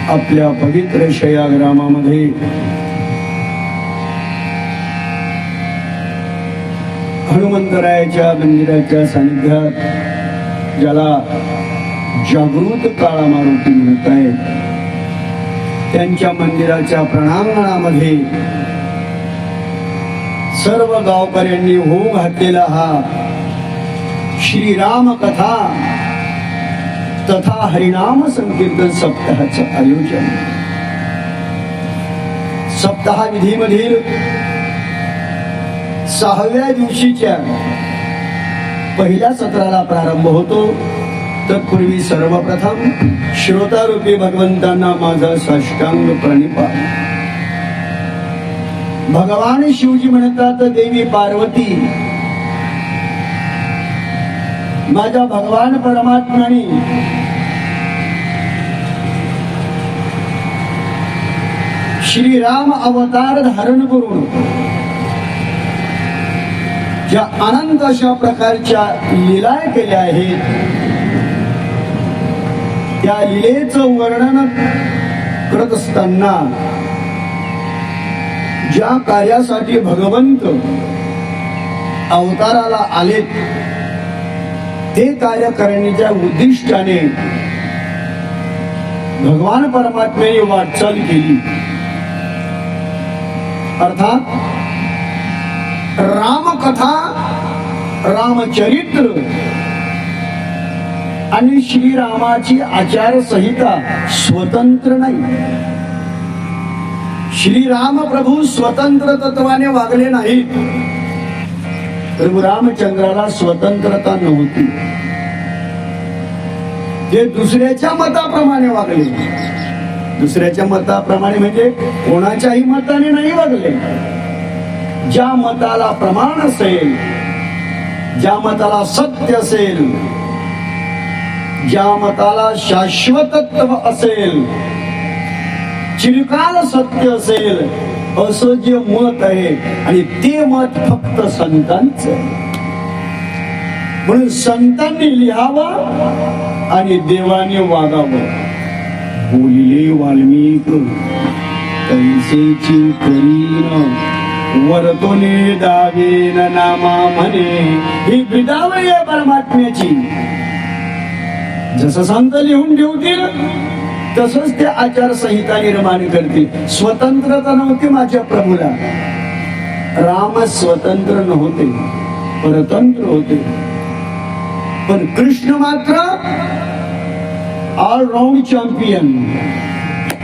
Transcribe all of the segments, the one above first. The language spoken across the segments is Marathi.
आपल्या पवित्र शयाग्रामामध्ये हनुमंतरायाच्या मंदिराच्या सानिध्यात ज्याला जागृत काळामारुती म्हणत आहेत, त्यांच्या मंदिराच्या प्रणांगणामध्ये सर्व गावकऱ्यांनी होऊ घातलेला हा श्रीराम कथा तथा हरिनाम संकीर्तन सप्ताहाचं आयोजन. सप्ताह विधीमधील 6व्या दिवशीच्या पहिल्या सत्राला प्रारंभ होतो. तत्पूर्वी सर्वप्रथम श्रोतारूपी भगवंतांना माझा साष्टांग प्रणिपात. भगवान शिवजी म्हणतात, देवी पार्वती, माझ्या भगवान परमात्म्याने श्रीराम अवतार धारण करून ज्या अनंत अशा प्रकारच्या लीला केल्या आहेत, त्या लीलेचं वर्णन करत असताना ज्या कार्यासाठी भगवंत अवताराला आलेत, ते कार्य करण्याच्या उद्दिष्टाने भगवान परमात्म्याने वाटचाल केली. अर्थात रामकथा, रामचरित्र आणि श्रीरामाची आचारसंहिता स्वतंत्र नाही. श्रीराम प्रभू स्वतंत्र तत्वाने वागले नाहीत. प्रभू रामचंद्राला स्वतंत्रता नव्हती. ते दुसऱ्याच्या मताप्रमाणे वागले. दुसऱ्याच्या मताप्रमाणे म्हणजे कोणाच्याही मताने नाही वागले. ज्या मताला प्रमाण असेल, ज्या मताला सत्य असेल, ज्या मताला शाश्वतत्व असेल, चिरकाल सत्य असेल, असं जे मत आहे, आणि ते मत फक्त संतांचं. म्हणून संतांनी लिहावं आणि देवाने वागावं. बोलिले वाल्मिक कैसेची करीन, वरतोने दावेन नामा म्हणे. ही बिदावळी आहे परमात्म्याची. जसं संत लिहून ठेवतील तसंच ते आचारसंहिता निर्माण करतील. स्वतंत्रता नव्हती माझ्या प्रभूला. राम स्वतंत्र नव्हते, परतंत्र होते. पण कृष्ण मात्र ऑलराऊंड चॅम्पियन.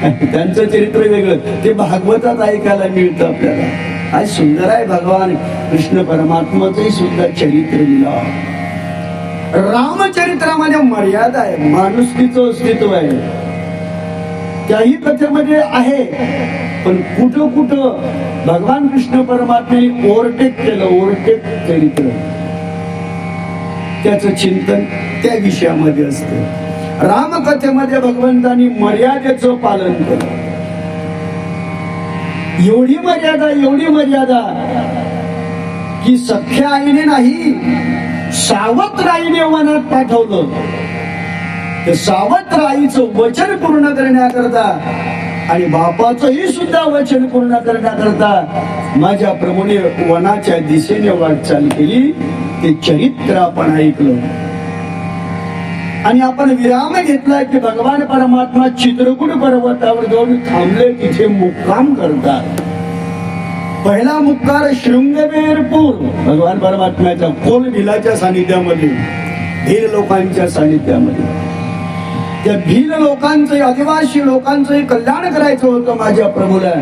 त्यांचं चरित्र वेगळं, ते भागवतात ऐकायला मिळतं आपल्याला. काय सुंदर आहे भगवान कृष्ण परमात्माचंही सुद्धा चरित्र लिहिलं. रामचरित्रामध्ये मर्यादा आहे, माणुसकीचं अस्तित्व आहे. त्याही कथेमध्ये आहे, पण कुठं कुठं भगवान कृष्ण परमात्म्याने ओव्हरटेक केलं. ओव्हरटेक चरित्र, त्याचं चिंतन त्या विषयामध्ये असतं. रामकथेमध्ये भगवंतांनी मर्यादेचं पालन केलं. एवढी मर्यादा की सख्या आईने नाही, सावत्र आईने वनात पाठवलं. ते सावत्र आईचं वचन पूर्ण करण्याकरता आणि बापाचंही सुद्धा वचन पूर्ण करण्याकरता माझ्या प्रभूने वनाच्या दिशेने वाटचाल केली. ते चरित्र आपण ऐकलं. आणि आपण विराम घेतला की भगवान परमात्मा चित्रकूट पर्वतावर जाऊन थांबले, तिथे मुक्काम करतात. पहिला मुक्कार शृंगवेरपूर, भगवान परमात्म्याच्या कोल भिलाच्या सानिध्यामध्ये, भील लोकांच्या सानिध्यामध्ये. त्या भील लोकांचं, आदिवासी लोकांचं कल्याण करायचं होतं माझ्या प्रभूला,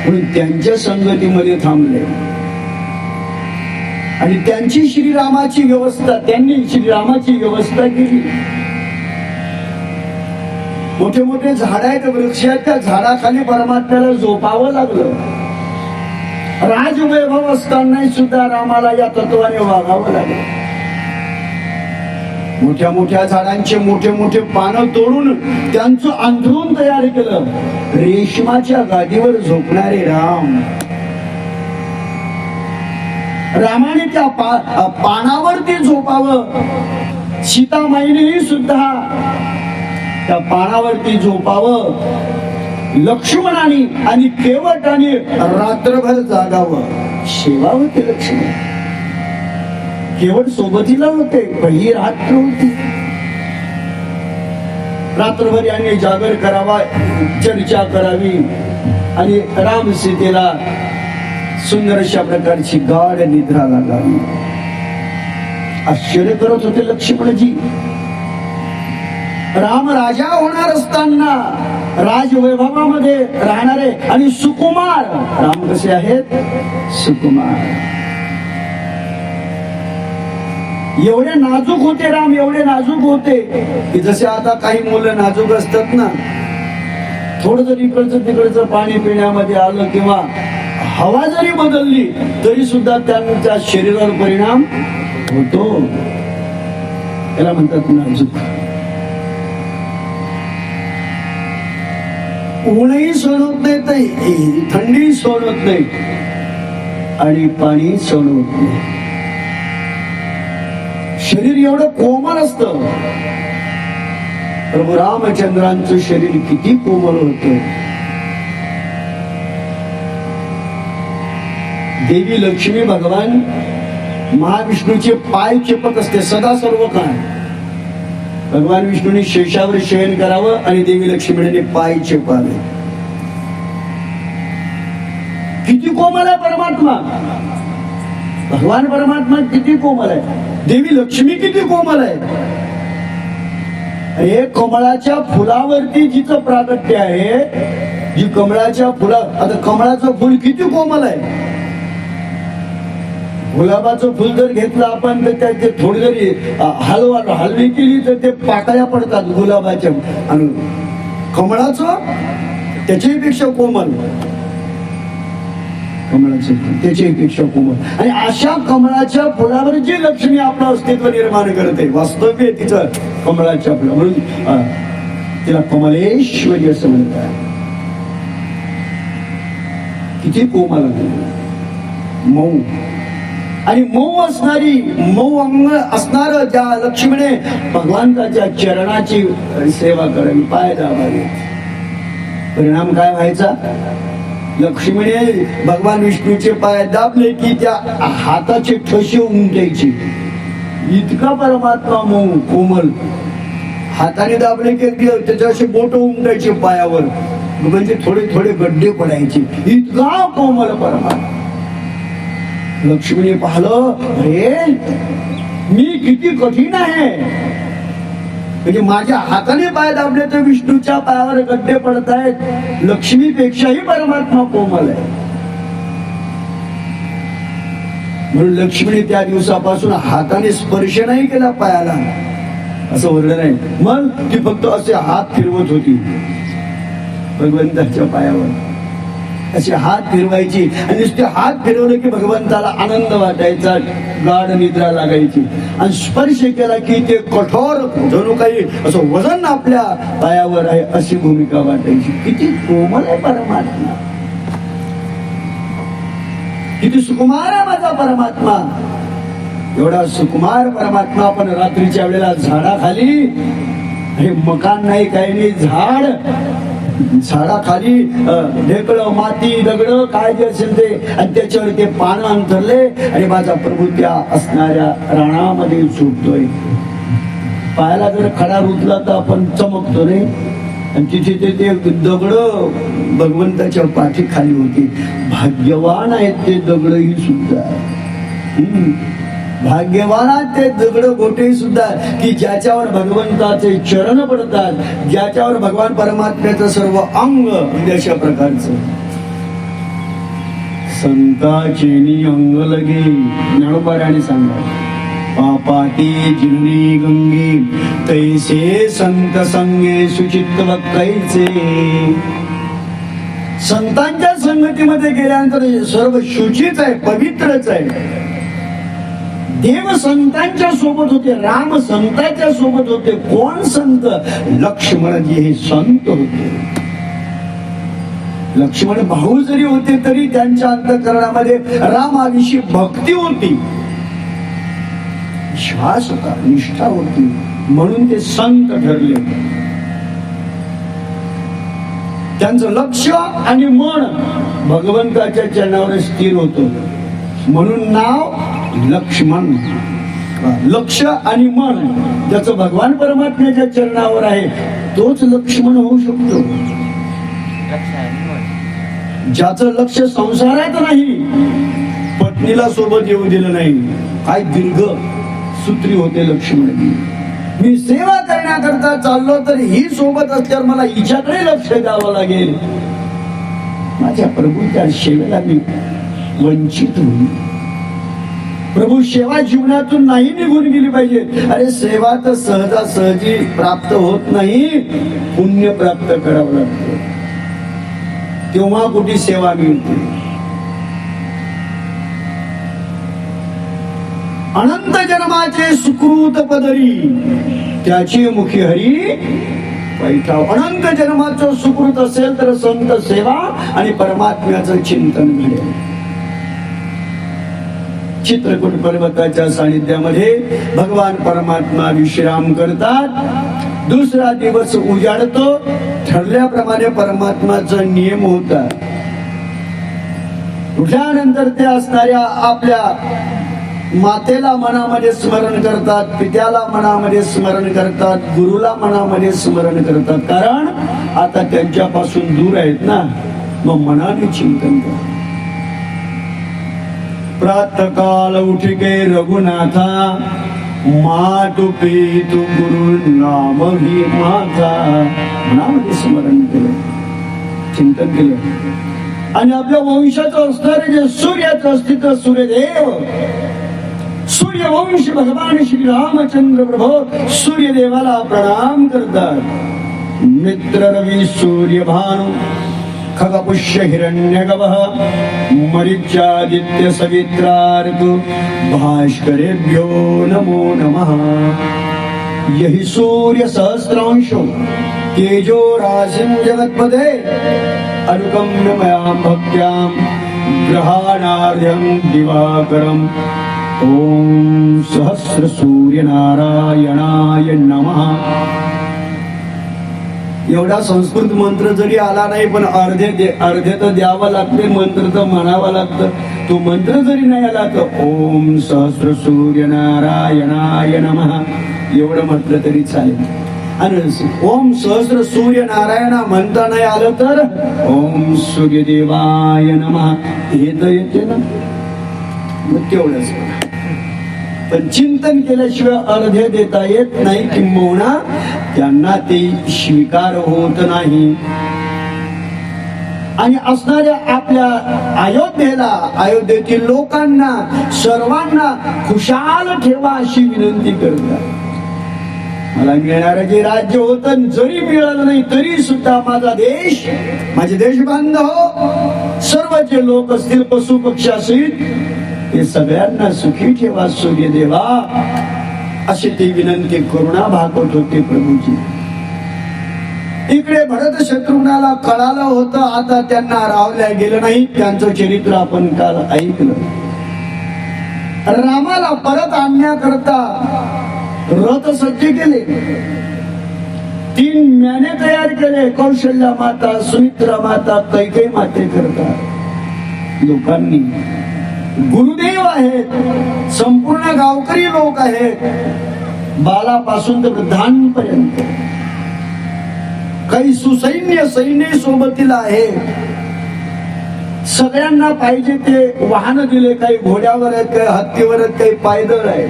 म्हणून त्यांच्या संगतीमध्ये थांबले. आणि त्यांची श्रीरामाची व्यवस्था, त्यांनी श्रीरामाची व्यवस्था केली. मोठे मोठे झाड आहेत, वृक्ष आहेत, त्या झाडाखाली परमात्म्याला झोपावं लागलं. राजवैभव असताना सुद्धा रामाला या तत्वाने वागावं लागलं. मोठ्या मोठ्या झाडांचे मोठे मोठे पानं तोडून त्यांचं अंथरूण तयार केलं. रेशमाच्या गादीवर झोपणारे राम, रामाने त्या पानावरती झोपावं. सीतामाईनेही सुद्धा त्या पानावरती झोपावं. लक्ष्मणाने आणि केवटाने रात्रभर जागावं, शेवावं ते लक्ष्मण. केवट सोबतीला होते, पहिली रात्र होती. रात्रभर यांनी जागर करावा, चर्चा करावी आणि राम सीतेला सुंदर अशा प्रकारची गाढ निद्रा लागावी. आश्चर्य करत होते लक्ष्मणजी. राम राजा होणार असताना राजवैभवामध्ये राहणारे आणि सुकुमार, राम कसे आहेत? सुकुमार. एवढे नाजूक होते राम, एवढे नाजूक होते की जसे आता काही मुलं नाजूक असतात ना, थोडं जरी इकडचं तिकडचं पाणी पिण्यामध्ये आलं किंवा हवा जरी बदलली तरी सुद्धा त्यांच्या शरीरावर परिणाम होतो. त्याला म्हणतात नाजूक. ऊनही सहन होत नाही, थंडी सहन होत नाही आणि पाणी सहन होत नाही. शरीर एवढं कोमल असतं. प्रभू रामचंद्रांचं शरीर किती कोमल होतं. देवी लक्ष्मी भगवान महाविष्णूचे पाय चेपत असते सदा सर्व काळ. भगवान विष्णूने शेषावर शयन करावं आणि देवी लक्ष्मीने पाय चेपावे. किती कोमल आहे परमात्मा. भगवान परमात्मा किती कोमल आहे. देवी लक्ष्मी किती कोमल आहे. हे कमळाच्या फुलावरती जिचं प्रागट्य आहे, जी कमळाच्या फुला, आता कमळाचं फुल किती कोमल आहे. गुलाबाचं फुल जर घेतलं आपण तर त्याचे थोडी जरी हलवी केली तर ते पाकळ्या पडतात गुलाबाच्या. आणि कमळाचं त्याच्यापेक्षा कोमल, कमळाचं त्याच्यापेक्षा कोमल. आणि अशा कमळाच्या फुलावर जी लक्ष्मी आपलं अस्तित्व निर्माण करते, वास्तव्य तिचं कमळाच्या फुला, म्हणून तिला कमलेश्वरी असं म्हणतात. किती कोमल मऊ आणि मऊ असणारी, मऊ अंग असणार ज्या लक्ष्मीने भगवंताच्या चरणाची सेवा करावी, पाय दाबावे. परिणाम काय व्हायचा. लक्ष्मीने भगवान विष्णूचे पाय दाबले की त्या हाताचे ठसे उमटायचे. इतका परमात्मा मऊ कोमल. हाताने दाबले की त्याच्या असे बोट उमटायचे पायावर, म्हणजे थोडे थोडे गड्डे पडायचे. इतका कोमल परमात्मा. लक्ष्मीने पाहिलं, अरे मी किती कठीण आहे. म्हणजे माझ्या हाताने पाय दाबले तर विष्णूच्या पायावर गड्डे पडतायत. लक्ष्मीपेक्षाही परमात्मा कोमल आहे. म्हणून लक्ष्मीने त्या दिवसापासून हाताने स्पर्श नाही केला पायाला, असं वर्णन आहे. मग ती फक्त असे हात फिरवत होती भगवंताच्या पायावर. असे हात फिरवायची आणि नुसते हात फिरवले की भगवंताला आनंद वाटायचा, गाढ निद्रा लागायची. आणि स्पर्श केला की ते कठोर जणू काही असं वजन आपल्या पायावर आहे अशी भूमिका वाटायची. किती कोमल आहे परमात्मा, किती सुकुमार आहे माझा परमात्मा. एवढा सुकुमार परमात्मा आपण रात्रीच्या वेळेला झाडाखाली, हे मकान नाही काही नाही, झाडाखाली ढेकळं माती दगड काय जे असेल ते, आणि त्याच्यावर ते पानं अंतरले आणि माझा प्रभू त्या असणाऱ्या रानामध्ये झोपतोय. पायाला जर खडा रुतला तर आपण चमकतो नाही. आणि तिथे ते दगड भगवंताच्या पाठी खाली होती. भाग्यवान आहेत ते दगड ही सुद्धा. भाग्यवान ते दगड गोटे सुद्धा की ज्याच्यावर भगवंताचे चरण पडतात, ज्याच्यावर भगवान परमात्म्याचं सर्व अंग, म्हणजे अशा प्रकारचं. संताचे अंग लगे ज्ञानोबाराने सांगा, पापाती जिल्ली गंगे तैसे संत संगे सुचित्त कैचे. संतांच्या संगतीमध्ये गेल्यानंतर सर्व शुचीच आहे, पवित्रच आहे. देव संतांच्या सोबत होते, राम संतांच्या सोबत होते. कोण संत? लक्ष्मणजी हे संत होते. लक्ष्मण भाऊ जरी होते तरी त्यांच्या अंतःकरणामध्ये रामाविषयी भक्ती होती, विश्वास होता, निष्ठा होती, म्हणून ते संत ठरले. त्यांचं लक्ष आणि मन भगवंताच्या चरणावर स्थिर होतं, म्हणून नाव लक्ष्मण. लक्ष आणि मन ज्याचं भगवान परमात्म्याच्या चरणावर आहे तोच लक्ष्मण होऊ शकतो. ज्याचं लक्ष संसारात नाही, पत्नीला सोबत येऊ दिलं नाही, काय दीर्घ सूत्री होते लक्ष्मण. मी सेवा करण्याकरता चाललो तर ही सोबत असल्यावर मला हिच्याकडे लक्ष द्यावं लागेल, माझ्या प्रभूच्या सेवेला मी वंचित होईल. प्रभू सेवा जीवनातून नाही निघून गेली पाहिजे. अरे सेवा तर सहजासहजी प्राप्त होत नाही, पुण्य प्राप्त करावं लागतं, तेव्हा कुठे सेवा मिळते. अनंत जन्माचे सुकृत पदरी त्याची मुखी हरी पैठाव. अनंत जन्माचं सुकृत असेल तर संत सेवा आणि परमात्म्याचं चिंतन घडेल. चित्रकूट पर्वताच्या सानिध्यामध्ये भगवान परमात्मा विश्राम करतात. दुसरा दिवस उजाडतो. ठरल्याप्रमाणे परमात्माचा नियम होता. उठल्यानंतर ते असणाऱ्या आपल्या मातेला मनामध्ये स्मरण करतात, पित्याला मनामध्ये स्मरण करतात, गुरुला मनामध्ये स्मरण करतात. कारण आता त्यांच्यापासून दूर आहेत ना, मग मनाने चिंतन करतात. प्रातःकाल उठके रघुनाथा, मातु पितु गुरु नाम ही माझा. मनामध्ये स्मरण केलं, चिंतन केलं. आणि आपल्या वंशाचं असणारे जे सूर्याचं अस्तित्व, सूर्यदेव, सूर्यवंश भगवान श्री रामचंद्र प्रभू सूर्यदेवाला प्रणाम करतात. मित्र रवी सूर्य भानु खगपुष्य हिरण्यगवः मरीच्यादित्य सवित्रार्क भास्करेभ्यो नमो नमः. यही सूर्य सहस्रांशो तेजो राशिं जगत्पदे अनुगम्य मया भक्त्यां ग्रहाणार्ध्यं दिवाकरम्. ओम सहस्र सूर्य नारायणाय नमः. एवढा संस्कृत मंत्र जरी आला नाही, पण अर्धे तर द्यावं लागते, मंत्र तर म्हणावा लागतं. तो मंत्र जरी नाही आला तर ओम सहस्र सूर्य नारायणाय नमः एवढं म्हटलं तरी चालेल. आणि ओम सहस्र सूर्य नारायण म्हणता नाही आलं तर ओम सूर्यदेवाय नमः हे तर येते ना, मग तेवढंच. पण चिंतन केल्याशिवाय अर्धे देता येत नाही, किंबहुना त्यांना ते स्वीकार होत नाही. आणि असणाऱ्या आपल्या अयोध्येतील लोकांना सर्वांना खुशाल ठेवा अशी विनंती करतात. मला मिळणारं जे राज्य होतं जरी मिळालं नाही तरी सुद्धा माझा देश, माझे देश बांधव, सर्व जे लोक असतील पशु पक्षी असतील हे सगळ्यांना सुखी ठेवा सूर्यदेवा, अशी ती विनंती करुणा भागवत होते प्रभूजी. इकडे भरत शत्रुघ्नाला कळालं होतं, आता त्यांना रावल्या गेलं नाही. त्यांचं चरित्र आपण काल ऐकलं. रामाला परत आणण्याकरता रथ सज्ज केले, 3 म्याने तयार केले. कौशल्या माता, सुमित्रा माता, कैकेयी माते करता लोकांनी. गुरुदेव आहेत, संपूर्ण गावकरी लोक आहेत, बालापासून तर वृद्धांपर्यंत. काही सैन्य सोबतीला आहे. सगळ्यांना पाहिजे ते वाहन दिले, काही घोड्यावर आहेत, काही हत्तीवर आहेत, काही पायदळ आहेत.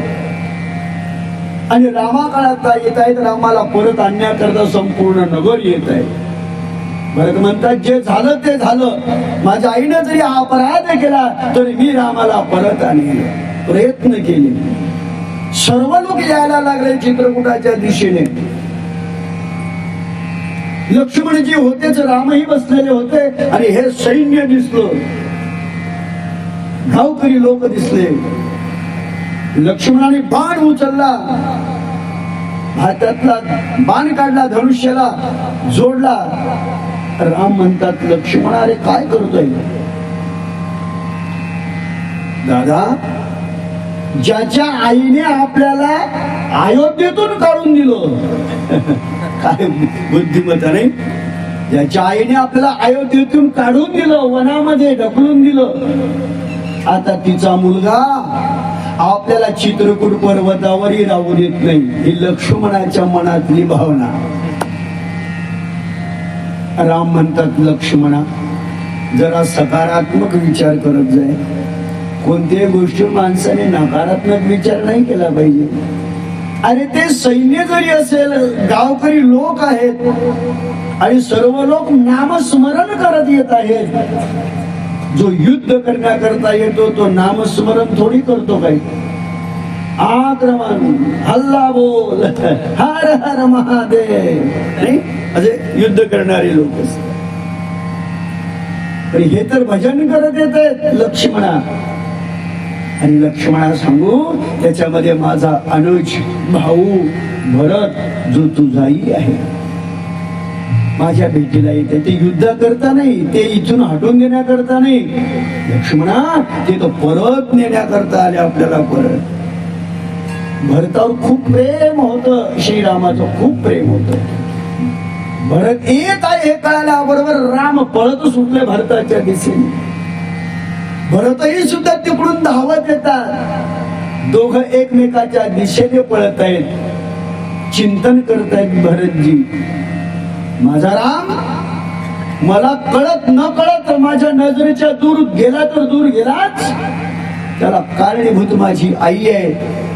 आणि रामा काळात येत आहेत. रामाला परत आणण्याकरता संपूर्ण नगर येत आहे. भरत म्हणतात जे झालं ते झालं, माझ्या आईने जरी हा अपराध केला तरी मी रामाला परत आणेल. प्रयत्न केले. सर्व लोक यायला लागले चित्रकूटाच्या दिशेने. लक्ष्मणजी होतेच, रामही बसलेले होते आणि हे सैन्य दिसलं, गावकरी लोक दिसले. लक्ष्मणाने बाण उचलला, हातातला बाण काढला, धनुष्याला जोडला. राम म्हणतात लक्ष्मण अरे काय करतोय? दादा, ज्याच्या आईने आपल्याला अयोध्येतून काढून दिलं, काय बुद्धिमत्ता नाही. ज्याच्या आईने आपल्याला अयोध्येतून काढून दिलं, वनामध्ये ढकलून दिलं, आता तिचा मुलगा आपल्याला चित्रकूट पर्वतावरही राहू देत नाही. ही लक्ष्मणाच्या मनातली भावना. राम म्हणतात, लक्ष्मणा जरा सकारात्मक विचार करत जाय. कोणत्याही गोष्टी माणसाने नकारात्मक विचार नाही केला पाहिजे. अरे ते सैन्य जरी असेल, गावकरी लोक आहेत आणि सर्व लोक नामस्मरण करत येत आहेत. जो युद्ध करण्याकरता येतो तो नामस्मरण थोडी करतो काही. आक्रमण, हल्ला बोल, हर हर महादेव नाही असे युद्ध करणारे लोक असतात. पण हे तर भजन करत येत आहेत लक्ष्मणा. आणि लक्ष्मणा सांगू, त्याच्यामध्ये माझा अनुज भाऊ भरत जो तुझाही आहे, माझ्या भेटीला येते. ते युद्ध करता नाही, ते इथून हटवून देण्याकरता नाही लक्ष्मणा, ते तो परत नेण्याकरता आले आपल्याला. परत भरतावर खूप प्रेम होतं, श्रीरामाचं खूप प्रेम होतं. भरत येत आहे हे कळाल्याबरोबर राम पळत सुटले भरताच्या दिशेने. भरतही सुद्धा तिकडून धावत येतात. दोघं एकमेकाच्या दिशेने पळत आहेत. चिंतन करतायत भरतजी, माझा राम मला कळत न कळत माझ्या नजरेच्या दूर गेला तर दूर गेलाच. त्याला कारणीभूत माझी आई आहे,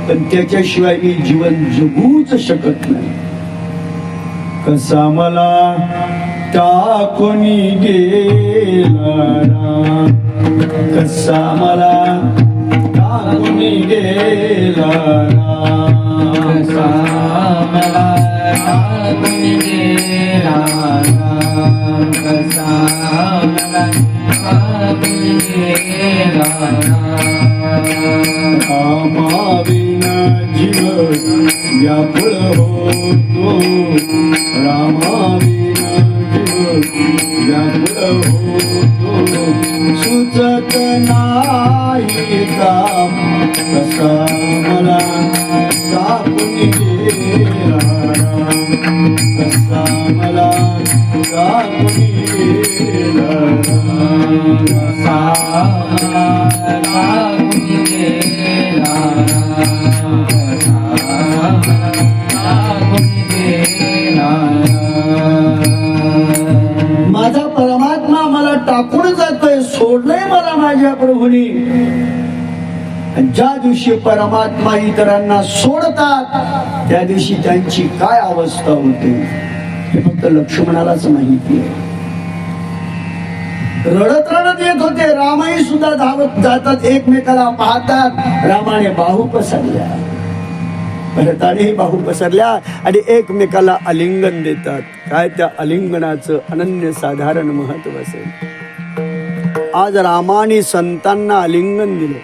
पण त्याच्याशिवाय मी जीवन जगूच शकत नाही. कसा मला टाकून गेला राम, कसा मला टाकून गेला राम, कसा मला टाकून गेला राम, कसा मला टाकून गेला राम. रामाविना जीव व्याकुळ होतो, रामाविना जीव व्याकुळ होतो. सुचत नाही काम, कसा मला टाकून गेला राम, कसा मला टाकून गेला राम, कसा मला टाकून गेला राम, कसा मला टाकून गेला राम. माझा परमात्मा मला टाकून जातोय, सोडलंय मला माझ्या प्रभूनी. ज्या दिवशी परमात्मा इतरांना सोडतात त्या दिवशी त्यांची काय अवस्था होते हे फक्त लक्ष्मणालाच माहिती आहे. रडत रडत येत होते. रामही सुद्धा धावत जातात, एकमेकाला पाहतात. रामाने बाहू पसरल्या, भरतानेही बाहू पसरल्या आणि एकमेकाला आलिंगन देतात. काय त्या आलिंगनाचं अनन्य साधारण महत्व असेल. आज रामाने संतांना आलिंगन दिलं.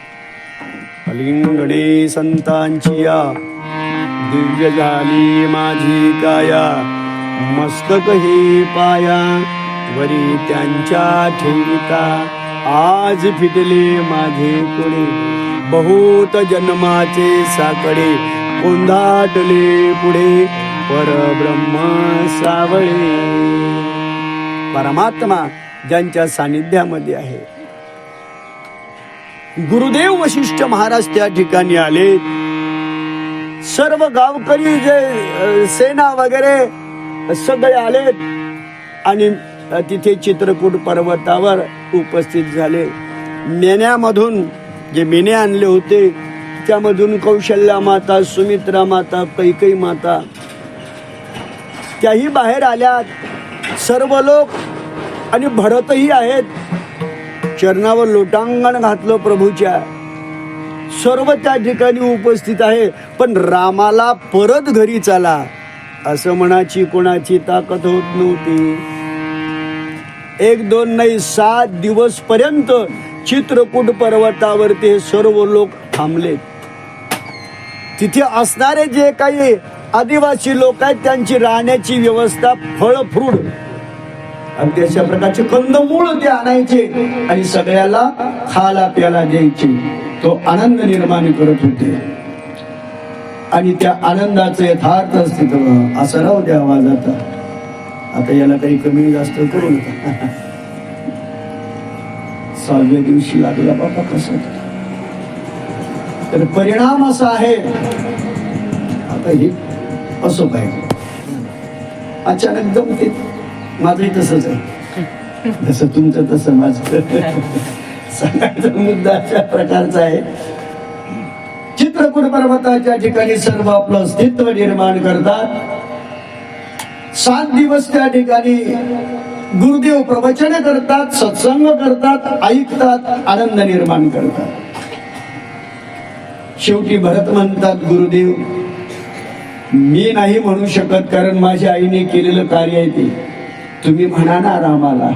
आलिंगने संतांची या दिव्य झाली माझी काया, मस्तक हे पाया वरी त्यांच्या ठेविता. आज फिटले माझे कोडे, बहुत जन्माचे साकडे, कोंधाटले पुढे परब्रह्म सावळे. परमात्मा ज्यांच्या सानिध्यामध्ये आहे. गुरुदेव वशिष्ठ महाराज त्या ठिकाणी आले. सर्व गावकरी जे सेना वगैरे सगळे आलेत आणि तिथे चित्रकूट पर्वतावर उपस्थित झाले. मेण्यामधून जे मेणे आणले होते त्यामधून कौशल्या माता, सुमित्रा माता, कैकेयी माता त्याही बाहेर आल्यात. सर्व लोक आणि भरतही आहेत. चरणावर लोटांगण घातलं प्रभूच्या. सर्व त्या ठिकाणी उपस्थित आहे. पण रामाला परत घरी चला असं म्हणाची कोणाची ताकद होत नव्हती. 1-2 नाही 7 दिवस पर्यंत चित्रकूट पर्वतावर ते सर्व लोक थांबले. तिथे असणारे जे काही आदिवासी लोक आहेत त्यांची राहण्याची व्यवस्था, फळ फ्रूट आणि अशा प्रकारचे कंदमूळ ते आणायचे आणि सगळ्याला खाला प्याला द्यायचे. तो आनंद निर्माण करत होते आणि त्या आनंदाचं यथार्थ अस्तित्व असं राहू द्या आवाज आता. आता याला काही कमी जास्त करू नका. 6व्या दिवशी लागला बाबा कसा. तर परिणाम असा आहे, आता हे असं पाहिजे अचानक जमते. माझंही तसंच आहे, जसं तुमचं तसं माझं. सांगायचा मुद्दा अशा प्रकारचा आहे. चित्रकूट पर्वताच्या ठिकाणी सर्व आपलं अस्तित्व निर्माण करतात. 7 दिवस त्या ठिकाणी गुरुदेव प्रवचन करतात, सत्संग करतात, ऐकतात, आनंद निर्माण करतात. शेवटी भरत म्हणतात, गुरुदेव मी नाही म्हणू शकत, कारण माझ्या आईने केलेलं कार्य आहे ते. तुम्ही म्हणा ना रामाला,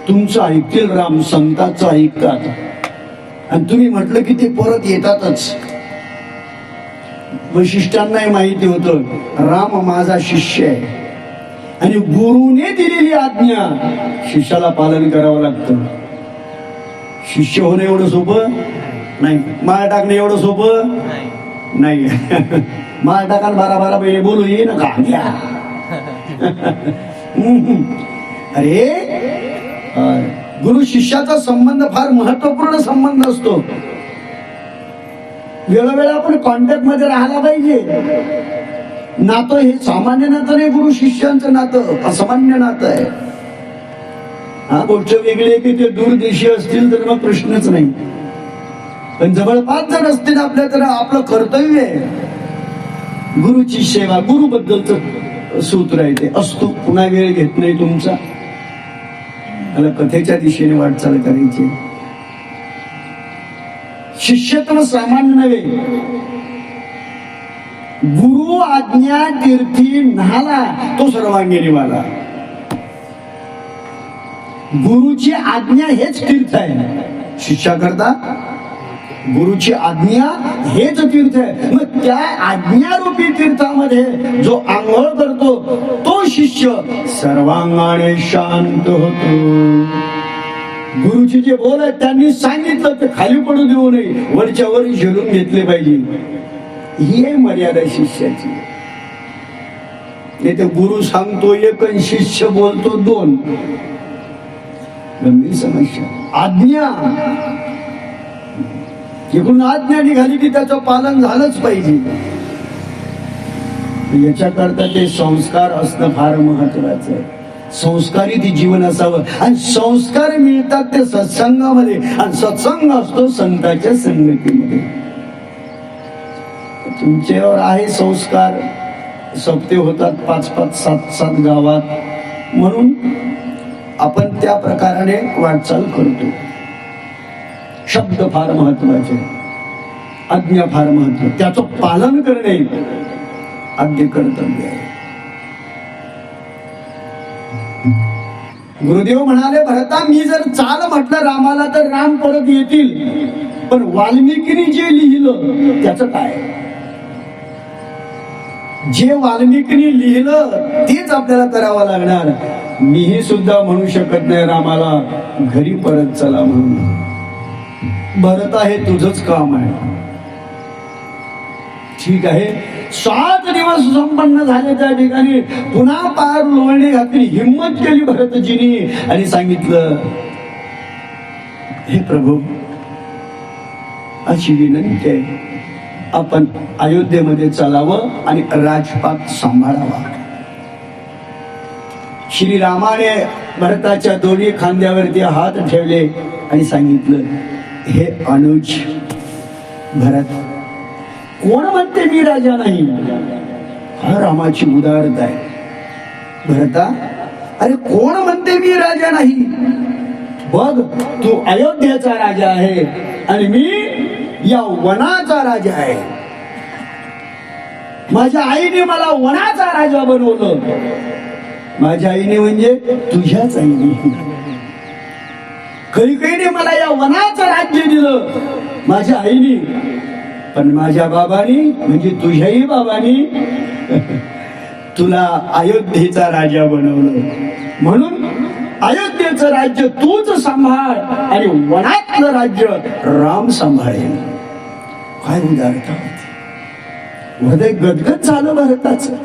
तुमचं ऐकतील राम, संतांचं ऐकतात. आणि तुम्ही म्हटलं की ते परत येतातच. वशिष्ठांनाही माहिती होतं राम माझा शिष्य आहे आणि गुरुने दिलेली आज्ञा शिष्याला पालन करावं लागतं. शिष्य होणं एवढं सोपं नाही, माळ टाकणं एवढं सोपं नाही. माळ टाकान 12 वेळे बोलू ये ना का. अरे गुरु शिष्याचा संबंध फार महत्वपूर्ण संबंध असतो. वेळोवेळी आपण कॉन्टॅक्ट मध्ये राहायला पाहिजे. नातं हे सामान्य नातं नाही, गुरु शिष्यांचं नातं असामान्य नातं आहे. हा गोष्ट वेगळी आहे की ते दूरदेशी असतील तर मग प्रश्नच नाही, पण जवळपास जर असतील आपल्या तर आपलं कर्तव्य आहे गुरुची सेवा. गुरु बद्दलच सूत्र आहे ते. असतो पुन्हा वेळ घेत नाही तुमचा, मला कथेच्या दिशेने वाटचाल करायची. शिष्यत्व सामान्य नव्हे. गुरु आज्ञा तीर्थी न्हाला तो सर्वांगी निवाला. गुरुची आज्ञा हेच तीर्थ आहे. शिष्याकरता गुरुची आज्ञा हेच तीर्थ आहे. मग त्या आज्ञारूपी तीर्थामध्ये जो आंघोळ करतो तो शिष्य सर्वांगाने शांत होतो. गुरुची जे बोल आहे त्यांनी सांगितलं ते खाली पडू देऊ नये, वरच्या वर झेलून घेतले पाहिजे. ही आहे मर्यादा शिष्याची. नाही तर गुरु सांगतो 1 आणि शिष्य बोलतो 2. गंभीर समस्या. आज्ञा इकडून आज्ञा निघाली की त्याचं पालन झालंच पाहिजे. याच्याकरता ते संस्कार असणं फार महत्वाचं आहे. संस्कारित जीवन असावं आणि संस्कार मिळतात ते सत्संगामध्ये आणि सत्संग असतो संतांच्या संगतीमध्ये. तुमच्यावर आहे संस्कार, सप्ते होतात 5-5, 7-7 गावात, म्हणून आपण त्या प्रकाराने वाटचाल करतो. शब्द फार महत्वाचे, आज्ञा फार महत्वाचे, त्याचं पालन करणे आद्य कर्तव्य आहे. गुरुदेव म्हणाले, भरता मी जर चाल म्हटलं रामाला तर राम परत येतील, पण वाल्मिकीने जे लिहिलं त्याचं काय? जे वाल्मिकीने लिहिलं तेच आपल्याला करावं लागणार. मीही सुद्धा म्हणू शकत नाही रामाला घरी परत चला म्हणून. भरता हे तुझंच काम आहे. ठीक आहे, 7 दिवस संपन्न झाले. त्या ठिकाणी पुन्हा पार लोळणी घातली, हिम्मत केली भरतजीनी आणि सांगितलं, हे प्रभू अशी विनंती आहे, आपण अयोध्येमध्ये चालावं आणि राजपाट सांभाळावा. श्रीरामाने भरताच्या दोन्ही खांद्यावरती हात ठेवले आणि सांगितलं, हे अनुज भरत, कोण म्हणते मी राजा नाही? हा रामाची उदारता आहे. भरता, अरे कोण म्हणते मी राजा नाही? बघ, तू अयोध्येचा राजा आहे आणि मी या वनाचा राजा आहे. माझ्या आईने मला वनाचा राजा बनवलं. माझ्या आईने म्हणजे तुझ्याच आईने. कैकेयीने मला या वनाचं राज्य दिलं, माझ्या आईने. पण माझ्या बाबांनी म्हणजे तुझ्याही बाबांनी तुला अयोध्येचा राजा बनवलं. म्हणून अयोध्येचं राज्य तूच सांभाळ आणि वनातलं राज्य राम सांभाळेल. काय उदारता होती. हृदय गदगद झालं भरताचं.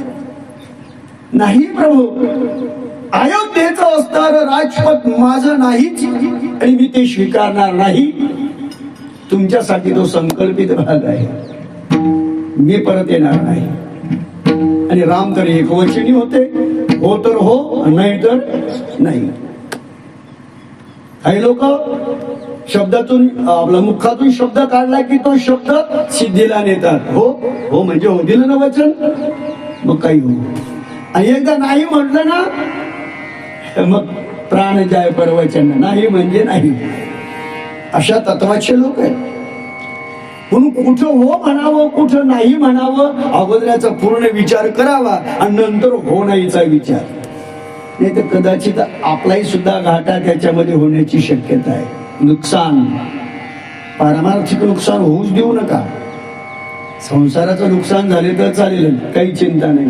नाही प्रभू, अयोध्येचं असणार राजपद माझं नाहीच आणि मी ते स्वीकारणार नाही. तुमच्यासाठी तो संकल्पित भाग आहे. मी परत येणार नाही. आणि राम तर एकवचनी होते, हो तर हो, नाही तर नाही. काही लोक शब्दातून आपला मुखातून शब्द काढला की तो शब्द सिद्धीला नेतात. हो हो म्हणजे हो दिलं ना वचन, मग काही हो. आणि एकदा नाही म्हटलं ना मग प्राण जाय परवचन. नाही म्हणजे नाही. अशा तत्वाचे लोक आहेत. म्हणून कुठं हो म्हणावं कुठं नाही म्हणावं अगोदराचा पूर्ण विचार करावा आणि नंतर हो नाहीचा विचार. नाही तर कदाचित आपलाही सुद्धा घाटा त्याच्यामध्ये होण्याची शक्यता आहे. नुकसान, पारमार्थिक नुकसान होऊच देऊ नका. संसाराचं नुकसान झाले तर चालेल, काही चिंता नाही,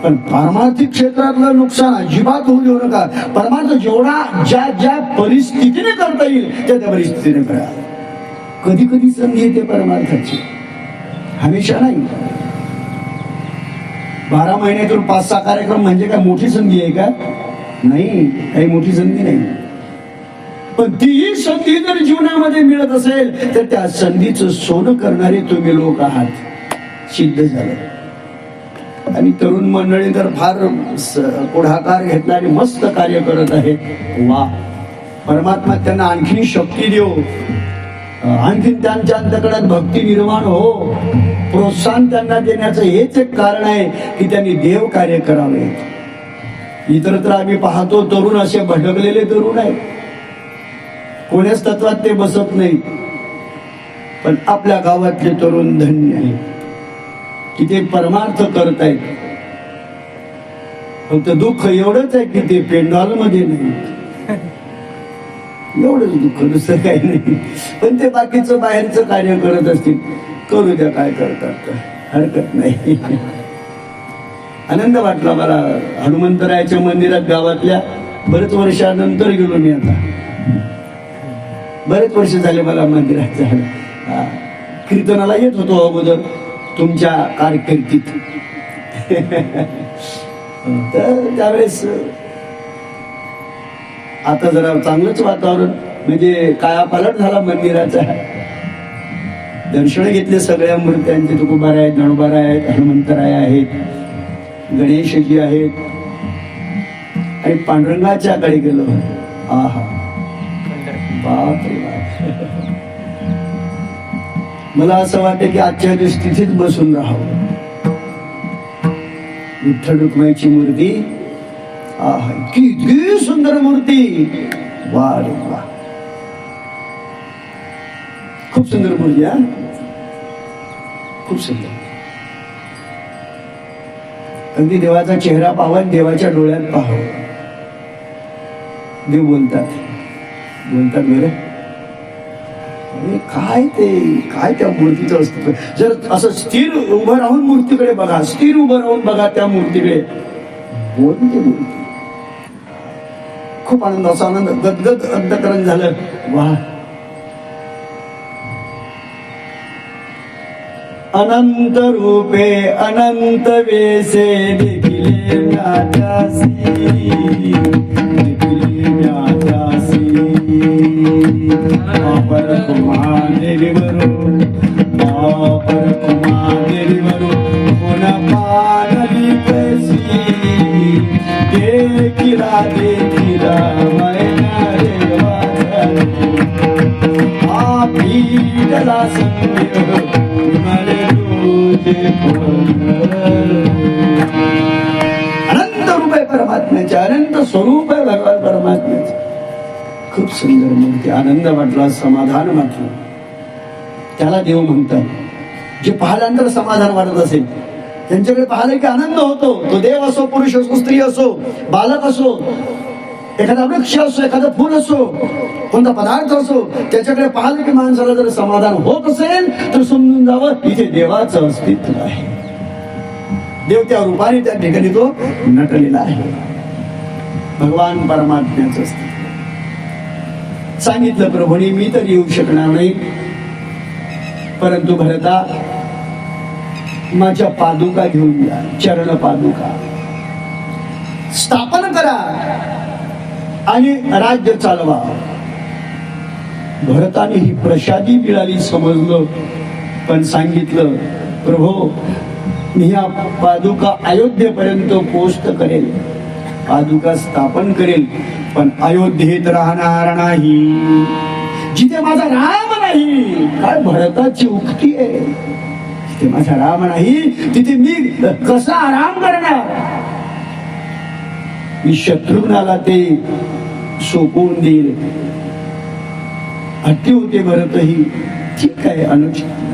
पण पारमार्थिक क्षेत्रातलं नुकसान अजिबात होऊ देऊ नका. परमार्थ जेवढा ज्या ज्या परिस्थितीने करता येईल त्या त्या परिस्थितीने करा. कधी कधी संधी येते परमार्थाची, हमेशा नाही. 12 महिन्यातून 5-6 कार्यक्रम म्हणजे काय मोठी संधी आहे का? नाही, काही मोठी संधी नाही. पण तीही संधी जर जीवनामध्ये मिळत असेल तर त्या संधीचं सोनं करणारे तुम्ही लोक आहात, सिद्ध झालं. आणि तरुण मंडळी तर फार पुढाकार घेतला आणि मस्त कार्य करत आहेत. वा, परमात्मा त्यांना आणखी शक्ती देव, आणखीन त्यांच्या अंतकडात भक्ती निर्माण हो, प्रोत्साहन त्यांना देण्याचं हेच एक कारण आहे की त्यांनी देव कार्य करावे. इतर तर आम्ही पाहतो तरुण असे भटकलेले तरुण आहेत, कोण्याच तत्वात ते बसत नाही. पण आपल्या गावातले तरुण धन्य आहे की ते परमार्थ करतायत. फक्त दुःख एवढंच आहे की ते पेंडॉल मध्ये नाही, एवढंच दुःख, दुसरं काही नाही. पण ते बाकीचं बाहेरचं कार्य करत असतील, करू द्या, काय करतात हरकत नाही. आनंद वाटला मला. हनुमंतरायाच्या मंदिरात गावातल्या बरेच वर्षानंतर गेलो मी. आता बरेच वर्ष झाले मला मंदिरात जायला. कीर्तनाला येत होतो अगोदर तुमच्या कारकिर्दीत. तर त्यावेळेस आता जरा चांगलंच वातावरण, म्हणजे कायापालट झाला मंदिराचा. दर्शन घेतले सगळ्या मूर्त्यांचे. तुकोबाराय आहेत, ज्ञानोबाराय आहेत, हनुमंतराय आहेत, गणेशजी आहेत. आणि पांडुरंगाच्या कडे गेलो. आहा, बाप रे बाप. मला असं वाटतं की आजच्या दिवशी तिथेच बसून राहावं. विठ्ठल रुक्माईची मूर्ती, आहा, किती सुंदर मूर्ती. वा रे वा, खूप सुंदर मूर्ती. हा, खूप सुंदर. अगदी देवाचा चेहरा पाहावा, देवाच्या डोळ्यात पाहावं. देव बोलतात बरं. काय ते, काय त्या मूर्तीचं अस्तित्व. जर असं स्थिर उभं राहून मूर्तीकडे बघा, स्थिर उभं राहून बघा त्या मूर्तीकडे, बोलते मूर्ती. खूप आनंद, असा आनंद, गदगद अंतकरण झालं. वा, अनंत रूपे अनंत वेसे देखिले म्यात्यासी, देखिले म्यात्यासी. अपर कुमादेवीवरू, अपर कुमादेवीवरू कोण पानली पैसी. देखिला देखिला मैना रे वाचली, आपीला संग अनंत रूप आहे परमात्म्याचे, अनंत स्वरूप आहे भगवान परमात्म्याचे. खूप सुंदर मूर्ती. आनंद वाटला, समाधान वाटलं. त्याला देव म्हणतात. जे पाहिल्यानंतर समाधान वाटत असेल त्यांच्याकडे पाहिलं की आनंद होतो. तो देव असो, पुरुष असो, स्त्री असो, बालक असो, एखादा वृक्ष असो, एखादं फुल असो, कोणता पदार्थ असो, त्याच्याकडे पाहिलं की माणसाला जर समाधान होत असेल तर समजून जावं इथे देवाचं अस्तित्व आहे. देव त्या रूपाने त्या ठिकाणी तो नटलेला आहे. भगवान परमात्म्याचं अस्तित्व सांगितलं प्रभूने. मी तर येऊ शकणार नाही, परंतु भरता माझ्या पादुका घेऊन या, चरण पादुका. स्थापन करा आणि राज्य चालवा. भरताने ही प्रसादी मिळाली समजलं, पण सांगितलं, प्रभो मी या पादुका अयोध्येपर्यंत पोस्ट करेल, पादुका स्थापन करेल, पण अयोध्येत राहणार नाही जिथे माझा राम नाही. काय भरताची उक्ती आहे, जिथे माझा राम नाही तिथे मी कसा आराम करणार. मी शत्रुघ्नाला ते सोपवून देईल. हट्टी होते भरतही, ठीक आहे,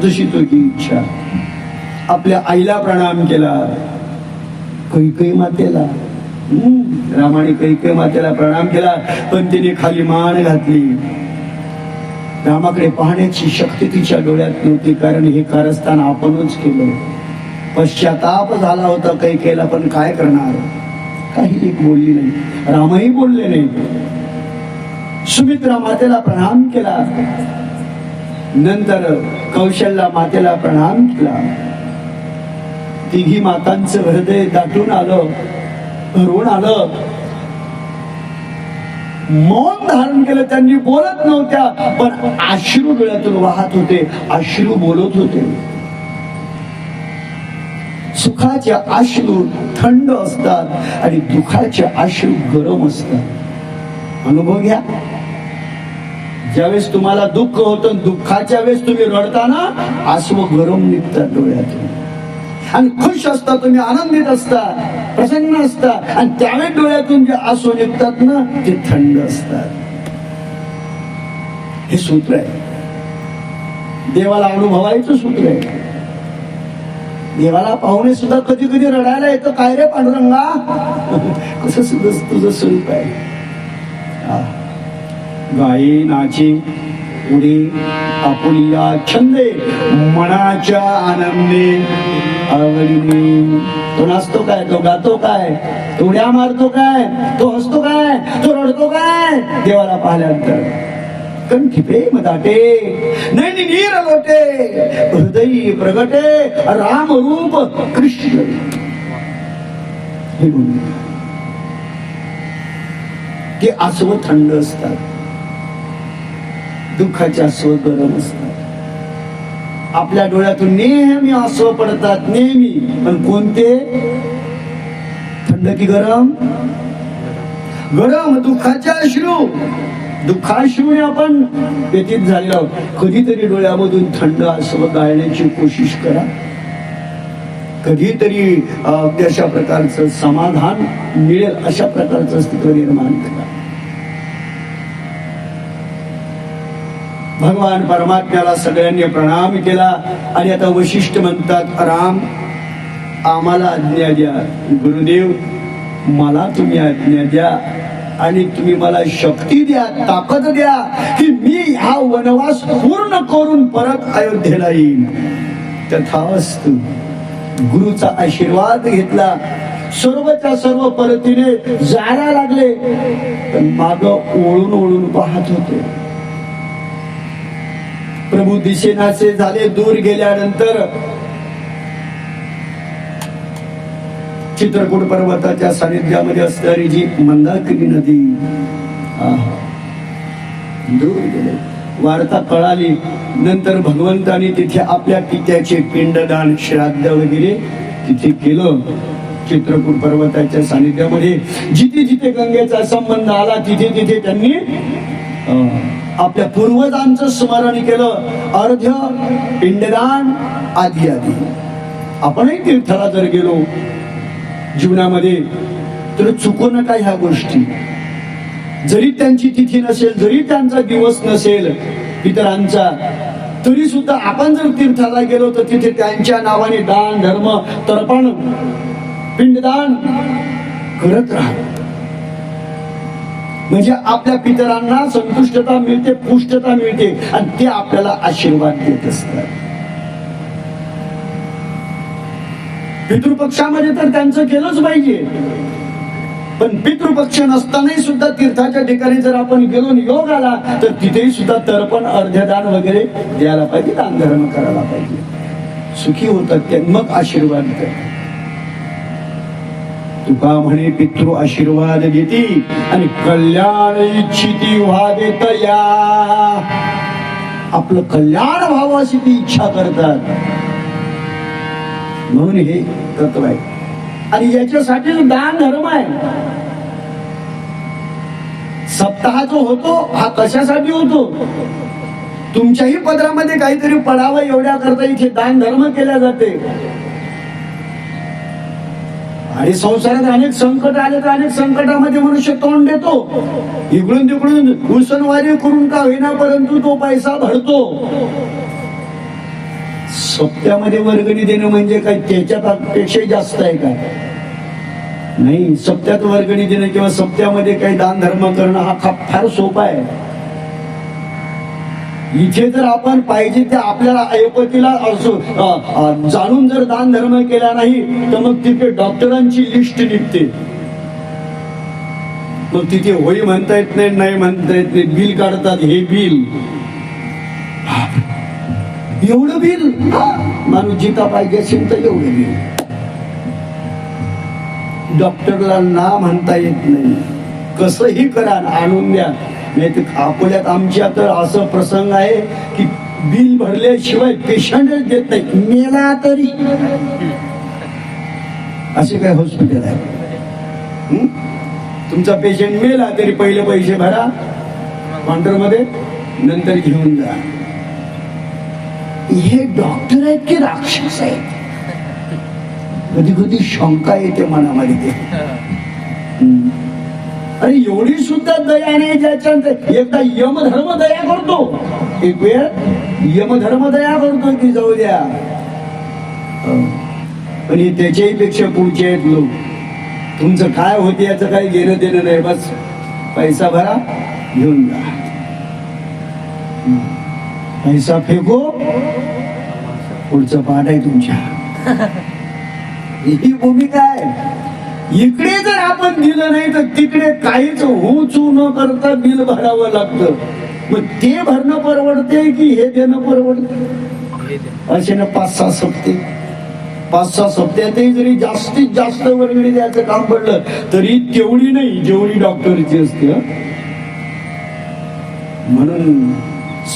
जशी तुझी इच्छा. आपल्या आईला प्रणाम केला, कैकेयी मातेला. रामाने कैकेयी मातेला प्रणाम केला, पण तिने खाली मान घातली. रामाकडे पाहण्याची शक्ती तिच्या डोळ्यात नव्हती, कारण हे कारस्थान आपणच केलं. पश्चाताप झाला होता कैकेयीला, पण काय करणार, काही एक बोलली नाही, रामही बोलले नाही. सुमित्रा मातेला प्रणाम केला, नंतर कौशल्या मातेला प्रणाम केला. तिघी मातांचं हृदय दाटून आलं, भरून आलं. मौन धारण केलं, त्यांनी बोलत नव्हत्या, पण अश्रू डोळ्यातून वाहत होते, अश्रू बोलत होते. सुखाचे अश्रू थंड असतात आणि दुःखाचे अश्रू गरम असतात. अनुभव घ्या. ज्यावेळेस तुम्हाला दुःख होतं, दुःखाच्या वेळेस तुम्ही रडताना आसू गरम निघतात डोळ्यातून, आणि खुश असता तुम्ही, आनंदित असता, प्रसन्न असता, आणि त्यावेळेस डोळ्यातून जे आसू निघतात ना ते थंड असतात. हे सूत्र आहे, देवाला अनुभवायचं सूत्र आहे. देवाला पाहुणे सुद्धा कधी कधी रडायला येतं, काय रे पांडुरंगा, कसं सुद्धा तुझं स्वरूप आहे. गाई नाचे पुढे आपुलिया छंदे, मनाच्या आनंदे आवडीने. तो नाचतो काय, तो गातो काय, तो उड्या मारतो काय, तो हसतो काय, तो रडतो काय. देवाला पाहिल्यानंतर कंठी प्रेम दाटे, नैनी नीर लोटे, हृदयी प्रगटे, राम रूप कृष्ण. हे ते आसव थंड असतात, दुःखाचे आसव गरम असतात. आपल्या डोळ्यातून नेहमी आसव पडतात, नेहमी, पण कोणते, थंड की गरम. गरम दुःखाचे अश्रू, दुःखाश्रूने आपण व्यतीत झालेलो आहोत. कधीतरी डोळ्यामधून थंड आसव गाळण्याची कोशिश करा, कधीतरी अशा प्रकारचं समाधान मिळेल, अशा प्रकारचं स्थिती निर्माण करा. भगवान परमात्म्याला सगळ्यांनी प्रणाम केला, आणि आता वशिष्ठ म्हणतात, राम आम्हाला आज्ञा द्या. गुरुदेव मला तुम्ही आज्ञा द्या, आणि तुम्ही मला शक्ती द्या, ताकद द्या, की मी हा वनवास पूर्ण करून परत अयोध्येला येईन. तथास्तु. गुरुचा आशीर्वाद घेतला, सर्वच्या सर्व परतीने जायला लागले, पण माग ओळून ओळून पाहत होते. प्रभू दिसेनासे झाले. दूर गेल्यानंतर चित्रकूट पर्वताच्या सानिध्यामध्ये असणारी जी मंदाकिनी नदी, दूर गेले. वार्ता कळाली. नंतर भगवंतानी तिथे आपल्या पित्याचे पिंडदान, श्राद्ध वगैरे तिथे केलं. चित्रकूट पर्वताच्या सानिध्यामध्ये जिथे जिथे गंगेचा संबंध आला, तिथे तिथे त्यांनी आपल्या पूर्वजांचं स्मरण केलं. अर्ध्य, पिंडदान, आदी आदी. आपणही तीर्थाला जर गेलो जीवनामध्ये, तर चुकू नका ह्या गोष्टी. जरी त्यांची तिथी नसेल, जरी त्यांचा दिवस नसेल पितरांचा, तरी सुद्धा आपण जर तीर्थाला गेलो तर तिथे त्यांच्या नावाने दान, धर्म, तर्पण, पिंडदान करत राहा. म्हणजे आपल्या पितरांना संतुष्टता मिळते, पुष्टता मिळते, आणि ते आपल्याला आशीर्वाद देत असतात. पितृपक्षामध्ये तर त्यांचं केलंच पाहिजे, पण पितृपक्ष नसतानाही सुद्धा तीर्थाच्या ठिकाणी जर आपण गेलो, योग आला, तर तिथेही सुद्धा तर्पण, अर्ध्यदान वगैरे द्यायला पाहिजे, दान धर्म करायला पाहिजे. सुखी होतात ते, मग आशीर्वाद करतात. तुका म्हणे पितृ आशीर्वाद देती आणि कल्याण इच्छिती व्हावेत या. आपलं कल्याण व्हावं अशी ती इच्छा करतात. म्हणून हे तत्व आहे. आणि याच्यासाठी दान धर्म आहे. सप्ताह जो होतो हा कशासाठी होतो? तुमच्याही पदरामध्ये काहीतरी पडावं एवढ्या करता इथे दान धर्म केल्या जाते. आणि संसारात अनेक संकट आले तर अनेक संकटामध्ये मनुष्य तोंड देतो. इकडून तिकडून उसनवारी करून का होईना परंतु तो पैसा भरतो. सप्त्यामध्ये वर्गणी देणं म्हणजे काय त्याच्यापेक्षा जास्त आहे का? नाही. सप्त्यात वर्गणी देणं किंवा सप्त्यामध्ये काही दान धर्म करणं हा फार सोपा आहे. इथे जर आपण पाहिजे ते आपल्याला ऐपतीला जाणून जर दान धर्म केला नाही तर मग तिथे डॉक्टरांची लिस्ट निघते. मग तिथे होई म्हणता येत नाही, नाही म्हणता येत नाही. बिल काढतात. हे बिल एवढं बिल माणूस जिता पाहिजे असेल तर एवढं बिल. डॉक्टरला ना म्हणता येत नाही. कसंही करा आणून द्या. नाही तर अकोल्यात आमच्या तर असं प्रसंग आहे की बिल भरल्याशिवाय पेशंटच देत नाही. मेला तरी असे काय हॉस्पिटल आहे? तुमचा पेशंट मेला तरी पहिले पैसे भरा काउंटर मध्ये, नंतर घेऊन जा. हे डॉक्टर आहेत की राक्षस आहेत? कधी कधी शंका येते मनामध्ये. आणि एवढी सुद्धा दया नाही ज्याच्यात एकदा यमधर्म दया करतो. एक वेळ यमधर्म दया करतो की जाऊ द्या. पण त्याच्याही पेक्षा पुढचे आहेत लोक. तुमचं काय होते याचं काही घेणं देणं नाही. बस पैसा भरा घेऊन जा. पैसा फेको पुढचं पाठ आहे तुमच्या. ही भूमिका आहे. इकडे जर आपण दिलं नाही तर तिकडे काहीच होऊ न करता बिल भरावं लागतं. मग ते भरणं परवडते की हे देणं परवडते? असे ना 5-6 सप्ते 5-6 सप्त्यातही जरी जास्तीत जास्त वर्गणी द्यायचं काम पडलं तरी तेवढी नाही जेवढी डॉक्टरची असते. म्हणून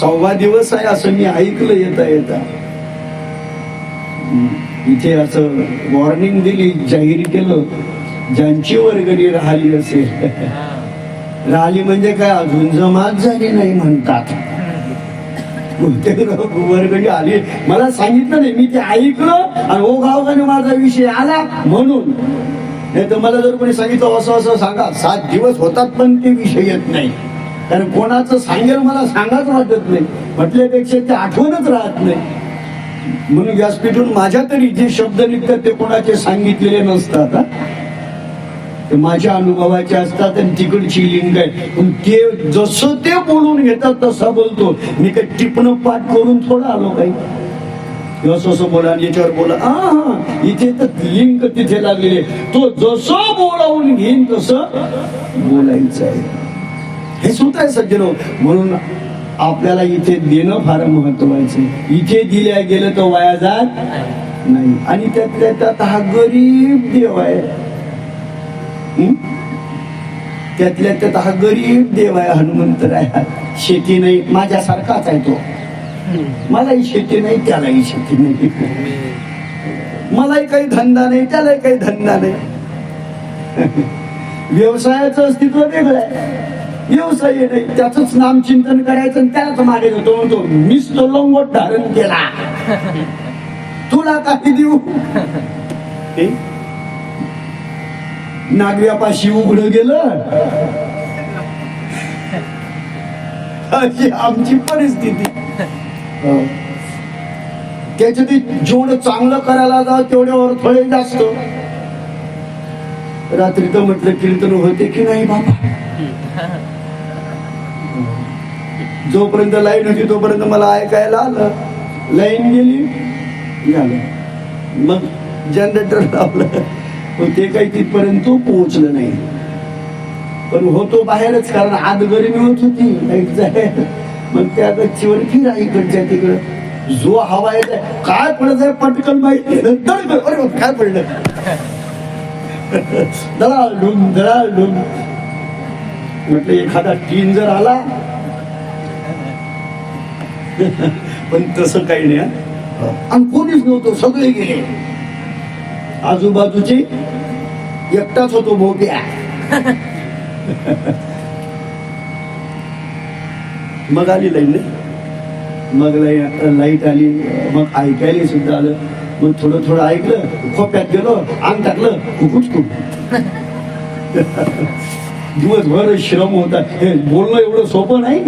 6वा दिवस आहे असं मी ऐकलं येता येता. इथे असं वॉर्निंग दिली, जाहीर केलं, ज्यांची वर्गणी राहिली असेल, राहिली म्हणजे काय अजून जमाच झाली नाही म्हणतात. वर्गणी आली मला सांगितलं नाही, मी ते ऐकलं आणि ओघाओघाने माझा विषय आला म्हणून. नाही तर मला जर कोणी सांगितलं असं असं सांगा, 7 दिवस होतात पण ते विषय येत नाही. कारण कोणाचं सांगेल मला सांगाच वाटत नाही. म्हटल्यापेक्षा ते आठवणच राहत नाही. म्हणून व्यासपीठून माझ्या तरी जे शब्द निघतात ते कोणाचे सांगितलेले नसतात. ते माझ्या अनुभवाचे असतात आणि तिकडची लिंक आहे. पण ते जसं ते बोलून घेतात तसं बोलतो. मी काही टिपणं पाठ करून थोडं आलो काही असं बोला याच्यावर बोला. हा इथे तर लिंक तिथे लागलेली. तो जसं बोलावून घेईन तसं बोलायचं आहे. हे सुद्धा आहे सज्जनो. म्हणून आपल्याला इथे देणं फार महत्वाचं आहे. इथे दिल्या गेलं तर वाया जात नाही. आणि त्यातल्या त्यात हा गरीब देव आहे. त्यातल्या त्यात हा गरीब देव आहे. हनुमंतराय. शेती नाही, माझ्यासारखाच आहे तो. मलाही शेती नाही, त्यालाही शेती नाही. मलाही काही धंदा नाही, त्यालाही काही धंदा नाही. व्यवसायाचं अस्तित्व वेगळं आहे. व्यवसाय नाही, त्याच नामचिंतन करायचं आणि त्यालाच मागे जातो. म्हणतो मीच तो लोंगोट धारण केला, तुला काही देऊ. नागव्यापाशी उघडं गेलं. अशी आमची परिस्थिती. त्याच्यात जेवढं चांगलं करायला जावं तेवढ्यावर थोडे जास्त. रात्री तर म्हटलं कीर्तन होते की नाही बाबा. जोपर्यंत लाईन होती तोपर्यंत मला ऐकायला आलं. लाईन गेली झालं. मग जनरेटर लावलं. ते काही तिथपर्यंत पोहोचलं नाही. पण होतो बाहेरच, कारण आत गरमी होत होती लाईट जायला. मग त्या गच्चीवर फिरा इकडच्या तिकडं. जो हवा येत आहे काय पडत आहे पटकन माहिती काय पडलं. दळाळडूम दळाळडूम. म्हटलं एखादा टीन जर आला, पण तसं काही नाही. आणि कोणीच नव्हतं, सगळे गेले. आजूबाजूचे एकटाच होतो भोप्या. मग आली लाईन नाही, मग लाईट आली, मग ऐकायला सुद्धा आलं. मग थोडं थोडं ऐकलं, खोप्यात गेलो, अंग टाकलं, कुकुचकू. दिवसभर श्रम होता. हे बोलणं एवढं सोपं नाही.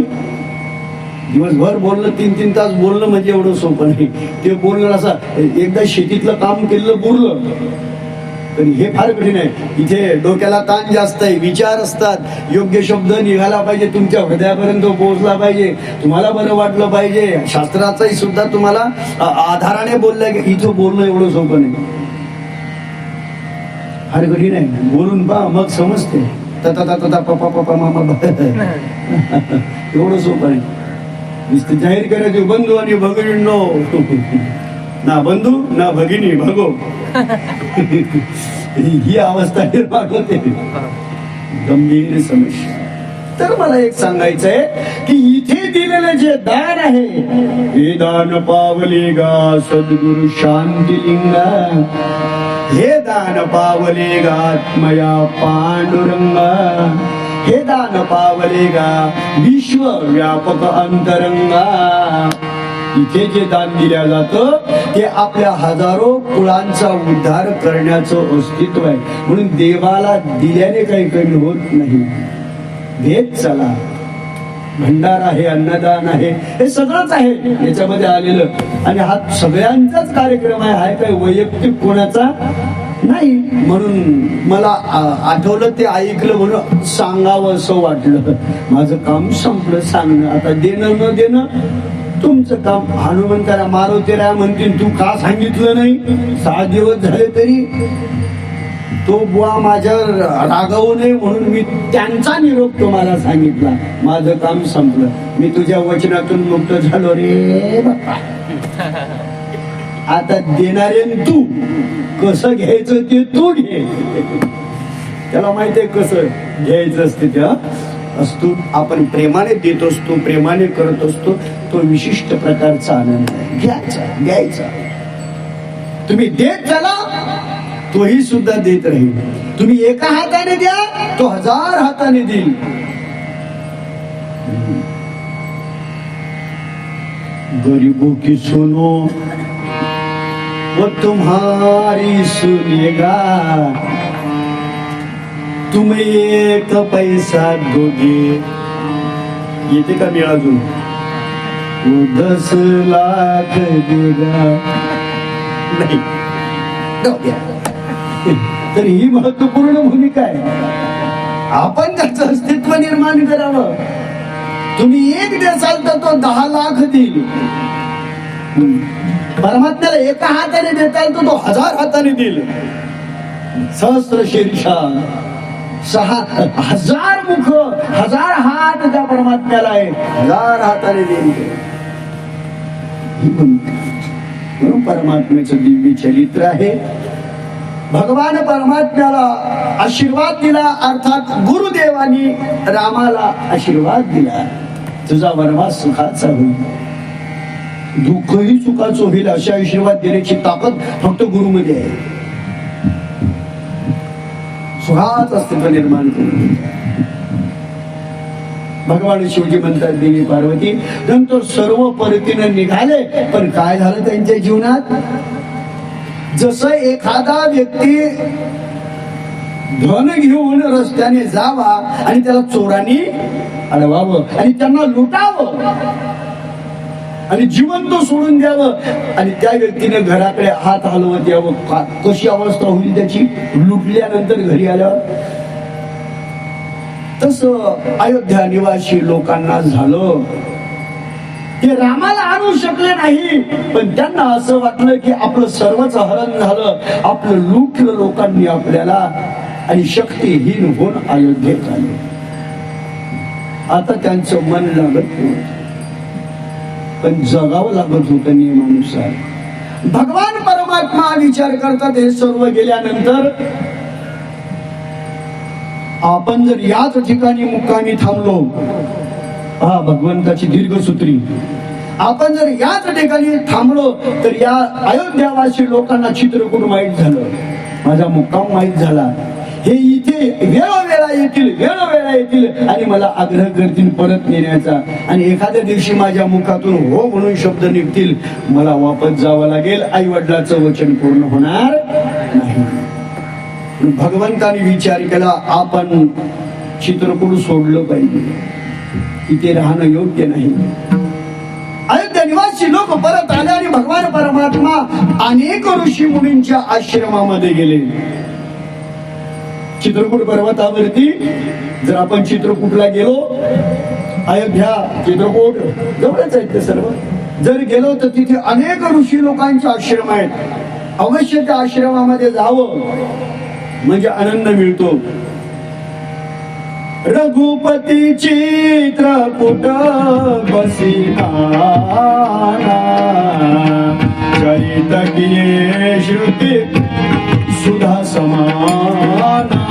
दिवसभर बोलणं, 3-3 तास बोलणं म्हणजे एवढं सोपं नाही. ते बोलणं असं एकदा शेतीतलं काम केलं बोललं तरी हे फार कठीण आहे. इथे डोक्याला ताण जास्त आहे, विचार असतात, योग्य शब्द निघाला पाहिजे, तुमच्या हृदयापर्यंत पोहोचला पाहिजे, तुम्हाला बरं वाटलं पाहिजे, शास्त्राचाही सुद्धा तुम्हाला आधाराने बोललं की इथं बोलणं एवढं सोपं नाही, फार कठीण आहे. बोलून पहा मग समजते. तता तता पप्पा पप्पा मामा एवढं सोपं आहे. नुसतं जाहीर करायचे बंधू आणि भगिनींनो, ना बंधू ना भगिनी भगो. ही अवस्था निर्माण होते, गंभीर समस्या. तर मला एक सांगायचंय की इथे दिलेलं जे दान आहे, हे दान पावले गा सद्गुरु शांतिलिंगा, हे दान पावले गा आत्मया पांडुरंगा, हे दान पावले गा विश्व व्यापक अंतरंगा. इथे जे दान दिल्या जातं ते आपल्या हजारो कुळांचा उद्धार करण्याचं अस्तित्व आहे. म्हणून देवाला दिल्याने काही कमी होत नाही. देत चला. भंडार आहे, अन्नदान आहे, हे सगळंच आहे याच्यामध्ये आलेलं. आणि हा सगळ्यांचाच कार्यक्रम आहे, हा काही वैयक्तिक कोणाचा नाही. म्हणून मला आठवलं, ते ऐकलं म्हणून सांगावं असं वाटलं. माझं काम संपलं सांगणं. आता देणं न देणं तुमचं काम. हनुमंताला मारुतीला म्हणतील तू का सांगितलं नाही, 6 दिवस झाले तरी. तो बुवा माझ्यावर रागावू नये म्हणून मी त्यांचा निरोप तुम्हाला सांगितला. माझं काम संपलं. मी तुझ्या वचनातून मुक्त झालो रे बाप्पा. आता देणारे तू, कसं घ्यायचं ते तू घे. त्याला माहितीये कसं घ्यायचं असते त्या असतो. आपण प्रेमाने देत असतो, प्रेमाने करत असतो, तो विशिष्ट प्रकारचा आनंद आहे. घ्यायचा घ्यायचा. तुम्ही देत चला, तोही सुद्धा देत राहील. तुम्ही एका हाताने द्या, तो 1000 हाताने देईल. गरीबों की सुनो वो तुम्हारी सुनेगा, तुम 1 पैसा दोगे. येते का मी अजून? वो 10 लाख देगा. नाही, तर ही महत्वपूर्ण भूमिका आहे. आपण त्याचं अस्तित्व निर्माण करावं. तुम्ही 1 देसाल तर तो 10 लाख देईल. परमात्म्याला एका हाताने देताल तर तो 1000 हाताने देईल. सहस्र शीर्षा, 6000 मुख, 1000 हात त्या परमात्म्याला आहे. 1000 हाताने देईल. म्हणून परमात्म्याचं दिव्य चरित्र आहे. भगवान परमात्म्याला आशीर्वाद दिला, अर्थात गुरुदेवानी रामाला आशीर्वाद दिला. तुझा वनवास सुखाचा होईल, दुःखही सुखाचं होईल, अशा आशीर्वाद देण्याची ताकद फक्त गुरुमध्ये आहे. सुखाच अस्तित्व निर्माण करून भगवान शिवजी म्हणतात, देवी पार्वती नंतर सर्व परतीने निघाले. पण काय झालं त्यांच्या जीवनात? जसं एखादा व्यक्ती धन घेऊन रस्त्याने जावा आणि त्याला चोरांनी अडवावं आणि त्यांना लुटावं आणि जिवंत सोडून द्यावं आणि त्या व्यक्तीने घराकडे हात हलवत यावं, कशी अवस्था होईल त्याची लुटल्यानंतर घरी आल्यावर? तसं अयोध्या निवासी लोकांना झालं. ते रामाला आणू शकले नाही, पण त्यांना असं वाटलं की आपलं सर्वच हरण झालं, आपलं लुटलं लोकांनी आपल्याला आणि शक्तीहीन होऊन अयोध्येत आले. आता त्यांचं मन लागत नव्हतं, पण जगावं लागत होतं नियमानुसार. भगवान परमात्मा विचार करतात, हे सर्व गेल्यानंतर आपण जर याच ठिकाणी मुक्कामी थांबलो, हा भगवंताची दीर्घसूत्री, आपण जर याच ठिकाणी थांबलो तर या अयोध्यावासी लोकांना चित्रकूट माहीत झालं, माझा मुक्काम माहीत झाला, हे इथे वेळोवेळा येतील आणि मला आग्रह करतील परत नेण्याचा, आणि एखाद्या दिवशी माझ्या मुखातून हो म्हणून शब्द निघतील, मला वापस जावं लागेल, आई वडिलांचं वचन पूर्ण होणार नाही. भगवंताने विचार केला, आपण चित्रकूट सोडलं पाहिजे, इथे राहणं योग्य नाही. अयोध्या निवासी लोक परत आले आणि भगवान परमात्मा अनेक ऋषी मुनींच्या आश्रमामध्ये गेले. चित्रकूट पर्वतावरती जर आपण चित्रकूटला गेलो, अयोध्या चित्रकूट जवळच आहेत ते सर्व, जर गेलो तर तिथे अनेक ऋषी लोकांचे आश्रम आहेत. अवश्य त्या आश्रमामध्ये जावं म्हणजे आनंद मिळतो. रघुपती चित्रकूट बसिला, चरित किये श्रुती सुधा समाना.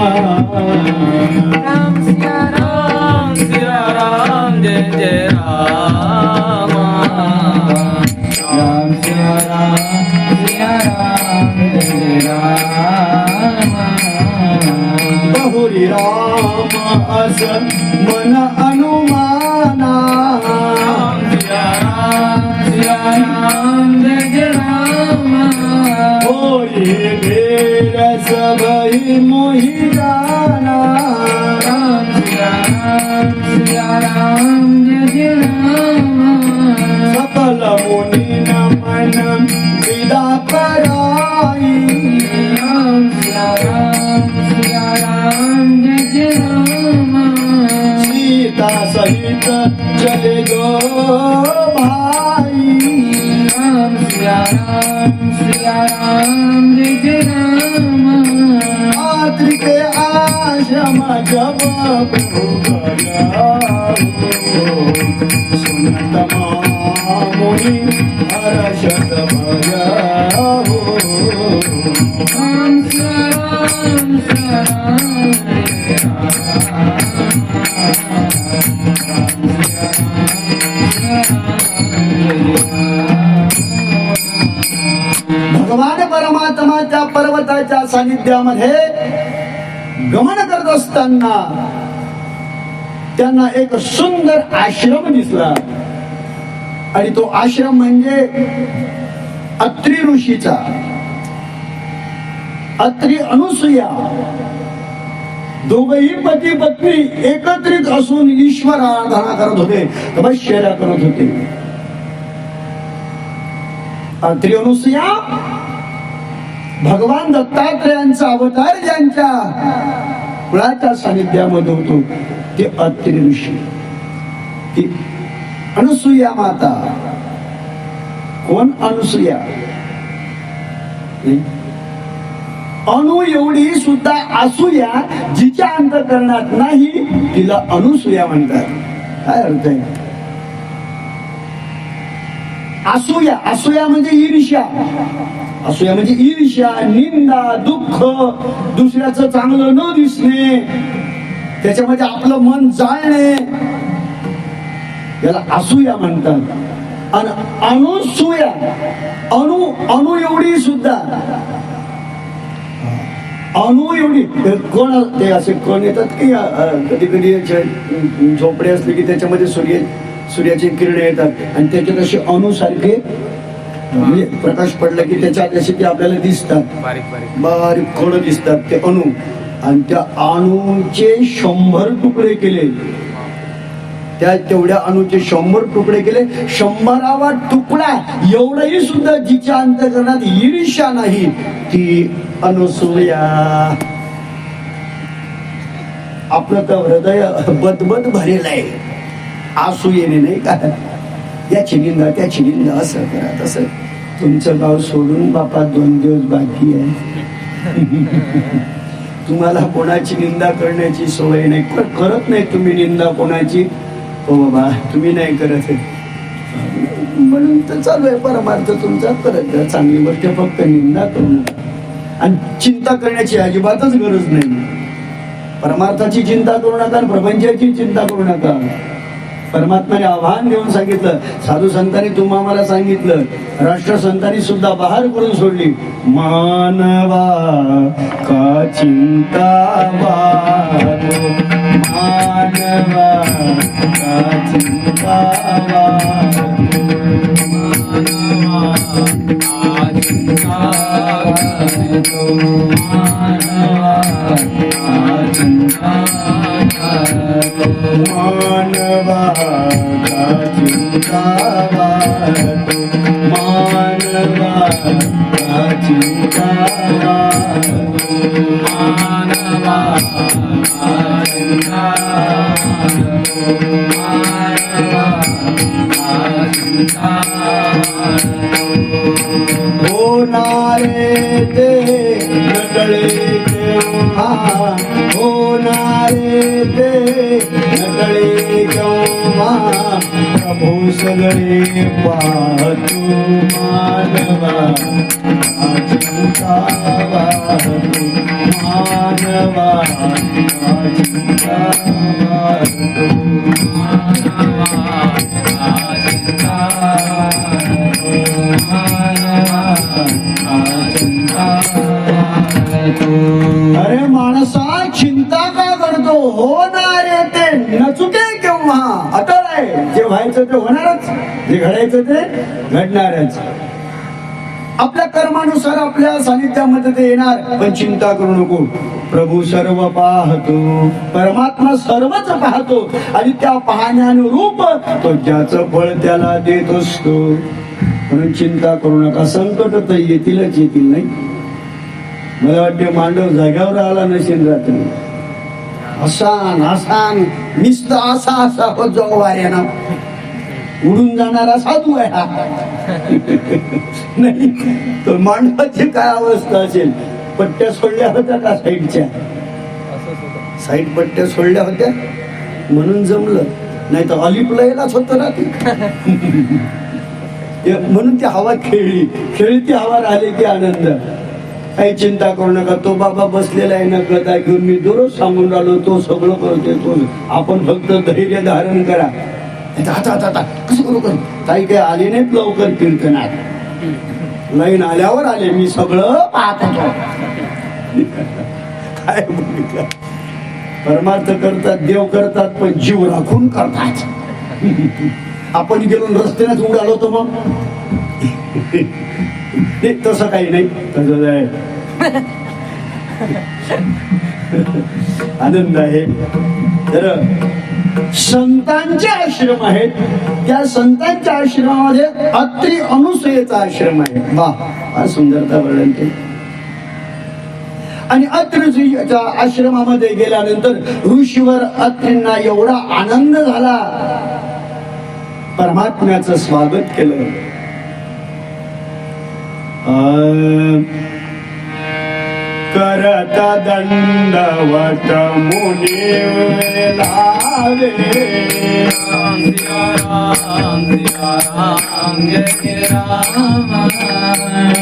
राम सिया राम जय जय राम. राम सिया राम जय जय राम. बहुरी राम अस मन अनुमाना. राम सिया राम जय जय राम. होई ढेर सबहि मोहि जाना. राम सिया राम जय जय राम. सकल मुनि नमन विदा कराई. राम सिया राम जय जय राम. सीता सहित चले गो भाई. राम सिया राम जय जय राम. आत्रि के आश्रम जब प्रभु गया, सुनत मुनि हर्षत भया. राम सिया राम जय भगवान परमात्मा त्या पर्वताच्या सानिध्यामध्ये गमन करत असताना त्यांना एक सुंदर आश्रम दिसला, आणि तो आश्रम म्हणजे अत्रि ऋषीचा. अत्रि अनुसूया दोघही पती पत्नी एकत्रित असून ईश्वर आराधना करत होते, तपश्चर्या करत होते. अत्रि अनुसूया भगवान दत्तात्रेयांचा अवतार ज्यांच्या कुळाच्या सानिध्यामध्ये होतो ते अत्रि ऋषी, ती अनुसूया माता. कोण अनुसूया? अनु एवढी सुद्धा असूया जिच्या अंतःकरणात नाही तिला अनुसूया म्हणतात. काय अर्थ आहे? असूया, असूया म्हणजे ईर्ष्या. असूया म्हणजे ईर्ष्या, निंदा, दुःख, दुसऱ्याचं चांगलं न दिसणे, त्याच्यामध्ये आपलं मन जाळणे, याला असूया म्हणतात. आणि अनुसूया, अनु एवढी सुद्धा, अनु एवढी कोण ते असे कोण येतात की कधी कधी झोपडे असले की त्याच्यामध्ये सूर्याचे किरण येतात आणि त्याच्यात असे अणुसारखे म्हणजे प्रकाश पडला की त्याच्यात असे ते आपल्याला दिसतात, बारीक कोण दिसतात ते अणु. आणि त्या अणूचे 100 तुकडे केले, त्या तेवढ्या अणूचे 100 तुकडे केले. 100वा तुकडा एवढाही सुद्धा जिच्या अंतःकरणात ईर्ष्या नाही ती अनुसूया. आपलं तर हृदय बदबद भरेल आहे आसूयेने, नाही का? याची निंदा त्याची निंदा, असं करा तसं. तुमचं गाव सोडून बापा 2 दिवस बाकी आहे. तुम्हाला कोणाची निंदा करण्याची सवय नाही, करत नाही तुम्ही निंदा कोणाची. हो बाबा, तुम्ही नाही करत म्हणून तर चालू आहे परमार्थ तुमचा. करत जा चांगली गोष्ट, फक्त निंदा करू नका आणि चिंता करण्याची अजिबातच गरज नाही. परमार्थाची चिंता करू नका, प्रपंचाची चिंता करू नका. परमात्म्याने आव्हान देऊन सांगितलं, साधू संतांनी तुम्हाला सांगितलं, राष्ट्रसंतांनी सुद्धा बहार करून सोडली. मानवा का चिंता वारो, मानवा का चिंता वारो, मानवा का चिंता वारो, मानवा का चिंता वारो, मानवा का चिंता वारो, मानवा का चिंता वारो, मानवा का चिंता वारो, मानवा का चिंता वारो. होणारे ते नकळे केव्हा, होणारे ते नकळे केव्हा, प्रभू सगळे पाहतो, मानवा का चिंता वारो, मानवा का चिंता वारो, मानवा का चिंता वारो, मानवा का चिंता वारो. अरे माणसा चिंता का करतो, होणारे ते नचुके केव्हा. अटळ आहे, जे व्हायचं ते होणारच, जे घडायचं ते घडणारच. आपल्या कर्मानुसार आपल्या सानिध्यामध्ये ते येणार, पण चिंता करू नको. प्रभू सर्व पाहतो, परमात्मा सर्वच पाहतो आणि त्या पाहण्यानुरूप तो ज्याचं फळ त्याला देत असतो. म्हणून चिंता करू नका. संकट तर येतीलच येतील, नाही. मला वाटते मांडव जाग्यावर आला नसेल रात्री. असान असान निस्ता असा असा होत जाऊ वाऱ्यानं, उडून जाणारा साधू आहे हा. नाही तर मांडवाची काय अवस्था असेल. पट्ट्या सोडल्या होत्या का साईडच्या, साईड पट्ट्या सोडल्या होत्या म्हणून जमलं, नाही तर अलिपलायलाच होतं ना ते. म्हणून ती हवा खेळली, खेळती हवा राहिली की आनंद. काही चिंता करू नका. तो बाबा बसलेला आहे ना गदा घेऊन, मी दररोज सांगून राहिलो, तो सगळं करतोय. तो आपण फक्त धैर्य धारण करा. कसं करू करू, काही काही आले नाहीत लवकर कीर्तनात, लाईन आल्यावर आले, मी सगळं पाहत होतो. काय भूमिका. परमार्थ करतात, देव करतात, पण जीव राखून करतात. आपण गेलो रस्त्यानेच उडालो तर मग ते तसं काही नाही. तसंच आहे, आनंद आहे. तर संतांचे आश्रम आहेत, त्या संतांच्या आश्रमामध्ये अत्री अनुसूयेचा आश्रम आहे. वा, फार सुंदरता वर्णन केली. आणि अत्रीच्या आश्रमामध्ये गेल्यानंतर ऋषीवर अत्रींना एवढा आनंद झाला, परमात्म्याचं स्वागत केलं. करता दंडवत मुनी लावे,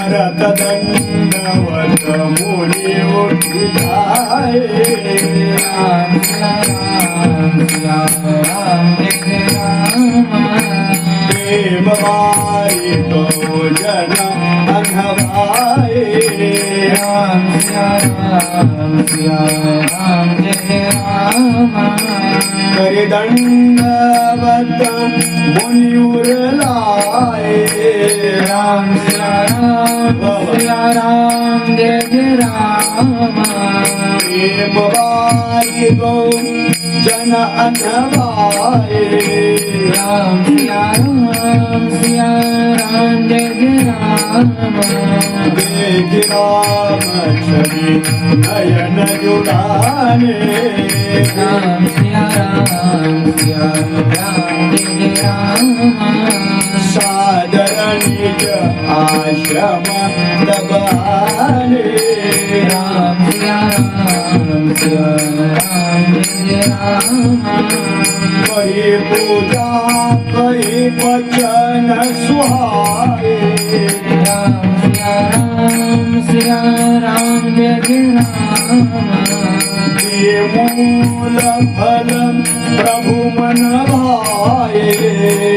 करता दंडवत मुनी उठाए, प्रेम मारी तो जन अनहवाए, करे दंडवत मुनियुर लाए, राम राम जय जय राम, प्रेम बाई गो जन अनवाए, राम सिया राम जय जय राम, देख राम छवि नयन जुड़ाने, राम सिया राम जय जय राम, सादर निज आश्रम दबाने, राम सिया राम जय जय राम, करी पूजा करी वचन सुहाए, राम सिया राम जय जय राम, मूल फल प्रभु मन भाए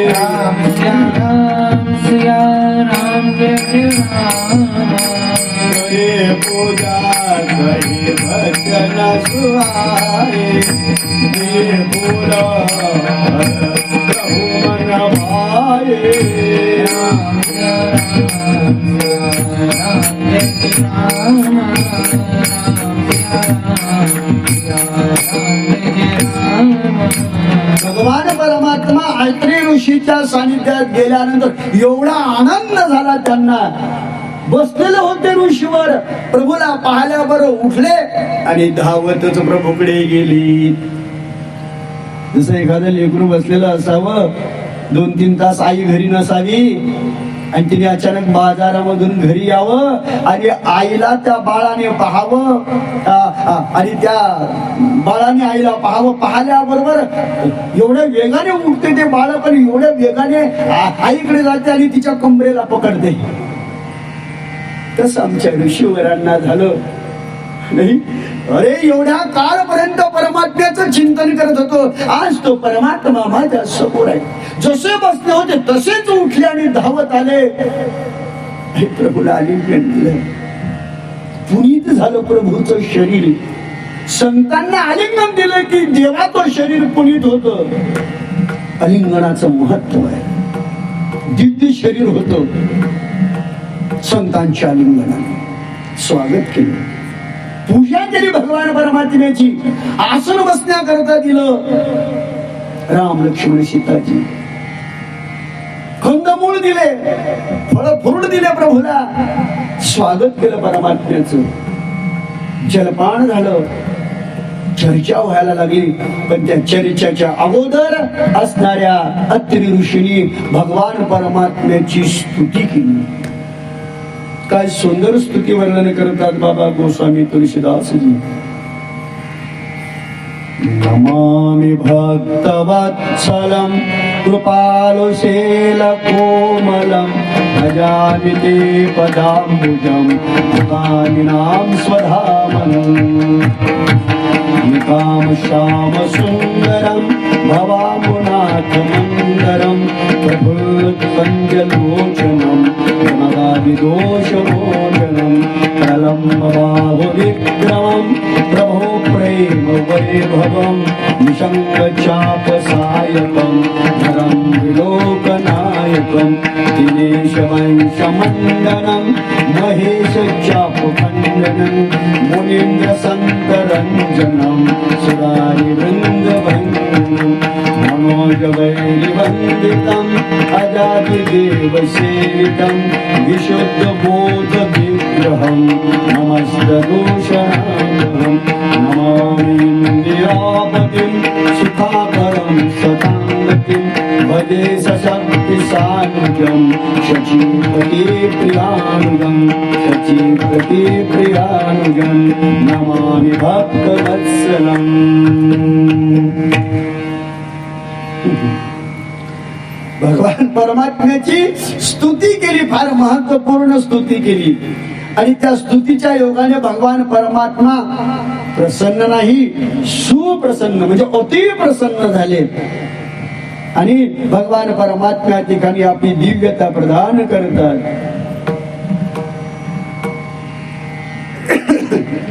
राम सिया राम जय राम करे पूजा करे भजन सुहाए ये मूल फल प्रभु मन भाए राम जय राम भगवान परमात्मा ऐत्री ऋषीच्या सानिध्यात गेल्यानंतर एवढा आनंद झाला त्यांना. बसलेले होते ऋषीवर, प्रभूला पाहिल्यावर उठले आणि धावतच प्रभूकडे गेली. जसं एखादं लेकरू बसलेलं असावं, 2-3 तास आई घरी नसावी आणि तिने अचानक बाजारामधून घरी यावं आणि आईला त्या बाळाने पाहावं आणि त्या बाळाने आईला पाहावं. पाहिल्याबरोबर एवढ्या वेगाने उठते ते बाळ, पण एवढ्या वेगाने आईकडे जाते आणि तिच्या कमरेला पकडते. तसं आमच्या ऋषीवरांना झालं नाही. अरे एवढ्या काळपर्यंत परमात्म्याचं चिंतन करत होतो, आज तो परमात्मा माझ्या समोर आहे. जसे बसले होते तसेच उठले आणि धावत आले. हे प्रभूला आलिंगन दिलं. पुनीत झालं प्रभूचं शरीर. संतांना आलिंगन दिलं की देवाचं शरीर पुनीत होत. आलिंगनाचं महत्व आहे. दिव्य शरीर होत. संतांच्या आलिंगनाने स्वागत केलं, पूजा केली भगवान परमात्म्याची. आसन बसण्याकरता दिलं. राम लक्ष्मण सीताजी कंदमूळ दिले, फळ फ्रूट दिले. प्रभूला स्वागत केलं परमात्म्याचं. जलपान झालं. चर्चा व्हायला लागली, पण त्या चर्चेच्या अगोदर असणाऱ्या अत्रि ऋषींनी भगवान परमात्म्याची स्तुती केली. काय सुंदर स्तुती वर्णन करतात बाबा गोस्वामी तुलसीदासजी. नमामि भक्तवत्सलं कृपालुशीलकोमलं भजामि ते पदाम्बुजं मुकामिनां स्वधामनम् निकामश्यामसुन्दरं भवामुनाथमन्दरं प्रफुल्लकञ्जलोचनं गुणगादिदोषमोचनं प्रलम्बबाहुविक्रमं प्रभो प्रेम वैभवं निशङ्गचापसायकं धरं विलोकनायकं दिनेशवंशमण्डनं महेशचापखण्डनं मुनीन्द्रसन्तरञ्जनं सुरारिवृन्दभञ्जनं मनोजवैरिवन्दितम् अजादिदेवसेवितं विशुद्धबोधविग्रहं नमस्तदूषणामहं नमामीन्द्रियापतिं सुखाकरं सताङ्गतिं भजे सशक्तिसानुजं शचीपतिप्रियानुगं शचीपतिप्रियानुगं नमामि भक्तवत्सलम्. भगवान परमात्म्याची स्तुती केली, फार महत्वपूर्ण स्तुती केली. आणि त्या स्तुतीच्या योगाने भगवान परमात्मा प्रसन्न नाही, सुप्रसन्न म्हणजे अति प्रसन्न झाले. आणि भगवान परमात्म्या ठिकाणी आपली दिव्यता प्रदान करतात.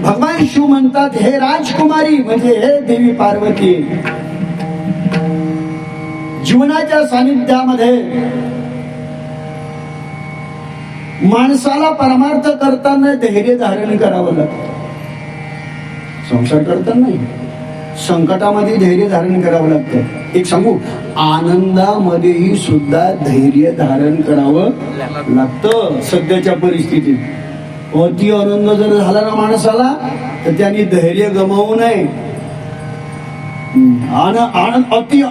भगवान शिव म्हणतात, हे राजकुमारी म्हणजे हे देवी पार्वती, जीवनाच्या सानिध्यामध्ये माणसाला परमार्थ करताना धैर्य धारण करावं लागतं. संसार करताना नाही, संकटामध्ये धैर्य धारण करावं लागतं. एक सांगू, आनंदामध्येही सुद्धा धैर्य धारण करावं लागतं. सध्याच्या परिस्थितीत अति आनंद जर झाला ना माणसाला, तर त्यांनी धैर्य गमावू नये. आनंद अति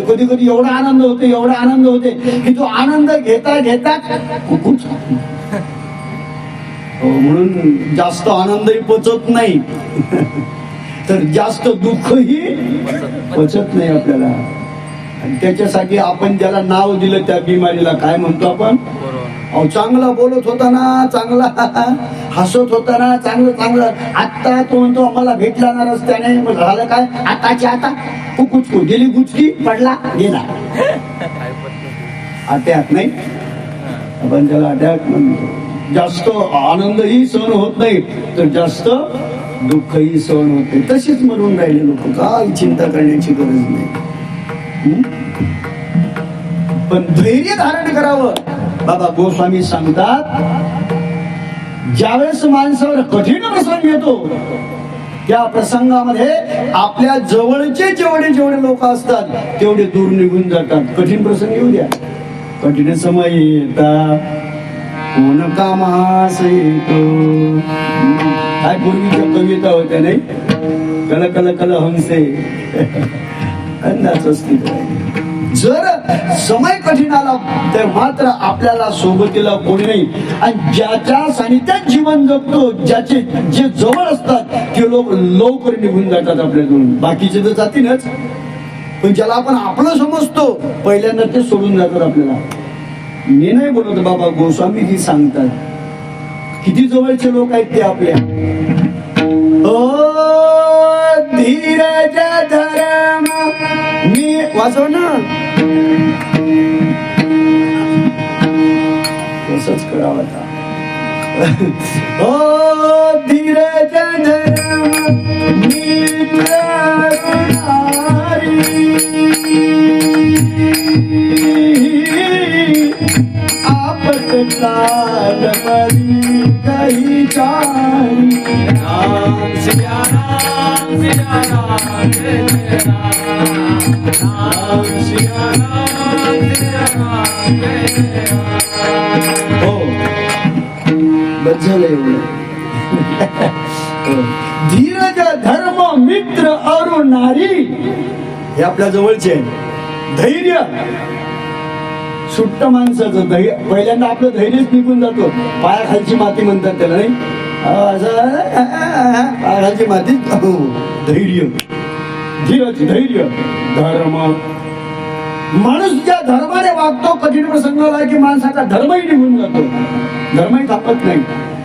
कधी कधी एवढा आनंद होते, एवढा आनंद होते की तो आनंद घेता घेता म्हणून जास्त आनंदही पचत नाही, तर जास्त दुःखही पचत नाही आपल्याला. आणि त्याच्यासाठी आपण ज्याला नाव दिलं त्या बिमारीला काय म्हणतो आपण? अहो चांगला बोलत होता ना, चांगला हसत होता ना, चांगलं चांगलं. आता तो म्हणतो मला भेटला ना रस्त्याने. मग झालं काय? आताची आता कुचकू गेली, गुचकी पडला गेला. अटॅक नाही, आपण त्याला अटॅक म्हणतो. जास्त आनंदही सहन होत नाही तर जास्त दुःखही सहन होत नाही. तशीच म्हणून राहिले लोक. काय चिंता करण्याची गरज नाही. पण धैर्य धारण करावं. बाबा गोस्वामी सांगतात, ज्यावेळेस माणसावर कठीण प्रसंग येतो त्या प्रसंगामध्ये आपल्या जवळचे जेवढे लोक असतात तेवढे दूर निघून जातात. कठीण प्रसंग येऊ द्या, कठीण समय येता कोण कामास येतो. काय पूर्वीच्या कविता होत्या नाही, कल कल कल हंसे अंदाच अस्तित्व. जर समय कठीण आला तर मात्र आपल्याला सोबतीला कोणी नाही. आणि ज्याच्या सानिध्यात जीवन जगतो, ज्याचे जे जवळ असतात ते लोक लवकर निघून जातात आपल्याकडून. बाकीचे तर जातीलच, पण ज्याला आपण आपलं समजतो पहिल्यांदा ते सोडून जातात आपल्याला. मी नाही बोलत बाबा, गोस्वामी जी सांगतात. किती जवळचे लोक आहेत ते आपल्या. ओ धीरज धर्म, मी वाचव ना, तसंच करावं आता. ओ धीरज धर्म मित्र काल मरी कही जानी. राम सिया राम सिया राम जय राम. राम सिया राम सिया राम जय राम. हो बस झालं एवढं. धीरज धर्म मित्र और नारी हे आपल्या जवळचे. धैर्य सुट्ट माणसाचं धैर्य, पहिल्यांदा आपलं धैर्यच निघून जातो. पायाखालची माती म्हणतात त्याला नाही, पायाखालची माती. धैर्य, धीरज, धैर्य, धर्म. माणूस ज्या धर्माने वागतो कठीण प्रसंगाला की माणसाचा धर्मही निघून जातो. धर्मही थांबत नाही,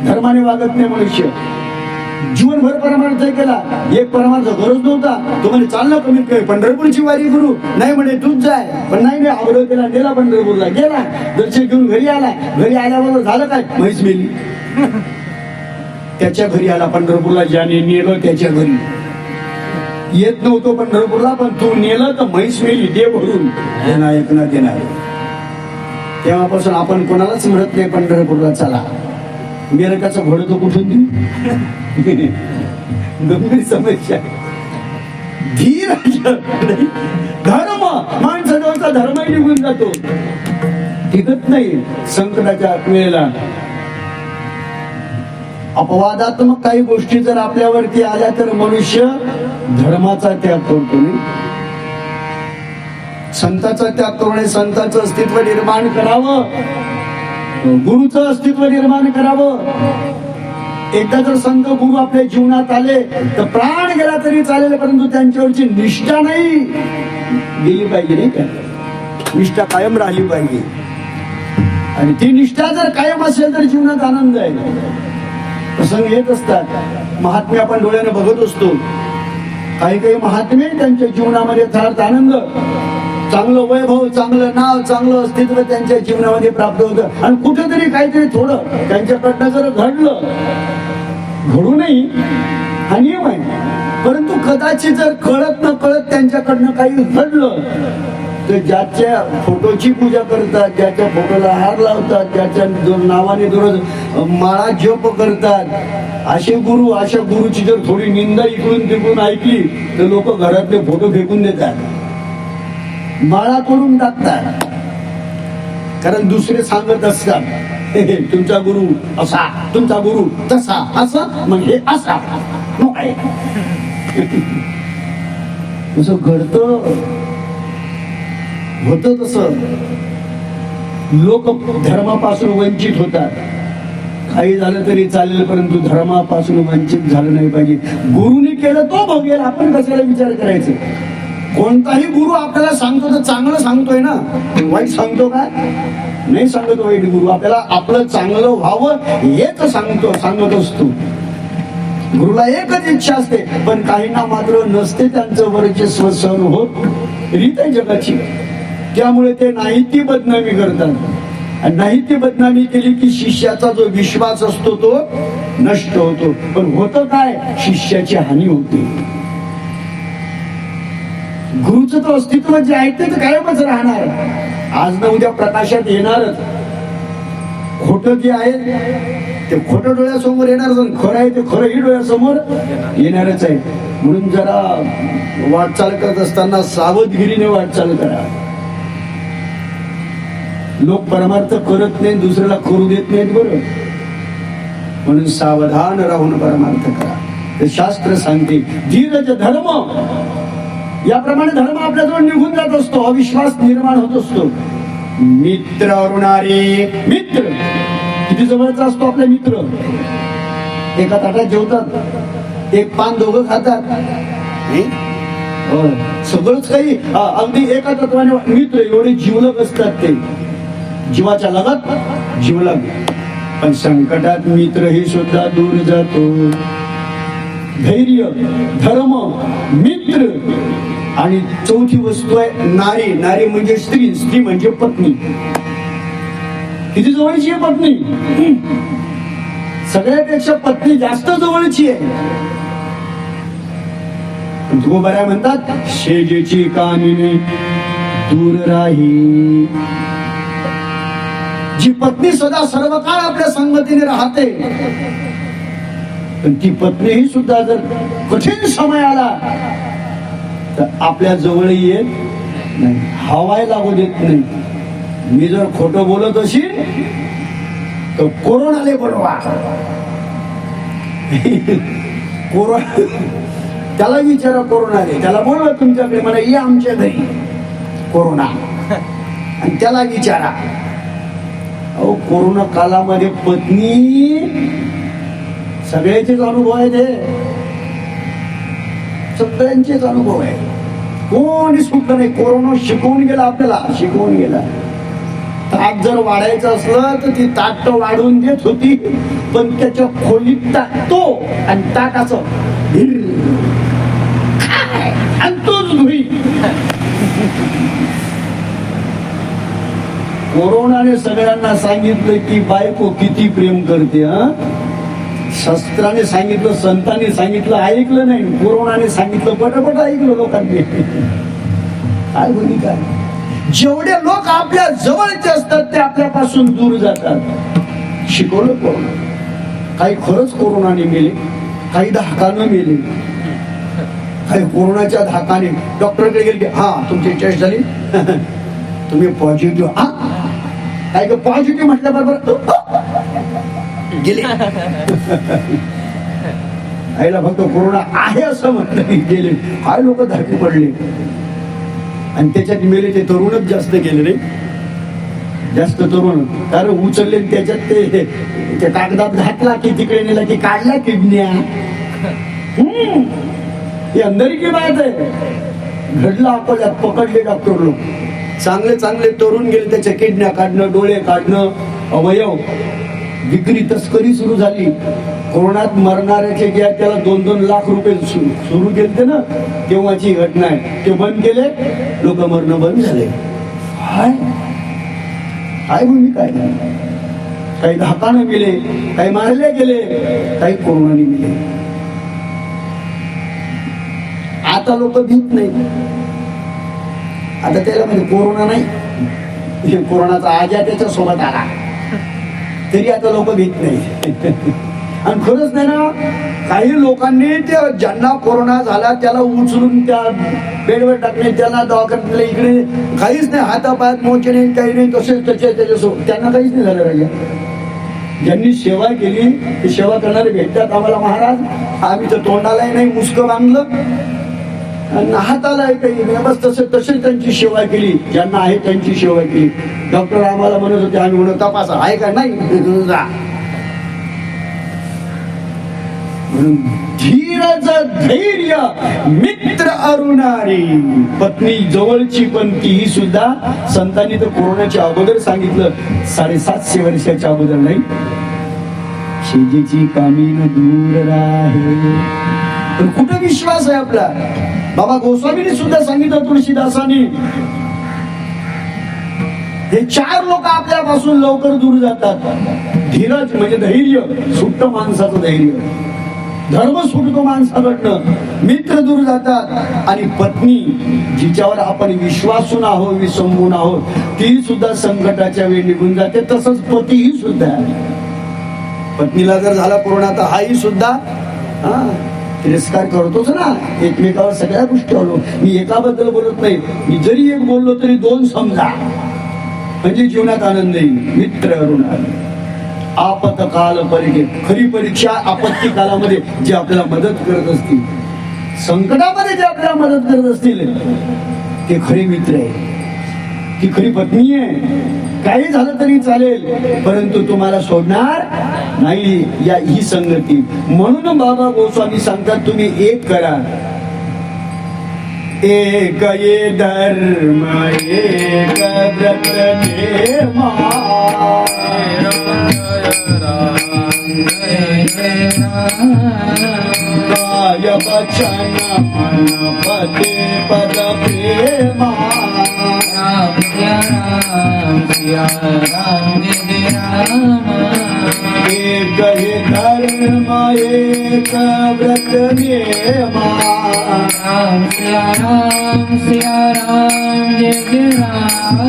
धर्माने वागत नाही मनुष्य. जीवनभर परमार्थ केला, एक परमार्थ गरज नव्हता. तो म्हणे चाललं कमीत कमी पंढरपूरची वारी करू, नाही म्हणे तूच जाय. पण नाही नाही, आग्रह केला, गेला पंढरपूरला, गेला दर्शन घेऊन घरी आला. घरी आल्याबरोबर झालं काय, म्हैस मेली. त्याच्या घरी आला पंढरपूरला, ज्याने नेलं त्याच्या घरी. येत नव्हतो पंढरपूरला, पण तू नेलं तर म्हैस मेली, देव भरून देणार ऐकणार देणार. तेव्हापासून आपण कोणालाच म्हणत नाही पंढरपूरला चला. मेरकाचं घोडं तो कुठून देऊ, गंभीर समस्या. धीर धर्म, माणसाचा धर्मही निघून जातो, टिकत नाही संकटाच्या वेळेला. अपवादात्मक काही गोष्टी जर आपल्यावरती आल्या तर मनुष्य धर्माचा त्याग करतो. संताचा त्याग करून संताचं अस्तित्व निर्माण करावं, गुरुचं अस्तित्व निर्माण करावं. एकदा जर संत गुरु आपल्या जीवनात आले तर प्राण गेला तरी चालेल, परंतु त्यांच्यावरची निष्ठा नाही गेली पाहिजे, नाही का. निष्ठा कायम राहिली पाहिजे. आणि ती निष्ठा जर कायम असेल तर जीवनात आनंद आहे. प्रसंग येत असतात, महात्मे आपण डोळ्याने बघत असतो. काही काही महात्मे त्यांच्या जीवनामध्ये यथार्थ आनंद, चांगलं वैभव, चांगलं नाव, चांगलं अस्तित्व त्यांच्या जीवनामध्ये प्राप्त होतं. आणि कुठेतरी काहीतरी थोडं त्यांच्याकडनं जर घडलं, घडू नाही हा नियम आहे, परंतु कदाचित जर कळत न कळत त्यांच्याकडनं काही घडलं तर ज्याच्या फोटोची पूजा करतात, ज्याच्या फोटोला हार लावतात, ज्याच्या नावाने दररोज माळा जप करतात, असे गुरु, अशा गुरुची जर थोडी निंदा इकडून तिकडून ऐकली तर लोक घरातले फोटो फेकून देतात, माळा तोडून टाकतात. कारण दुसरे सांगत असतात तुमचा गुरु असा, तुमचा गुरु तसा, असं मग हे असा काय तसं घडतं, होत. तसं लोक धर्मापासून वंचित होतात. काही झालं तरी चालेल, परंतु धर्मापासून वंचित झालं नाही पाहिजे. गुरुनी केलं तो भोगेल, आपण कशाला विचार करायचं. कोणताही गुरु आपल्याला सांगतो तर चांगलं सांगतोय ना, वाईट सांगतो काय? नाही सांगतो वाईट गुरु. आपल्याला आपलं चांगलं व्हावं हेच सांगत असतो. गुरुला एकच इच्छा असते, पण काहींना मात्र नसते त्यांचं वर्चस्व सहन होत रीत आहे जगाची. त्यामुळे ते नाही ती बदनामी करतात. आणि नाही ती बदनामी केली की शिष्याचा जो विश्वास असतो तो नष्ट होतो. पण होतं काय? शिष्याची हानी होते. गुरुचं तर अस्तित्व जे आहे ते तर कायमच राहणार. आज ना उद्या प्रकाशात येणारच. खोटं जे आहे ते खोटं डोळ्यासमोर येणार, खरं आहे ते खरंही डोळ्यासमोर येणारच आहे. म्हणून जरा वाटचाल करत असताना सावधगिरीने वाटचाल करा. लोक परमार्थ करत नाही, दुसऱ्याला करू देत नाहीत बरं. म्हणून सावधान राहून परमार्थ करा. ते शास्त्र सांगते धीरज धर्म. याप्रमाणे धर्म आपल्याजवळ निघून जात असतो, अविश्वास निर्माण होत असतो. मित्र अरुणारे. मित्र किती जवळचा असतो आपला मित्र. एका ताटात जेवतात, एक पान दोघं खातात, सगळंच काही अगदी एका तत्वाने. मित्र एवढे जीवलग असतात, ते जीवाच्या लगात जीवलग. पण संकटात मित्र ही सुद्धा दूर जातो. धैर्य, धर्म, मित्र. आणि चौथी वस्तू आहे नारी. नारी म्हणजे स्त्री, स्त्री म्हणजे पत्नी. किती जवळची आहे पत्नी? सगळ्यापेक्षा पत्नी जास्त जवळची आहे. तुकोबाराय म्हणतात शेजेची कामिनी दूर राही. जी पत्नी सदा सर्व काळ आपल्या संगतीने राहते, पण ती पत्नी ही सुद्धा जर कठीण समय आला तर आपल्या जवळ येत नाही, हवाय लागू देत नाही. मी जर खोटं बोलत असेल तर कोरोनाले बोलवा. कोरोना त्याला विचारा, कोरोनाले त्याला बोलवा तुमच्याकडे, मला ये आमच्या घरी कोरोना, आणि त्याला विचारा. अहो कोरोना कालामध्ये पत्नी सगळ्याचेच अनुभव आहेत, सगळ्यांचेच अनुभव आहे. कोणी सुटलं नाही. कोरोना शिकवून गेला, आपल्याला शिकवून गेला. ताट जर वाढायचं असलं तर ती ताट वाढवून देत होती, पण त्याच्या खोलीत टाकतो आणि ताट असं आणि तोच धुई. कोरोनाने सगळ्यांना सांगितलं की बायको किती प्रेम करते. शस्त्राने सांगितलं, संतांनी सांगितलं, ऐकलं नाही. कोरोनाने सांगितलं, पटापट ऐकलं लोकांनी. काय भूमिका? जेवढे लोक आपल्या जवळचे असतात ते आपल्यापासून दूर जातात. शिकवलं कोरोना. काही खरंच कोरोनाने मेले, काही धाकानं मेले, काही कोरोनाच्या धाकाने डॉक्टरकडे गेले की हा तुमची टेस्ट झाली, तुम्ही पॉझिटिव्ह. हा काय का पॉझिटिव्ह म्हटल्याबरोबर गेले. आईला फक्त कोरोना आहे असं म्हटलं की गेले. काय लोक धाकी पडले, आणि त्याच्यात मेले ते तरुणच जास्त गेले रे, जास्त तरुण. कारण उचलले त्याच्यात ते कागदात घातला की तिकडे नेला की काढला किडन्या. हे अंदर की बात आहे. घडलं अकोल्यात, पकडले डॉक्टर लोक. चांगले चांगले तरुण गेले, त्याच्या किडन्या काढणं, डोळे काढणं, अवयव विक्री, तस्करी सुरू झाली. कोरोनात मरणाऱ्याचे जे त्याला 2-2 लाख रुपये सुरू केले ना, तेव्हाची घटना आहे. ते बंद केले, लोक मरणं बंद झाले. काय भूमिका आहे? काही धाकाने गेले, काही मारले गेले, काही कोरोनाने गेले. आता लोक भीत नाही. आता त्याला म्हणजे कोरोना नाही, कोरोनाचा आजा त्याच्या सोबत आला तरी आता लोक भीत नाही. आणि खरंच नाही ना, काही लोकांनी ते ज्यांना कोरोना झाला त्याला उचलून त्या बेडवर टाकणे, त्यांना दवाखान्यात इकडे काहीच नाही, हातापायात मोचे नाही, काही नाही, तसेच त्याच्यासोबत त्यांना काहीच नाही झालं पाहिजे. ज्यांनी सेवा केली ती सेवा करणारे भेटतात आम्हाला महाराज. आम्ही तर तोंडालाही नाही मुस्क बांधलं आणि हाताला काही बस तसे त्यांची सेवा केली. ज्यांना आहे त्यांची सेवा केली. डॉक्टर आम्हाला म्हणत होते, आम्ही म्हणत तपासा आहे का नाही, म्हणून धीरज धैर्य मित्र अरुणारी. पत्नी जवळची पण तीही सुद्धा संतांनी तर कोरोनाच्या अगोदर सांगितलं, 750 वर्षाच्या अगोदर नाही, शेजेची कामीन दूर राहे. पण कुठं विश्वास आहे आपला? बाबा गोस्वामींनी सुद्धा सांगितलं, तुळशीदासांनी, हे 4 लोक आपल्यापासून लवकर दूर जातात. धीरज म्हणजे धैर्य, सुटतं माणसाचं धैर्य, धर्म सुटतो माणसाकडनं, मित्र दूर जातात, आणि पत्नी जिच्यावर आपण विश्वासून आहोत, विसंबून आहोत, ती सुद्धा संकटाच्या वेळी निघून जाते. तसंच पतीही सुद्धा, पत्नीला जर झाला कोरोना तर हाही सुद्धा तिरस्कार करतोच ना एकमेकावर, सगळ्या गोष्टी अवलंबून. मी एकाबद्दल बोलत नाही, मी जरी एक बोललो तरी 2 समजा, म्हणजे जीवनात आनंद येईल. मित्र अरुणारी आपत्काल परीक्षे, खरी परीक्षा आपत्ती कालामध्ये जे आपल्याला मदत करत असतील, संकटामध्ये जे आपल्याला मदत करत असतील, ते खरे मित्र आहे, ती खरी पत्नी आहे. काही झालं तरी चालेल, परंतु तुम्हाला सोडणार नाही या ही संगती. म्हणून बाबा गोस्वामी सांगतात, तुम्ही एक करा, एक ये धर्म एक व्रत नेमा, काय वचन मन पते पद प्रेमा. एक हे धर्म एक व्रत नेमा, सिया राम जय जय राम.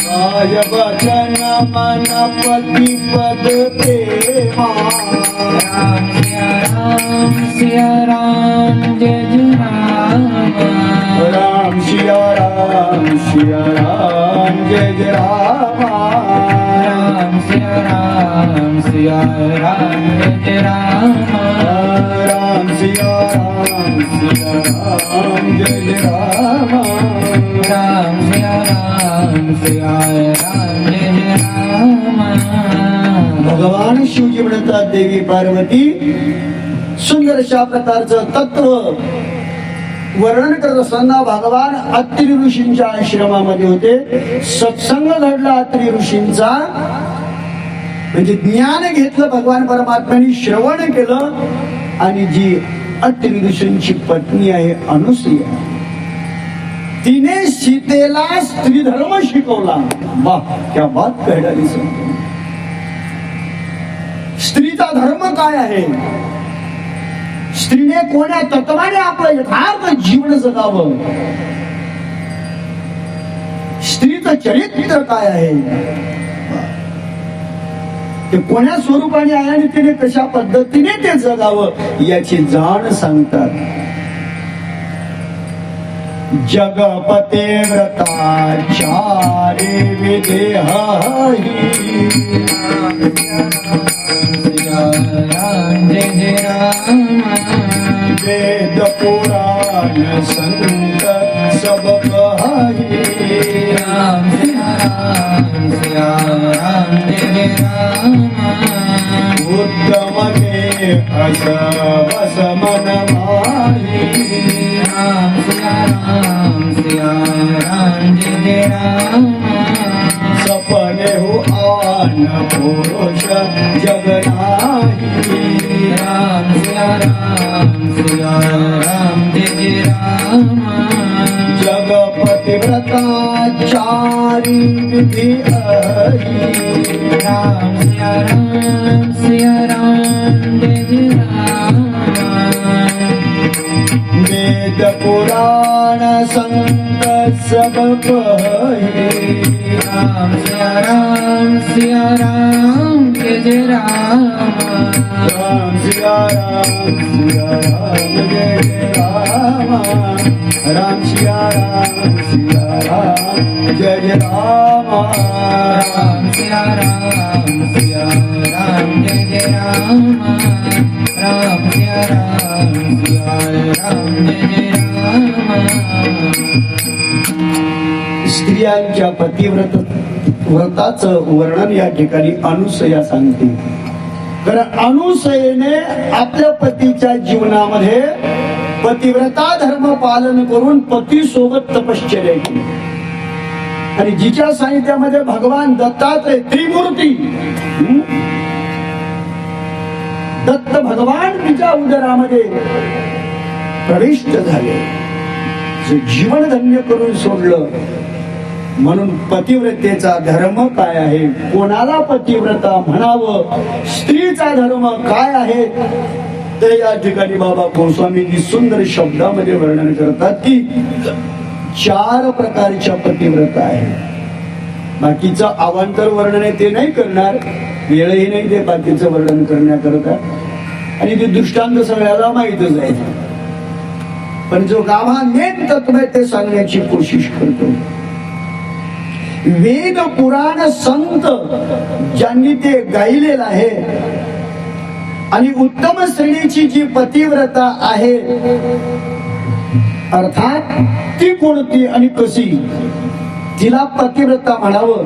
काय वचन मन पति पद प्रेमा. सिया राम जय जय राम. राम सिया राम जय जय राम. राम सिया राम जय जय राम. राम सिया राम जय जय राम. राम सिया राम जय जय राम. भगवान शिवजी म्हणतात, देवी पार्वती सुंदर अशा प्रकारचं तत्व वर्णन करत असताना भगवान अत्रि ऋषींच्या आश्रमामध्ये होते. सत्संग घडला अत्रि ऋषींचा, म्हणजे ज्ञान घेतलं भगवान परमात्म्याने, श्रवण केलं, आणि जी अत्रि ऋषींची पत्नी आहे अनुसूया, तिने सीतेला स्त्री धर्म शिकवला. वाह, क्या बात कळली. स्त्रीचा धर्म काय आहे, स्त्रीने कोण्या तत्वाने आपलं यथार्थ जीवन जगावं, स्त्रीचं चरित्र काय आहे, ते कोण्या स्वरूपाने आहे आणि तिने कशा पद्धतीने ते जगावं याची जाण सांगतात. जगपते व्रताचारी विदेहाही, जय राम. वेद पुराण संत सब कहाई. राम सिया राम जय राम. उत्तम के अस बस मन माही. राम सिया राम जय राम. सपने हो आन पुरुष जगनाही. राम सिया राम जय राम. जगपति व्रताचारी विधि अहि. राम सिया राम जय राम. वेद पुराण संत सब कहे. राम सिया राम जय राम. राम सिया राम जय जय राम. राम सिया राम जय जय राम. राम सिया राम जय जय राम. राम सिया राम जय जय राम. स्त्रियांच्या पतिव्रताचं वर्णन या ठिकाणी अनुसया सांगते. तर अनुसयेने आपल्या पतीच्या जीवनामध्ये पतिव्रता धर्म पालन करून पती सोबत तपश्चर्या केली. आणि जिच्या सानिध्यामध्ये भगवान दत्तात्रय त्रिमूर्ती दत्त भगवान तिच्या उदरामध्ये प्रविष्ट झाले, जे जीवन धन्य करून सोडलं. म्हणून पतिव्रतेचा धर्म काय आहे, कोणाला पतिव्रता म्हणावं, स्त्रीचा धर्म काय आहे, ते या ठिकाणी बाबा गोस्वामींनी सुंदर शब्दामध्ये वर्णन करतात की 4 प्रकारच्या पतिव्रता आहे. बाकीचं अवांतर वर्णन आहे ते नाही करणार, वेळही नाही ते बाकीचं वर्णन करण्याकरता, आणि ते दृष्टांत सगळ्याला माहीतच आहे. पण जो गाभा मेन तत्व आहे ते सांगण्याची कोशिश करतो. वेद पुराण संत ज्यांनी ते गायलेलं आहे, आणि उत्तम श्रेणीची जी पतिव्रता आहे, अर्थात ती कोणती आणि कशी, तिला पतिव्रता म्हणावं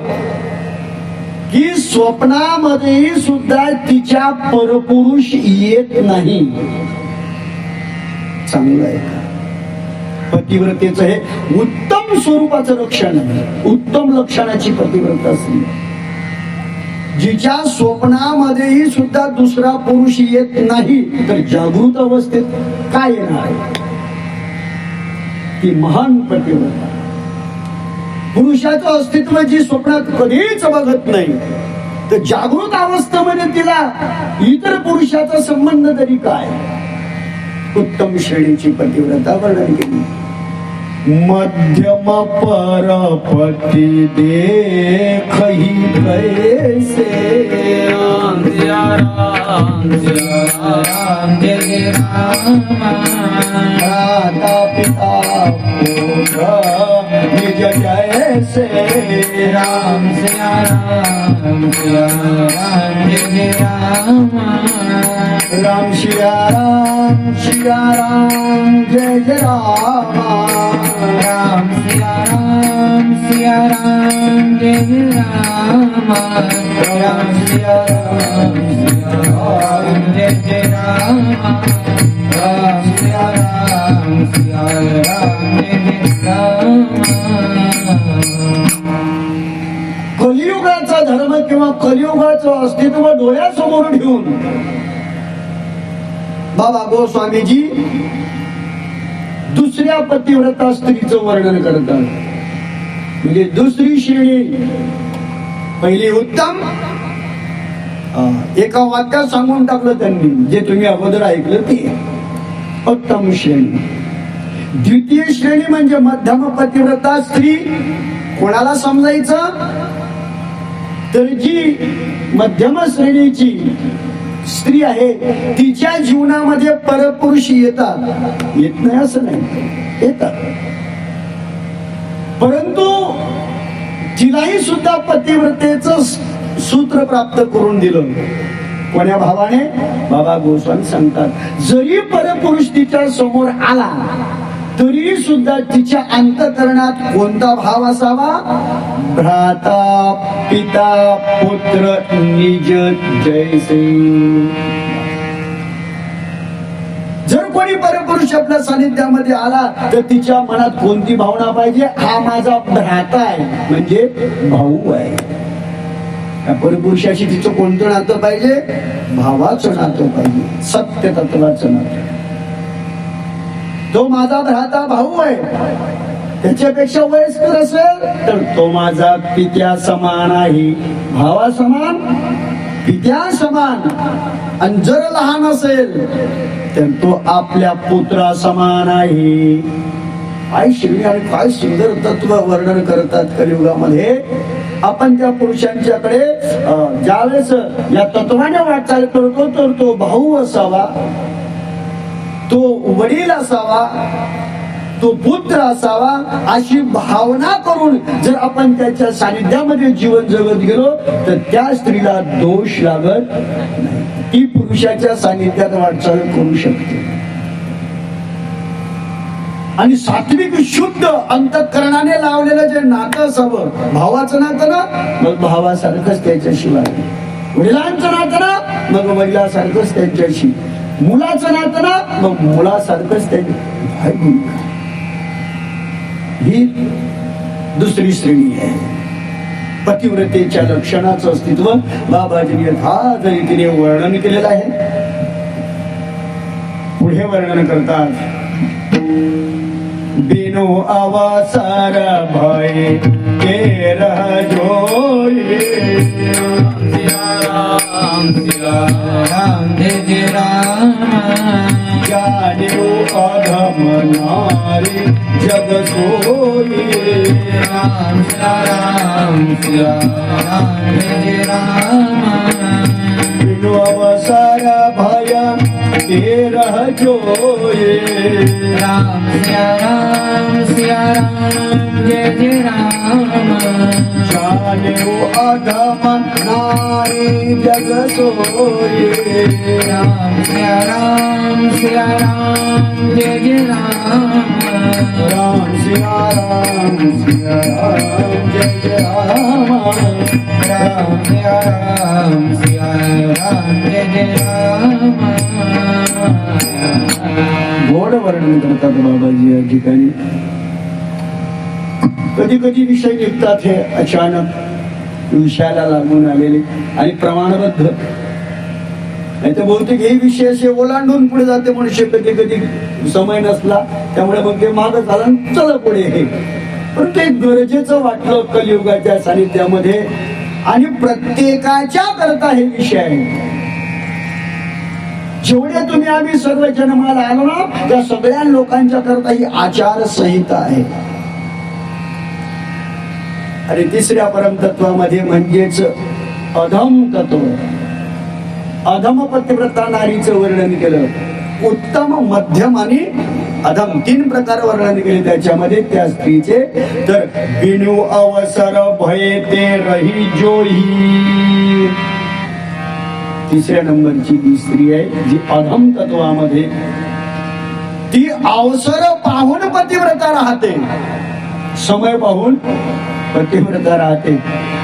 की स्वप्नामध्येही सुद्धा तिच्या परपुरुष येत नाही. चांगलं आहे का? पतिव्रतेचं हे उत्तम स्वरूपाचं लक्षण आहे, उत्तम लक्षणाची पतिव्रता असली, जिच्या स्वप्नामध्येही सुद्धा दुसरा पुरुष येत नाही, तर जागृत अवस्थेत काय येणार आहे? ती महान पतिव्रता. पुरुषाचं अस्तित्व जी स्वप्नात कधीच बघत नाही, तर जागृत अवस्थेमध्ये तिला इतर पुरुषाचा संबंध तरी काय? उत्तम श्रेणीची पतिव्रता वर्णन केली. मध्यम परपति देखहि कैसे, राम सिया राम सिया राम जय राम, माता पिता पुत्र निज जैसे, राम सिया राम जय राम, राम सिया राम जय जय राम, राम सिया राम जय राम, राम सिया राम जय जय राम, राम सिया राम जय राम. कलियुगाचा धर्म किंवा कलियुगाचं अस्तित्व डोळ्यासमोर ठेवून बाबा गोस्वामीजी दुसऱ्या पतिव्रता स्त्रीचं वर्णन करतात. म्हणजे दुसरी श्रेणी, पहिली उत्तम, एका वाक्यात सांगून टाकलं त्यांनी, जे तुम्ही अगोदर ऐकलं ते उत्तम श्रेणी. द्वितीय श्रेणी म्हणजे मध्यम पतिव्रता स्त्री. कोणाला समजायचं? तर जी मध्यम श्रेणीची स्त्री आहे, तिच्या जीवनामध्ये परपुरुष येतात, येत नाही असं नाही, येतात, परंतु तिलाही सुद्धा पतिव्रतेचं सूत्र प्राप्त करून दिलं. कोण्या भावाने? बाबा गोस्वामी सांगतात, जरी परपुरुष तिच्या समोर आला तरी सुद्धा तिच्या अंतःकरणात कोणता भाव असावा? भ्राता पिता पुत्र निज जैसे. जर कोणी परपुरुष आपल्या सानिध्यामध्ये आला तर तिच्या मनात कोणती भावना पाहिजे? हा माझा भ्राता आहे, म्हणजे भाऊ आहे. त्या परपुरुषाशी तिचं कोणतं नातं पाहिजे? भावाचं नातं पाहिजे, सत्य तत्वाचं नातं. तो माझा भ्राता भाऊ आहे, त्याच्यापेक्षा वयस्कर असेल तर तो माझा पित्या समान आहे, भावा समान, पित्या समान. आणि जर लहान असेल तर तो आपल्या पुत्रा समान आहे. आई श्री आणि काय सुंदर तत्व वर्णन करतात कलियुगामध्ये. आपण त्या पुरुषांच्याकडे ज्यावेळेस या तत्वाने वाटचाल करतो तर तो भाऊ असावा, तो वडील असावा, तो पुत्र असावा, अशी भावना करून जर आपण त्याच्या सानिध्यामध्ये जीवन जगत गेलो तर त्या स्त्रीला दोष लागत नाही. ती पुरुषाच्या सानिध्यात वाटचाल करू शकते. आणि सात्विक शुद्ध अंतःकरणाने लावलेलं जे नातं असावं, भावाचं नातं ना, मग भावासारखंच त्याच्याशिवाय वडिलांचं नातं ना मग वडिलासारखंच त्यांच्याशी, मुलाचं नातं ना मग मुलासारखंच त्यांच्या. ही दुसरी श्रेणी आहे. पतिव्रतेच्या लक्षणाचं अस्तित्व बाबाजींनी यथाच रीतीने वर्णन केलेलं आहे. पुढे वर्णन करतात, बिनु अवसर भय के रह जोई, राम जय जय राम, जानियो अधम नारी जग सोई, राम जय जय राम, बिनु अवसर भय के रह जोई, राम सिया राम जय जय राम, जानियो अधम नारी जग सोई, राम सिया राम जय जय राम, राम सिया राम जय जय राम, राम सिया राम जय जय राम. गोड वर्णन करतात बाबाजी या ठिकाणी. कधी कधी विषय निघतात हे अचानक विषयाला लागून आलेले आणि प्रमाणबद्ध, नाही तर बहुतेक हे विषय असे ओलांडून पुढे जाते मनुष्य. कधी कधी समय नसला त्यामुळे मग ते माग झाला चला पुढे. हे पण ते गरजेचं वाटलं कलियुगाच्या सानिध्यामध्ये आणि प्रत्येकाच्या करता हे विषय आहे. जेवढे तुम्ही आम्ही सर्व जन्माला आलो ना त्या सगळ्या लोकांच्या करता ही आचारसंहिता आहे. आणि तिसऱ्या परमतत्वामध्ये म्हणजेच अधम तत्व, अधम पतिव्रता नारीचं वर्णन केलं. उत्तम, मध्यम आणि अधम तीन प्रकार वर्णन केले त्याच्यामध्ये त्या स्त्रीचे. तर बिनु अवसर भय ते रही जोही, तिसऱ्या नंबरची ती स्त्री आहे जी अधम तत्वामध्ये. ती अवसर पाहून पतिव्रता राहते, समय पाहून पतिव्रता राहते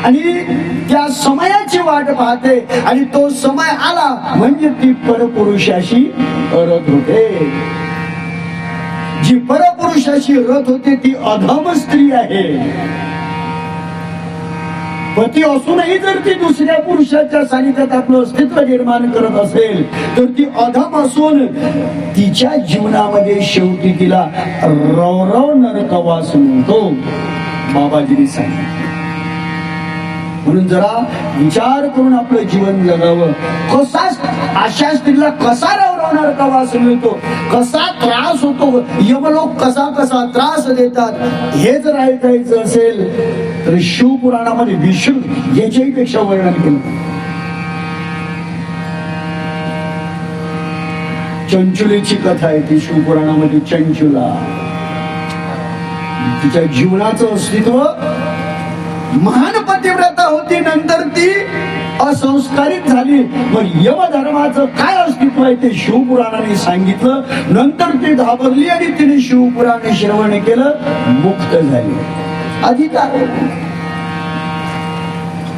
आणि त्या समयाची वाट पाहते. आणि तो समय आला म्हणजे ती परपुरुषाशी रथ होते. जी परपुरुषाशी रथ होते ती अधम स्त्री आहे. पती असूनही जर ती दुसऱ्या पुरुषाच्या सानिध्यात आपलं अस्तित्व निर्माण करत असेल तर ती अधम असून तिच्या जीवनामध्ये शेवटी तिला रवरव नरकवास मिळतो, बाबाजींनी सांगितलं. म्हणून जरा विचार करून आपलं जीवन जगावं. कसा अशा स्त्रीला कसा रवरवणार प्रवास मिळतो, कसा त्रास होतो, यमलोक कसा कसा त्रास देतात, हे जर ऐकायचं असेल तर शिवपुराणामध्ये विष्णू याच्याही पेक्षा वर्णन केलं. चंचुलीची कथा आहे ती शिवपुराणामध्ये. चंचुला तिच्या जीवनाचं अस्तित्व महान पतिव्रता होती, नंतर ती असंस्कारित झाली. मग यमधर्माचं काय अस्तित्व आहे ते शिवपुराणाने सांगितलं. नंतर ती घाबरली आणि तिने शिवपुराण श्रवण केलं, मुक्त झाली, अधिकार.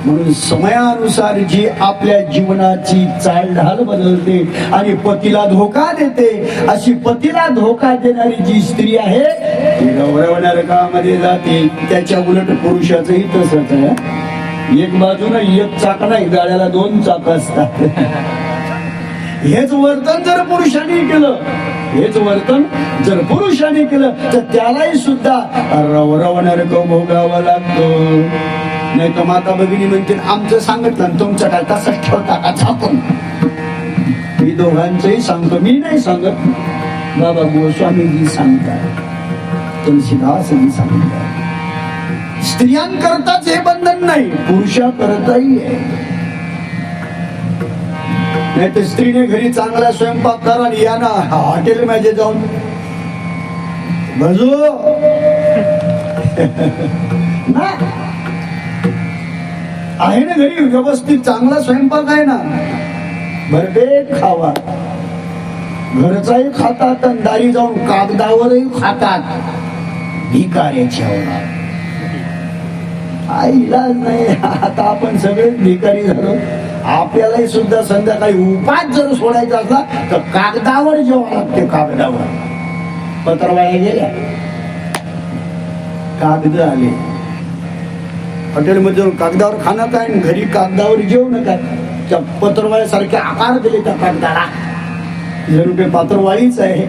म्हणून समयानुसार जी आपल्या जीवनाची चालढाल बदलते आणि पतीला धोका देते, अशी पतीला धोका देणारी जी स्त्री आहे ती रवरव नरकामध्ये जाते. त्याच्या उलट पुरुषाचंही तसंच आहे. एक बाजूला एक चाक नाही, गाड्याला दोन चाक असतात. हेच वर्तन जर पुरुषाने केलं, हेच वर्तन जर पुरुषाने केलं तर त्यालाही सुद्धा रवरव नरक भोगावं लागतं. नाही तर माता भगिनी म्हणतील आमचं सांगितलं तुमचं काय तसंच ठेवता का छापून. मी दोघांचंही सांगतो, मी नाही सांगत, बाबा गोस्वामीजी सांगतात, तुलसीदासजी सांगतात. स्त्रियांकरताच हे बंधन नाही, पुरुषाकरताही आहे. नाही तर स्त्रीने घरी चांगला स्वयंपाक करा आणि या ना हॉटेल मध्ये जाऊन भजो ना, आहे ना घरी व्यवस्थित चांगला स्वयंपाक आहे ना, भरपेट खावा. घरचाही खातात आणि दारी जाऊन कागदावरही खातात. भिकाऱ्याच्या इलाज नाही. आता आपण सगळेच भिकारी झालो. आपल्यालाही सुद्धा संध्याकाळी उपास जर सोडायचा असला तर कागदावर जेव्हा लागते, कागदावर. पत्रवाळ्या गेल्या, कागद आले. हॉटेलमध्ये कागदावर खाणं काय, घरी कागदावर जेवू नका. त्या पत्रवाळ्यासारखे आकार दिले त्या कागदाला. जरूर ते पत्रवाळीच आहे,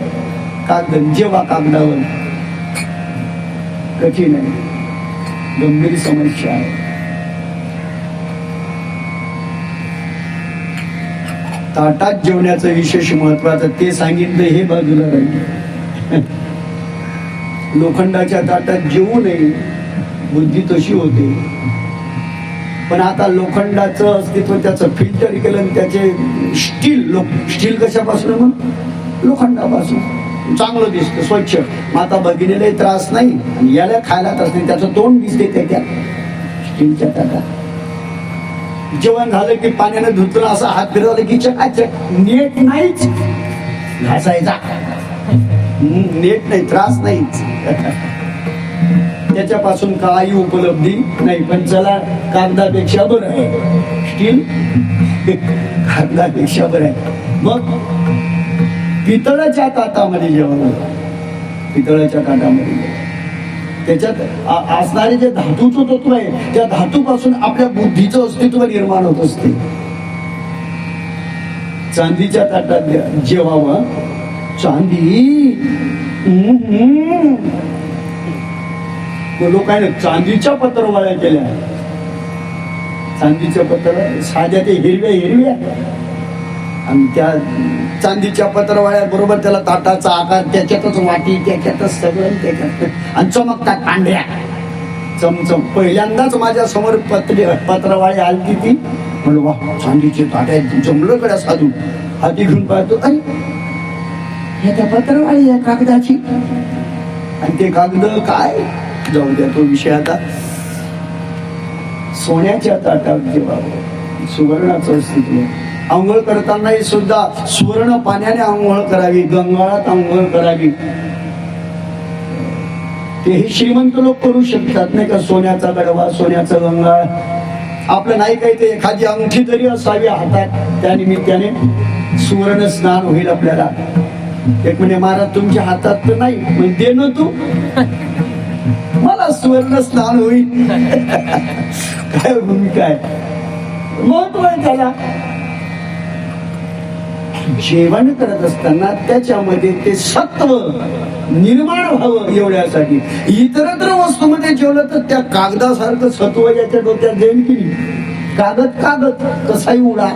कागद जेव्हा कागदावर. कठीण आहे, गंभीर समस्या आहे. ताटात जेवण्याचं विशेष महत्वाचं ते सांगितलं, हे बाजूला राहील. लोखंडाच्या ताटात जेवू नये, बुद्धी तशी होते. पण आता लोखंडाचं अस्तित्व, त्याचं फिल्टर केलं आणि त्याचे स्टील कशापासून, मग लोखंडापासून चांगलं दिसतं, स्वच्छ. मग आता भगिनीलाही त्रास नाही आणि याला खायला त्रास नाही, त्याचं तोंड दिसते त्याच्या स्टीलच्या ताटात. जेवण झालं की पाण्याने धुतलं, असा हात फिरवलं की चकाचक. नेट नाहीच घासायचा, नेट नाही, त्रास नाहीच. त्याच्यापासून काही उपलब्धी नाही. पण चला, कागदापेक्षा बरं आहे स्टील, कागदापेक्षा बरं आहे. मग पितळाच्या ताटामध्ये जेवण, पितळाच्या ताटामध्ये त्याच्यात असणारे जे धातूचं तत्व आहे, त्या धातूपासून आपल्या बुद्धीचं अस्तित्व निर्माण होत असते. चांदीच्या ताटात जेवावं, चांदी. लोकांनी चांदीच्या पत्रवाळ्या केल्या. चांदीच्या पत्र साध्या ते हिरव्या हिरव्या, आणि त्या चांदीच्या पत्रवाळ्या बरोबर त्याला ताटाचा आकार, त्याच्यातच वाटी, त्याच्यातच सगळं, त्याच्यात. आणि चमकतात पांढऱ्या चमचम. पहिल्यांदाच माझ्या समोर पत्रवाळी आली ती. म्हणलं वा, चांदीचे ताट आहेत, जमलं कडा साधू. हाती घेऊन पाहतो, अरे हे त्या पत्रवाळी आहे कागदाची. आणि ते कागद काय, जाऊ द्या तो विषय. आता सोन्याच्या ताटात जेवावं, सुवर्णाचं अस्तित्व. आंघोळ करतानाही सुद्धा सुवर्ण पाण्याने आंघोळ करावी, गंगाळात आंघोळ करावी. तेही श्रीमंत लोक करू शकतात, नाही का. सोन्याचा गडवा, सोन्याचं गंगाळ. आपलं नाही काही ते एखादी अंगठी तरी असावी हातात, त्या निमित्ताने सुवर्ण स्नान होईल आपल्याला. एक म्हणजे महाराज तुमच्या हातात तर नाही, म्हणजे दे ना तू, मला सुवर्ण स्नान होईल. काय भूमिका आहे, महत्व आहे त्याला. जेवण करत असताना त्याच्यामध्ये ते सत्व निर्माण व्हावं एवढ्यासाठी. इतरत्र वस्तूमध्ये जेवलं तर त्या कागदासारखं सत्व याच्या डोक्यात जाईल की कागद कागद कसाही उडा.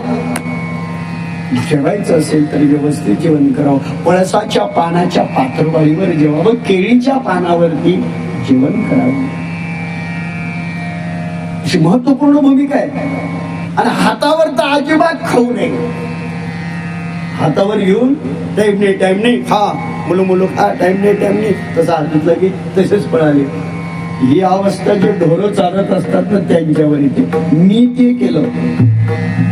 जेवायचं असेल तर व्यवस्थित जेवण करावं. पळसाच्या पानाच्या पातळवाळीवर जेवावं, केळीच्या पानावरती जेवण करावं. अशी महत्वपूर्ण भूमिका आहे. आणि हातावर तर अजिबात खाऊ नये. हातावर घेऊन टाइम नाही खा, मुलं खा, टाइम नाही तसं हात की तसेच पळाले. ही अवस्था जे ढोरं चालत असतात ना त्यांच्यावर येते. मी ते केलं.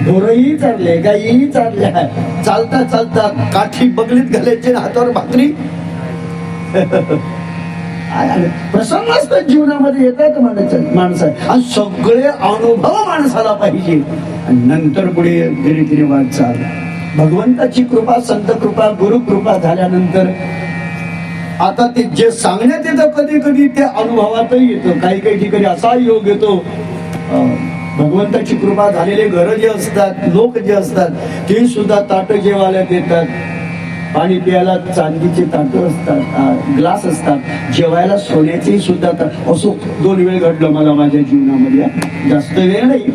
ढोरही चालले, गाईही चालल्या, चालता चालता काठी बगलीत घालायची, हातावर भाकरी. प्रसंग असतात जीवनामध्ये, येतात माणसं. आणि सगळे अनुभव माणसाला पाहिजे. आणि नंतर पुढे धीरे धीरे वाटचाल. भगवंताची कृपा, संत कृपा, गुरु कृपा झाल्यानंतर आता ते जे सांगण्यात येतं कधी कधी ते अनुभवातही येतं. काही काही ठिकाणी असा योग येतो, भगवंताची कृपा झालेले घर जे असतात, लोक जे असतात, ते सुद्धा ताट जेवायला देतात. पाणी प्यायला चांदीचे ताट असतात, ग्लास असतात. जेवायला सोन्याचे सुद्धा. असो 2 वेळ घडलं मला माझ्या जीवनामध्ये, जास्त वेळ नाही,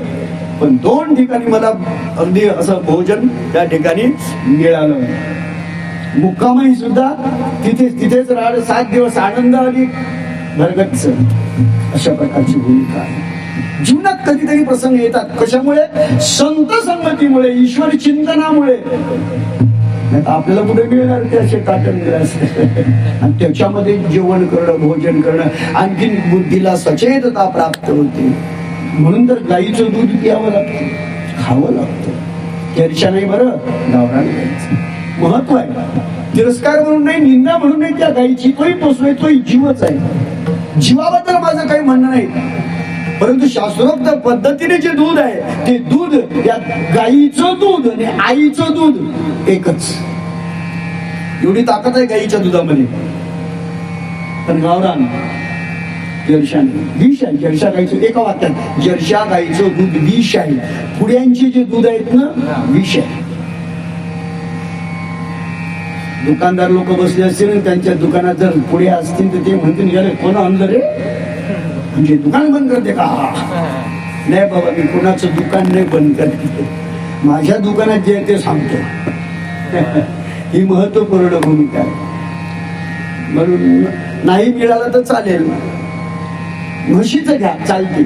पण 2 ठिकाणी मला अगदी असं भोजन त्या ठिकाणी मिळालं. मुक्कामही सुद्धा तिथेच राहिलं. 7 दिवस आनंद आणि भरगच्च अशा प्रकारची भूमिका आहे. जीवनात कधीतरी प्रसंग येतात. कशामुळे? संत संगतीमुळे, ईश्वर चिंतनामुळे. आपल्याला कुठे मिळणार ते असे ताटण ग्लास. आणि त्याच्यामध्ये जेवण करणं, भोजन करणं, आणखी बुद्धीला सचेतता प्राप्त होते. म्हणून तर गाईचं दूध प्यावं लागतं, खावं लागतं. चर्चा नाही बरं, गावरान गाईचं महत्व आहे. तिरस्कार म्हणून नाही, निंदा म्हणून नाही त्या गाईची. तोही पोचलोय, तोही जीवच आहे. जीवाबद्दल माझं काही म्हणणं नाही. परंतु शास्त्रोक्त पद्धतीने जे दूध आहे ते दूध या गाईचं दूध आणि आईचं दूध एकच. एवढी ताकद आहे गाईच्या दुधामध्ये. पण गावरान जर्शाने विष आहे. जर्शा गाईचं एका वाक्यात जर्शा गाईचं दूध विष आहे. पुड्यांचे जे दूध आहेत ना विष आहे. दुकानदार लोक बसले असतील आणि त्यांच्या दुकानात जर पुढे असतील तर ते म्हणतील गेले कोण आणलं रे, म्हणजे दुकान बंद करते का? नाही बाबा, मी कोणाचं दुकान नाही बंद करते, माझ्या दुकानात जे आहे ते सांगतो. ही महत्वपूर्ण भूमिका आहे. म्हणून नाही मिळालं तर चालेल, म्हशीचं घ्या चालते.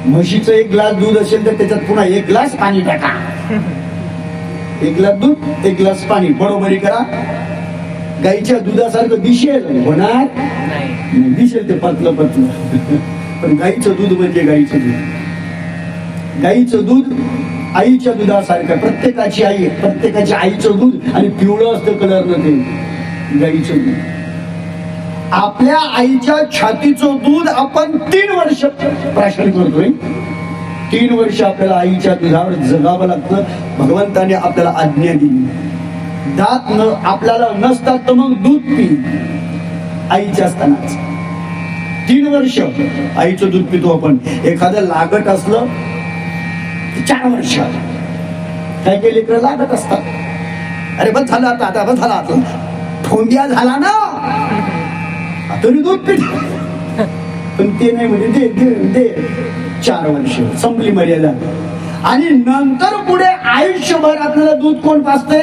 म्हशीचं एक ग्लास दूध असेल तर त्याच्यात पुन्हा एक ग्लास पाणी टाका. एक ग्लास दूध एक ग्लास पाणी बरोबरी करा. गाईच्या दुधासारखं दिसेल होणार नाही, दिसेल ते पतलं पतलं. पण गाईचं दूध म्हणजे गाईचं दूध. गाईचं दूध आईच्या दुधासारखं. प्रत्येकाची आई, प्रत्येकाच्या आईचं दूध आणि पिवळं असतं कलर न ते गाईचं दूध. आपल्या आईच्या छातीचं दूध आपण 3 वर्ष प्राशन करतोय. 3 वर्ष आपल्याला आईच्या दुधावर जगावं लागतं. भगवंताने आपल्याला आज्ञा दिली. दात न आपल्याला नसतात तर मग दूध पी. आईच्या असतानाच 3 वर्ष आईचं दूध पितो आपण. एखादं लागट असलं 4 वर्ष. काय काही लेकरं लागत असतात, अरे बस झालं आता बस झाला, आता ठोंग्या झाला ना तरी दूध पित. पण ते नाही म्हणजे दे दे दे. 4 वर्ष संपली मर्यादा. आणि नंतर पुढे आयुष्यभर आपल्याला दूध कोण पाजते?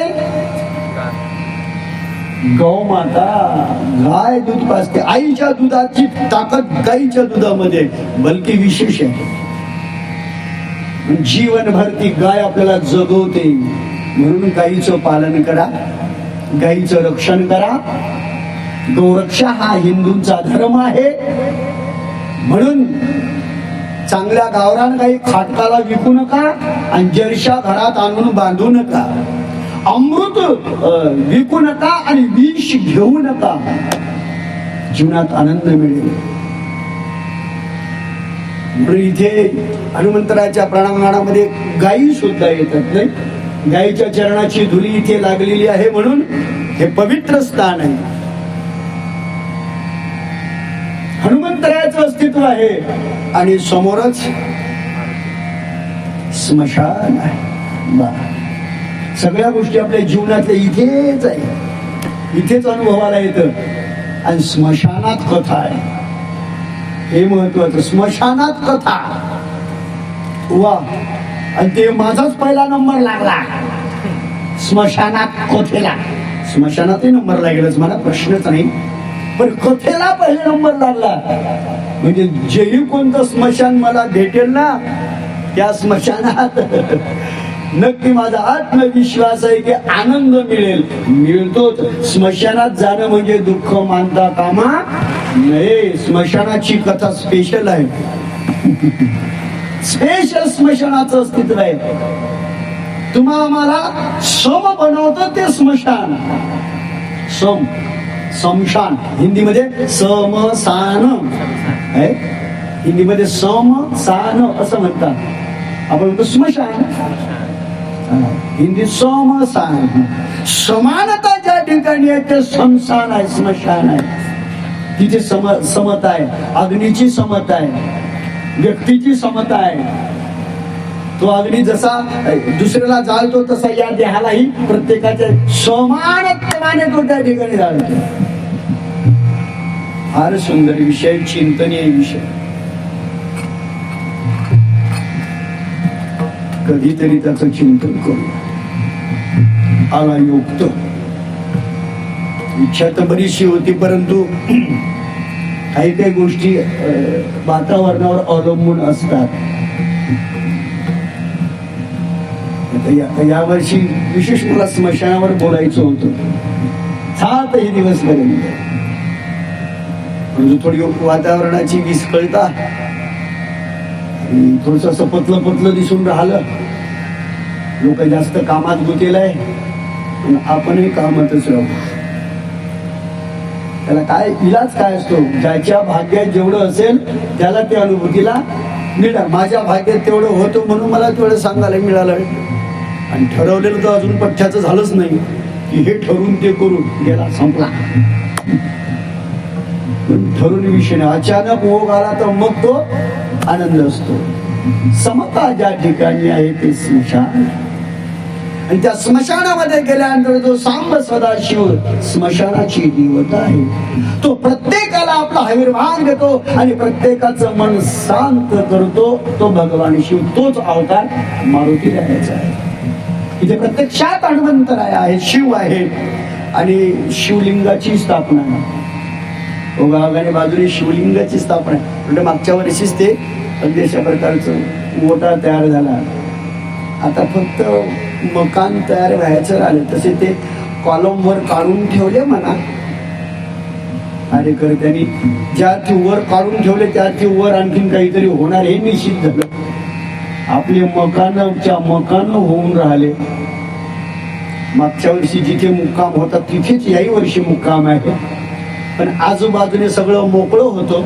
गौमाता, गाय दूध पाजते. आईच्या दुधाची ताकद गाईच्या दुधामध्ये बल्कि विशेष आहे. जीवनभर ती गाय आपल्याला जगवते. म्हणून गाईचं पालन करा, गाईचं रक्षण करा. गौरक्षा हा हिंदूंचा धर्म आहे. म्हणून चांगल्या गावरान गाई खाटकाला विकू नका आणि जर्शा घरात आणून बांधू नका. अमृत विकू नका आणि विष घेऊ नका. जीवनात आनंद मिळेल. इथे हनुमंतराच्या प्रांगणामध्ये गायी सुद्धा येतात. नाही, गायीच्या चरणाची धुली इथे लागलेली आहे म्हणून हे पवित्र स्थान आहे. हनुमंतरायाचं अस्तित्व आहे आणि समोरच स्मशान आहे. सगळ्या गोष्टी आपल्या जीवनातल्या इथेच आहे, इथेच अनुभवाला येतं. आणि स्मशानात कथा आहे, हे महत्वाचं. स्मशानात कथा वा. आणि ते माझाच पहिला नंबर लागला स्मशानात कथेला. स्मशानातही नंबर लागेलच, मला प्रश्नच नाही. पण कथेला पहिला नंबर लागला म्हणजे जेही कोणतं स्मशान मला भेटेल ना त्या स्मशानात नक्की माझा आत्मविश्वास आहे की आनंद मिळेल. मिळतोच. स्मशानात जाणं म्हणजे दुःख मानता कामा नये. स्मशानाची कथा स्पेशल आहे. स्पेशल स्मशानाचं अस्तित्व आहे. तुम्हाला सम बनवतं ते स्मशान. सम समशान हिंदीमध्ये समसान आहे. हिंदीमध्ये सम सान असं म्हणतात. आपण म्हणतो स्मशान, हिंदी समसान. समानता ज्या ठिकाणी आहे ते समसान आहे, स्मशान आहे. तिथे समता आहे. अग्नीची समता आहे, व्यक्तीची समता आहे. तो अग्नी जसा दुसऱ्याला जाळतो तसा या देहालाही प्रत्येकाच्या समानतेने तो त्या ठिकाणी जाळतो. फार सुंदर विषय, चिंतनीय विषय. कधीतरी त्याचं चिंतन करू. आला योग. इच्छा तर बरीचशी होती परंतु काही काही गोष्टी वातावरणावर अवलंबून असतात. यावर्षी विशेष मला स्मशानावर बोलायचं होतं 7 दिवस पर्यंत. म्हणजे थोडी वातावरणाची विस्कळता, थोडस असं पतलं पतलं दिसून राहिलं. लोक जास्त कामात गुंतलेलं आहे, आपणही कामातच राहू. त्याला काय इलाज काय असतो? ज्याच्या भाग्यात जेवढं असेल त्याला त्या अनुभूतीला मिळणार. माझ्या भाग्यात तेवढं होतं म्हणून मला तेवढं सांगायला मिळालं. आणि ठरवलेलं तर अजून पठ्याचं झालंच नाही की हे ठरून ते करून गेला, संपला. ठरून विषय नाही. अचानक ओघ आला तर मग तो आनंद असतो. समता ज्या ठिकाणी आहे ते स्मशान. आणि त्या स्मशानामध्ये गेल्यानंतर जो सांब सदाशिव स्मशानाची देवता आहे, तो प्रत्येकाला आपला आविर्भाव देतो आणि प्रत्येकाचं मन शांत करतो. तो भगवान शिव, तोच अवतार मारुती राहायचा आहे. इथे प्रत्यक्षात हनुमंतराय आहे, शिव आहे आणि शिवलिंगाची स्थापना आहे. ओघागाने बाजूने शिवलिंगाची स्थापना आहे. म्हणजे मागच्या वर्षीच ते अगदी अशा प्रकारचं मोठा तयार झाला. आता फक्त मकान तयार व्हायचं राहिलं. तसे ते कॉलम वर काढून ठेवले म्हणा कार्यकर्त्यांनी. ज्या ते वर काढून ठेवले त्या ते वर आणखीन काहीतरी होणार हे निश्चित झालं. आपले मकान होऊन राहिले. मागच्या वर्षी जिथे मुक्काम होता तिथेच याही वर्षी मुक्काम आहे. पण आजूबाजूने सगळं मोकळं होतं.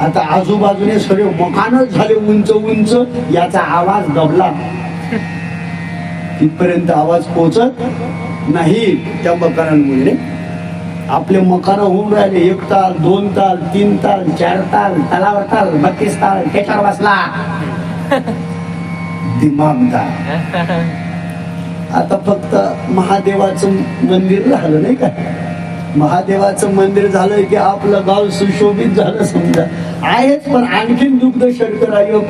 आता आजूबाजूने सगळे मकानच झाले उंच उंच. याचा आवाज दबला, तिथपर्यंत आवाज पोहोचत नाही. त्या मकानांमुळे आपले मकान होऊन राहिले. 1 ताल 2 ताल 3 ताल 4 ताल तलावर ताल 32 ताल त्याच्यावर बसला दिमागदार. आता फक्त महादेवाचं मंदिर झालं नाही का? महादेवाचं मंदिर झालं की आपलं गाव सुशोभित झालं समजा. आहेच, पण आणखीन दुग्ध शर्कर आयोग.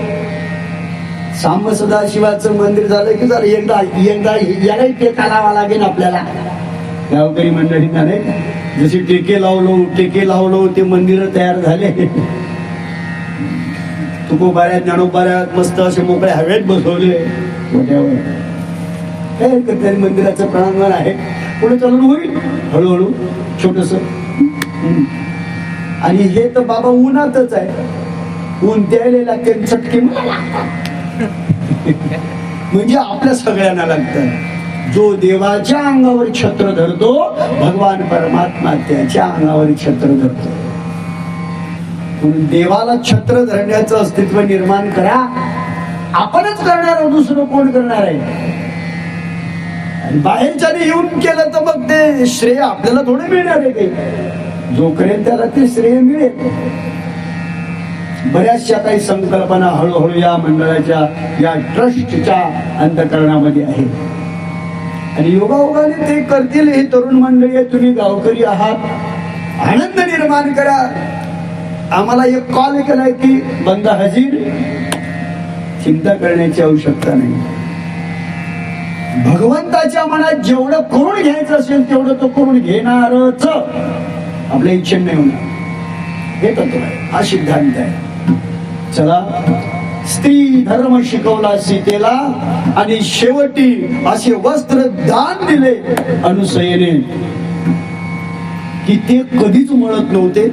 सांब सदाशिवाचं मंदिर झालं की जर एकदा यालाही टेका लावा लागेल आपल्याला. गावकरी मंडळींना नाही का? जसे टेके लावलो ते मंदिर तयार झाले. तुकोबाऱ्या ज्ञानोबाऱ्या मस्त असे मोकळे हवेत बसवले. काय मंदिराचं प्रांगण आहे, पुढे चालून होईल हळूहळू छोटस. आणि हे तर बाबा उन्हातच आहे. ऊन द्यायला लागते, चटके म्हणजे आपल्या सगळ्यांना लागतं. जो देवाच्या अंगावर छत्र धरतो, भगवान परमात्मा त्याच्या अंगावर छत्र धरतो. म्हणून देवाला छत्र धरण्याचं अस्तित्व निर्माण करा. आपणच करणार आहोत, दुसरं कोण करणार आहे? बाहेरच्याने येऊन केलं तर मग ते श्रेय आपल्याला थोडं मिळणार आहे. ते जो करेल त्याला ते श्रेय मिळेल. बऱ्याचशा काही संकल्पना हळूहळू या मंडळाच्या या ट्रस्टच्या अंतःकरणामध्ये आहे आणि योगायोगाने ते करतील. हे तरुण मंडळी आहे, तुम्ही गावकरी आहात, आनंद निर्माण करा. आम्हाला एक कॉल केलाय की बंदा हजीर, चिंता करण्याची आवश्यकता नाही. भगवंताच्या मनात जेवढं करून घ्यायचं असेल तेवढं तो करून घेणारच. आपल्या इच्छेने नाही होणार. हे तत्व आहे, हा सिद्धांत आहे. चला, स्त्री धर्म शिकवला सीतेला आणि शेवटी असे वस्त्र दान दिले अनुसयेने की ते कधीच मळत नव्हते,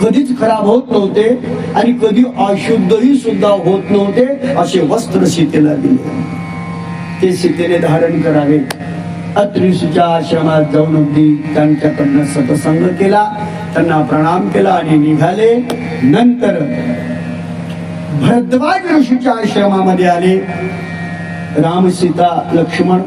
कधीच खराब होत नव्हते आणि कधी अशुद्धही सुद्धा होत नव्हते. असे वस्त्र सीतेला दिले. ते सीतेने धारण करावे. अत्रीच्या आश्रमात जाऊन अगदी त्यांच्याकडनं सत्संग केला, त्यांना प्रणाम केला आणि निघाले. नंतर भरद्वाज ऋषीच्या आश्रमामध्ये आले. राम सीता लक्ष्मण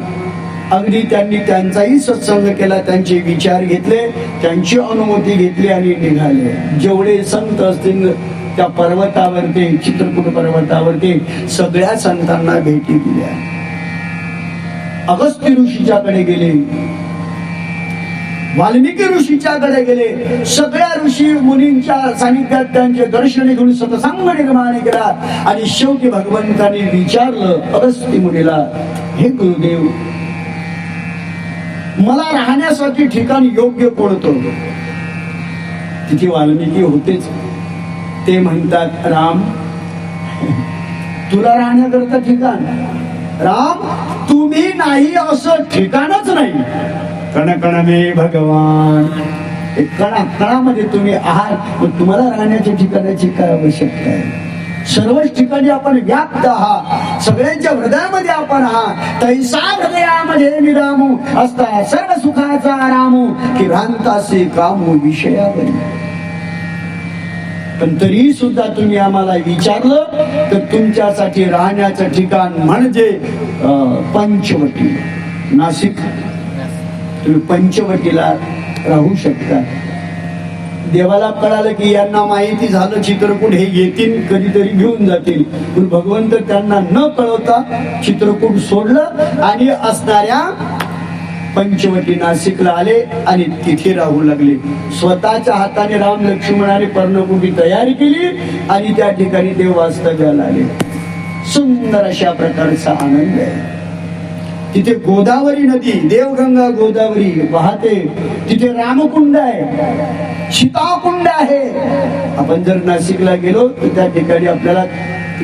अगदी त्यांनी त्यांचाही सत्संग केला, त्यांचे विचार घेतले, त्यांची अनुमती घेतली आणि निघाले. जेवढे संत असतील त्या पर्वतावरती, चित्रकूट पर्वतावरती सगळ्या संतांना भेटी दिल्या. अगस्त्य ऋषीच्याकडे गेले, वाल्मिकी ऋषीच्याकडे गेले. सगळ्या ऋषी मुनींच्या सानिध्यात त्यांचे दर्शन घेऊन सत्संग निर्माण केला आणि शेवटी भगवंतांनी विचारलं अगस्त्य मुनीला, हे गुरुदेव, मला राहण्यासाठी ठिकाण योग्य कोणतं? तिथे वाल्मिकी होतेच. ते म्हणतात, राम, तुला राहण्याकरता ठिकाण? राम, तुम्ही नाही असं ठिकाणच नाही. कणकणमे भगवान, कणामध्ये तुम्ही आहात, पण तुम्हाला राहण्याच्या ठिकाणाची काय आवश्यकता आहे? सर्वच ठिकाणी आपण व्याप्त आहात, सगळ्यांच्या हृदयामध्ये आपण आहात. तैसा हृदयामध्ये विरामू असता सर्व सुखाचा रामू, की भ्रांतासे कामू विषयावरी. पण तरी सुद्धा तुम्ही आम्हाला विचारलं तर तुमच्यासाठी राहण्याचं ठिकाण म्हणजे पंचवटी, नाशिक. तुम्ही पंचवटीला राहू शकता. देवाला कळालं की यांना माहिती झालं चित्रकूट हे येतील कधीतरी घेऊन जातील, पण भगवंत त्यांना न कळवता चित्रकूट सोडलं आणि असणाऱ्या पंचवटी नाशिकला आले आणि तिथे राहू लागले. स्वतःच्या हाताने राम लक्ष्मणाने पर्णकुटी तयारी केली आणि त्या ठिकाणी देव वास्तव्याला आले. सुंदर अशा प्रकारचा आनंद आहे. तिथे गोदावरी नदी, देवगंगा गोदावरी वाहते. तिथे रामकुंड आहे, सीताकुंड आहे. आपण जर नाशिकला गेलो तर त्या ठिकाणी आपल्याला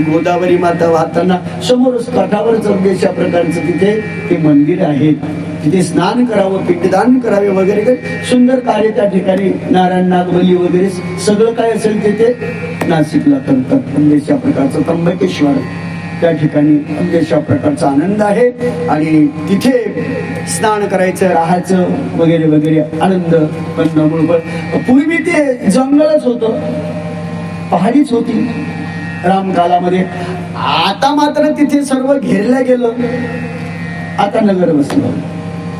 गोदावरी माता वाहताना समोरच काठावरच अशा प्रकारचं तिथे ते मंदिर आहे. तिथे स्नान करावं, पिंडदान करावे वगैरे सुंदर कार्य त्या ठिकाणी नारायण नागबली वगैरे सगळं काय असेल ते नाशिकला करतात. म्हणजे अशा प्रकारचं त्र्यंबकेश्वर त्या ठिकाणी म्हणजे अशा प्रकारचा आनंद आहे. आणि तिथे स्नान करायचं, राहायचं वगैरे वगैरे आनंद. पूर्वी ते जंगलच होतं, पहाडीच होती रामकालामध्ये. आता मात्र तिथे सर्व घेरलं गेलं, आता नगर बसलं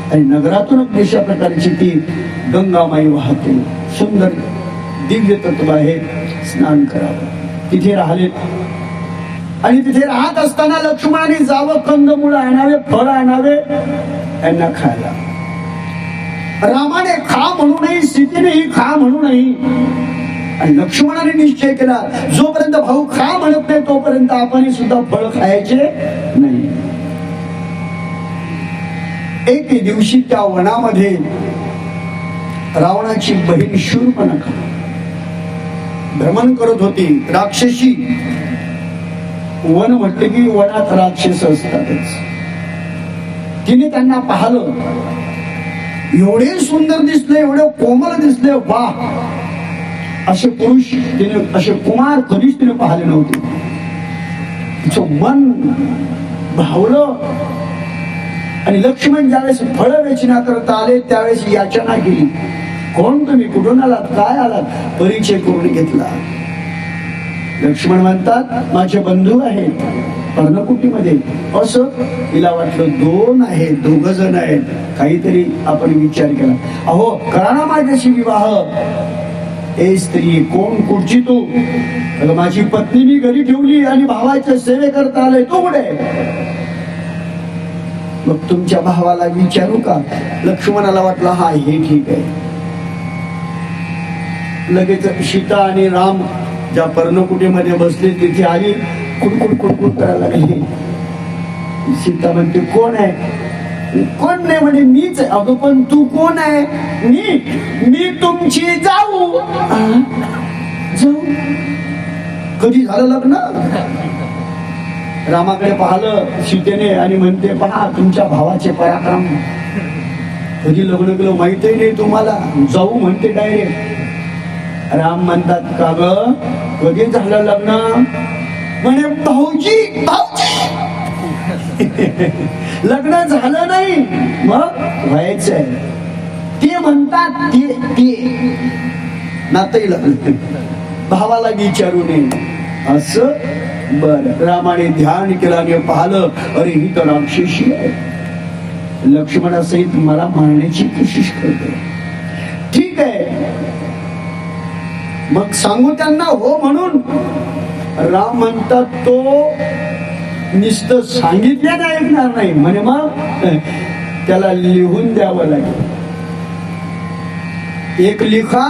आणि नगरातून अशा प्रकारची ती गंगामाई वाहते. सुंदर दिव्य तत्व आहे. स्नान करावं, तिथे राहिले. आणि तिथे राहत असताना लक्ष्मणाने जावं, कंदमुळं आणावे, फळ आणावे यांना खायला. रामाने खा म्हणू नये, सीतेनेही खा म्हणू नये. आणि लक्ष्मणाने निश्चय केला जोपर्यंत भाऊ खा म्हणत नाही तोपर्यंत आपण सुद्धा फळ खायचे नाही. एक दिवशी त्या वनामध्ये रावणाची बहीण शूर्पणखा भ्रमण करत होती. राक्षसी वन म्हटले की वनात राक्षस असतातच. तिने त्यांना पाहिलं, एवढे सुंदर दिसले, एवढे कोमल दिसले, वा असे पुरुष तिने, असे कुमार कधीच तिने पाहिले नव्हते. तिचं मन भावलं. आणि लक्ष्मण ज्यावेळेस फळ वेचना करता आले त्यावेळेस याचना केली, कोण तुम्ही, कुठून आलात, काय आलात, परिचय करून घेतला. लक्ष्मण म्हणतात माझे बंधू आहेत पर्णकुटीमध्ये. असं तिला वाटलं दोन आहेत, दोघ जण आहेत. काहीतरी आपण विचार केला, अहो करा ना माझ्याशी विवाह. ए स्त्री, कोण, कुठची तू? माझी पत्नी मी घरी ठेवली आणि भावाच्या सेवे करता आले, तू कुठे? मग तुमच्या भावाला विचारू का? लक्ष्मणाला वाटलं हा हे ठीक आहे. लगेच सीता आणि राम ज्या पर्णकुटीमध्ये बसले तिथे आली, कुडकुड कुडकुड करायला लागली. सीता म्हणते कोण आहे? कोण नाही म्हणे मीच. अगं पण तू कोण आहे? मी तुमची जाऊ. जाऊ? कधी झालं लग्न? रामाकडे पाहिलं सीतेने आणि म्हणते पहा तुमच्या भावाचे पराक्रम. कधी लग्न केलं माहितही नाही तुम्हाला, जाऊ म्हणते डायरेक्ट. राम म्हणतात का ग कधी झालं लग्न? म्हणे भाऊजी लग्न झालं नाही. मग व्हायचंय. ते म्हणतात ते नातही लग्न भावाला विचारू नये असं. बर, रामाने ध्यान केलं आणि पाहिलं, अरे ही तर राक्षसी आहे. लक्ष्मणासहित मला मारण्याची कोशिश करते. ठीक आहे, मग सांगू त्यांना हो म्हणून. राम म्हणतात तो नुसतं सांगितलं नाही ऐकणार नाही म्हणे, मग त्याला लिहून द्यावं लागेल. एक लिखा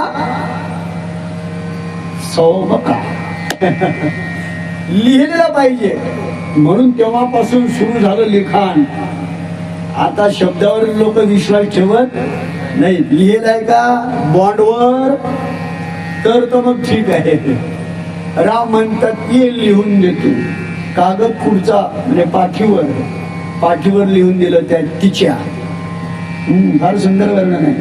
100 बका लिहिलेलं पाहिजे. म्हणून तेव्हापासून सुरू झालं लिखाण. आता शब्दावर लोक विश्वास ठेवत नाही. लिहिलंय का बॉन्डवर तर तो मग ठीक आहे. राम म्हणतात ये लिहून देतो. कागद पुढचा म्हणजे पाठीवर लिहून दिलं त्या तिच्या. फार सुंदर वर्णन आहे.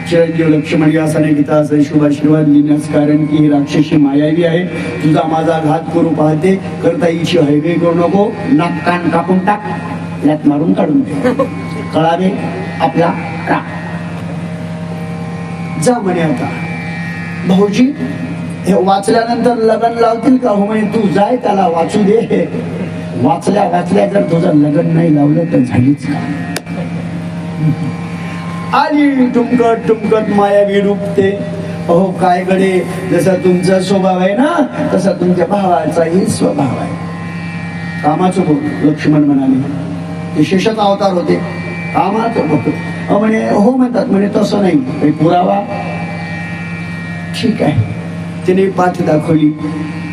चिरंजीव लक्ष्मण यासाने गीता असे शुभ आशीर्वाद लिहिण्यास कारण की ही राक्षसी मायावी आहे. तुझा माझा घात करू पाहते, करता येईची हैवे करू नको. नाक कान कापून टाक, यात मारून काढून दे. कळावे आपला राग. जा म्हणे. आता भाऊजी हे वाचल्यानंतर लग्न लावतील का? हो म्हणे, तू जाय, त्याला वाचू दे. वाचल्या वाचल्या जर तुझं लग्न नाही लावलं तर झालीच का? आली टुमकत टुमकत मायावी रूपते. अहो काय गडे, जसा तुमचा स्वभाव आहे ना तसा तुमच्या भावाचाही स्वभाव आहे. कामाचं बोल लक्ष्मण म्हणाले. ते शेषाचा अवतार होते. कामाचं बोल. म्हणे हो म्हणतात. म्हणे तसं नाही, काही पुरावा? ठीक आहे. तिने पाठ दाखवली,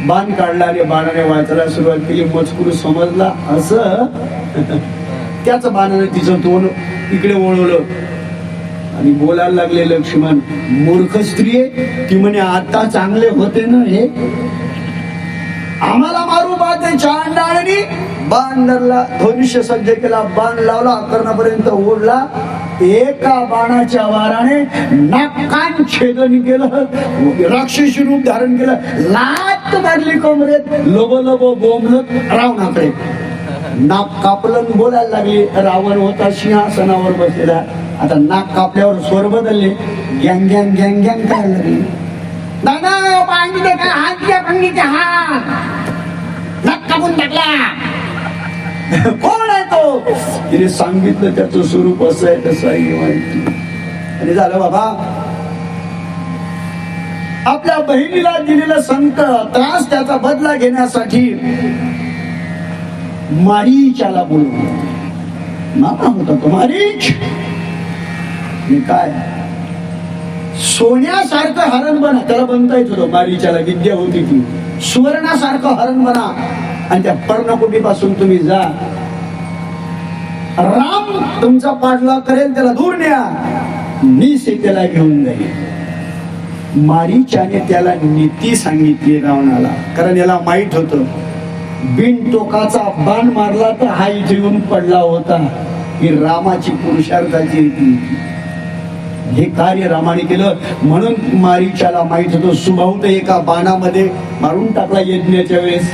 बाण काढला आणि बाणाने वाचायला सुरुवात केली. मजकूर समजला असं. त्याच बाणाने तिचं तोंड इकडे वळवलं आणि बोलायला लागले. लक्ष्मण मूर्ख स्त्री आहे ती. म्हणे आता चांगले होते ना हे, आम्हाला मारू पाहते. चांडाळणी बाण धरला, धनुष्य सज्ज केला, बाण लावला, कर्णापर्यंत ओढला. एका बाणाच्या वाराने नाकान छेदन केलं, राक्षसी रूप धारण केलं, लात मारली कमरेत, लोब लोब बोंबलत रावणाकडे. नाक कापलं, बोलायला लागले. रावण होता सिंहासनावर बसलेला. आता नाक कापल्यावर स्वर बदलले. गँग गँग गँग गँग करायला लागले. दादा पांगीचे का हात घ्या, पांगीचे हात. नाक कापून टाकला. कोण आहे तो? तिने सांगितलं त्याचं स्वरूप असं आहे तसं आहे माहिती. आणि झालं बाबा. आपल्या बहिणीला दिलेला संकट त्रास त्याचा बदला घेण्यासाठी मारीचाला बोलवलं. नाना होता तो मारीच. काय सोन्यासारखं हरण बना, त्याला बनता येत होतं. मारीचाला विद्या होती ती. सुवर्णासारखं हरण बना आणि त्या पर्णकुटीपासून तुम्ही जा. राम तुमचा पाठलाग करेल, त्याला दूर न्या. मी सीतेला घेऊन जाईल. मारीचाने त्याला नीती सांगितली रावणाला, कारण याला माहित होतं बिन टोकाचा बाण मारला तर हा इथे येऊन पडला होता. ही रामाची पुरुषार्थाची रीती. हे कार्य रामाने केलं म्हणून मारीचाला माहित होतं. सुभाऊत एका बाणामध्ये मारून टाकला यज्ञाच्या वेळेस.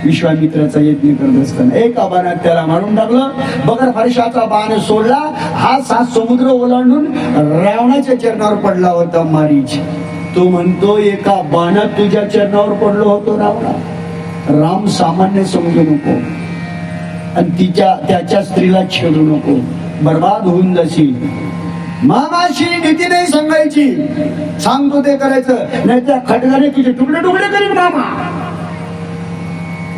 विश्वामित्राचा यज्ञ करत असताना एका बाणात त्याला मारून टाकलं. बगर हर्षाचा बाण सोडला. हा 7 समुद्र ओलांडून रावणाच्या चरणावर पडला होता मारीच. तो म्हणतो एका बाणात तुझ्या चरणावर पडलो होतो रावणा. राम सामान्य समजू नको आणि त्याच्या स्त्रीला छेडू नको, बर्बाद होऊन जाशील. मामाशी नीती नाही सांगायची, सांगतो ते करायचं, नाही त्या खटकाने तुझे तुकडे तुकडे करीन मामा.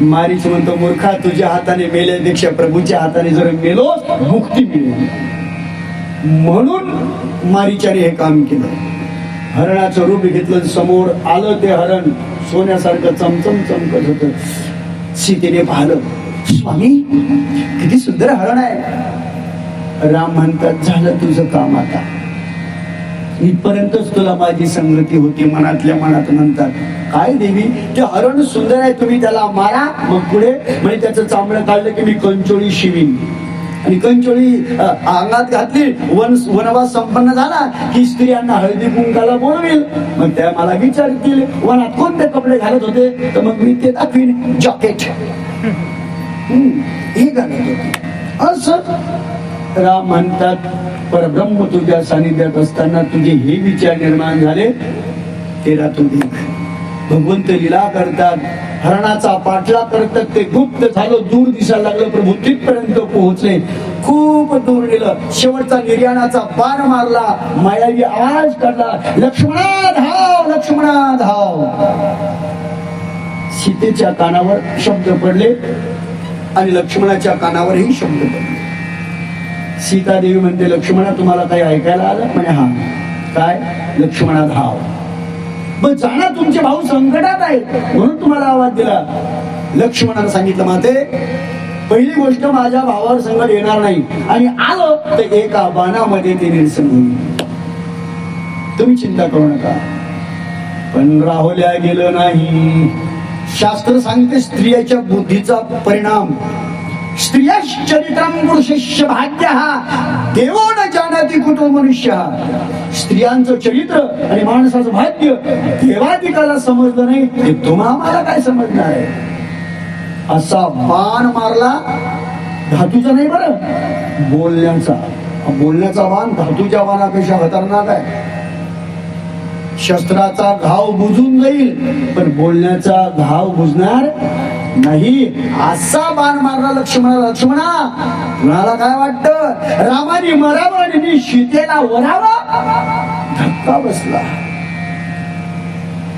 मारीच म्हणतो मूर्खा, तुझ्या हाताने मेल्यापेक्षा प्रभूच्या हाताने जर मेलो मुक्ती मिळेल. म्हणून मारीचाने हे काम केलं. हरणाचं रूप घेतलं. समोर आलं ते हरण. सोन्यासारखं चमचम चमकत होत. सीतेने पाहिलं. स्वामी किती सुंदर हरण आहे. राम म्हणतात झालं तुझं काम आता. इथपर्यंतच तुला माझी संगती होती. मनातल्या मनात म्हणतात काय देवी ते हरण सुंदर आहे, तुम्ही त्याला मारा. मग पुढे म्हणजे त्याचं चामडं काढलं की मी कंचोळी शिवीन. आणि कंचोळी अंगात घातली. वनवास संपन्न झाला की स्त्रियांना हळदी कुंकाला बोलवेल. मग त्या मला विचारतील वनात कोणते कपडे घालत होते, तर मग मी ते दाखवीन. जॉकेट हे घालत होते. असं राम म्हणतात परब्रह्म तुझ्या सानिध्यात असताना तुझे हे विचार निर्माण झाले. तेरा तू देख. भगवंत लीला करतात. हरणाचा पाठलाग करतात. ते गुप्त झालं, दूर दिसायला लागलं. प्रभू तिथपर्यंत पोहोचले. खूप दूर गेलं. शेवटचा निर्याणाचा बाण मारला. मायावी आवाज काढला, लक्ष्मणा धाव, लक्ष्मणा धाव. सीतेच्या कानावर शब्द पडले आणि लक्ष्मणाच्या कानावरही शब्द पडले. सीता देवी म्हणते लक्ष्मणा तुम्हाला काही ऐकायला आलं? म्हणे हा. काय? लक्ष्मणा धाव. मग जाणार, तुमचे भाऊ संकटात आहेत म्हणून तुम्हाला आवाज दिला. लक्ष्मणाने सांगितलं माते पहिली गोष्ट माझ्या भावावर संकट येणार नाही आणि आलं तर एका बाणामध्ये ते निरसन होईल. तुम्ही चिंता करू नका. पण राहुल्या गेलं नाही. शास्त्र सांगते स्त्रियाच्या बुद्धीचा परिणाम स्त्रियश्चरित्रं पुरुषस्य भाग्यः देवो न जानाति कुतो मनुष्यः. स्त्रियांचं चरित्र आणि माणसाचं भाग्य देवादिकाला समजलं नाही ते तुम्हाला काय समजणार आहे. असा बाण मारला, धातूचा नाही बरं, बोलण्याचा. बोलण्याचा बाण धातूच्या बाणापेक्षा खतरनाक आहे. शस्त्राचा घाव बुजून जाईल पण बोलण्याचा घाव बुजणार नाही. असा बाण मारला लक्ष्मणाला. लक्ष्मणा, तुला काय वाटतं रामाने मरावं आणि मी सीतेला वरावं? धक्का बसला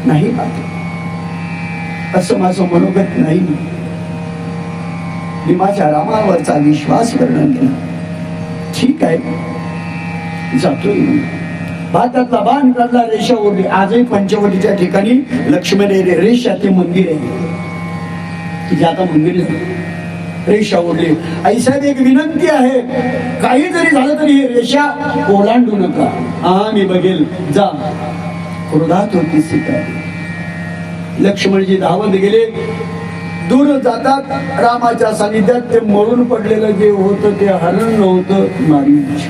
नाही. असं माझं मनोगत नाही. मी माझ्या रामावरचा विश्वास वर्णन केला. ठीक आहे, जातोय. भातातला बाण काढला, रेषा ओढली. आजही पंचवटीच्या ठिकाणी लक्ष्मण रेषा ते मंदिर आहे. तिथे आता मंदिर रेषा ओढली. आई साहेब, एक विनंती आहे, काही जरी झालं तरी ही रेषा ओलांडू नका. हा, मी बघेल, जा. क्रोधात होती सीता. लक्ष्मणजी धावत गेले. दूर जातात रामाच्या सानिध्यात ते मरून पडलेलं जे होतं ते हरण नव्हतं, मारीच.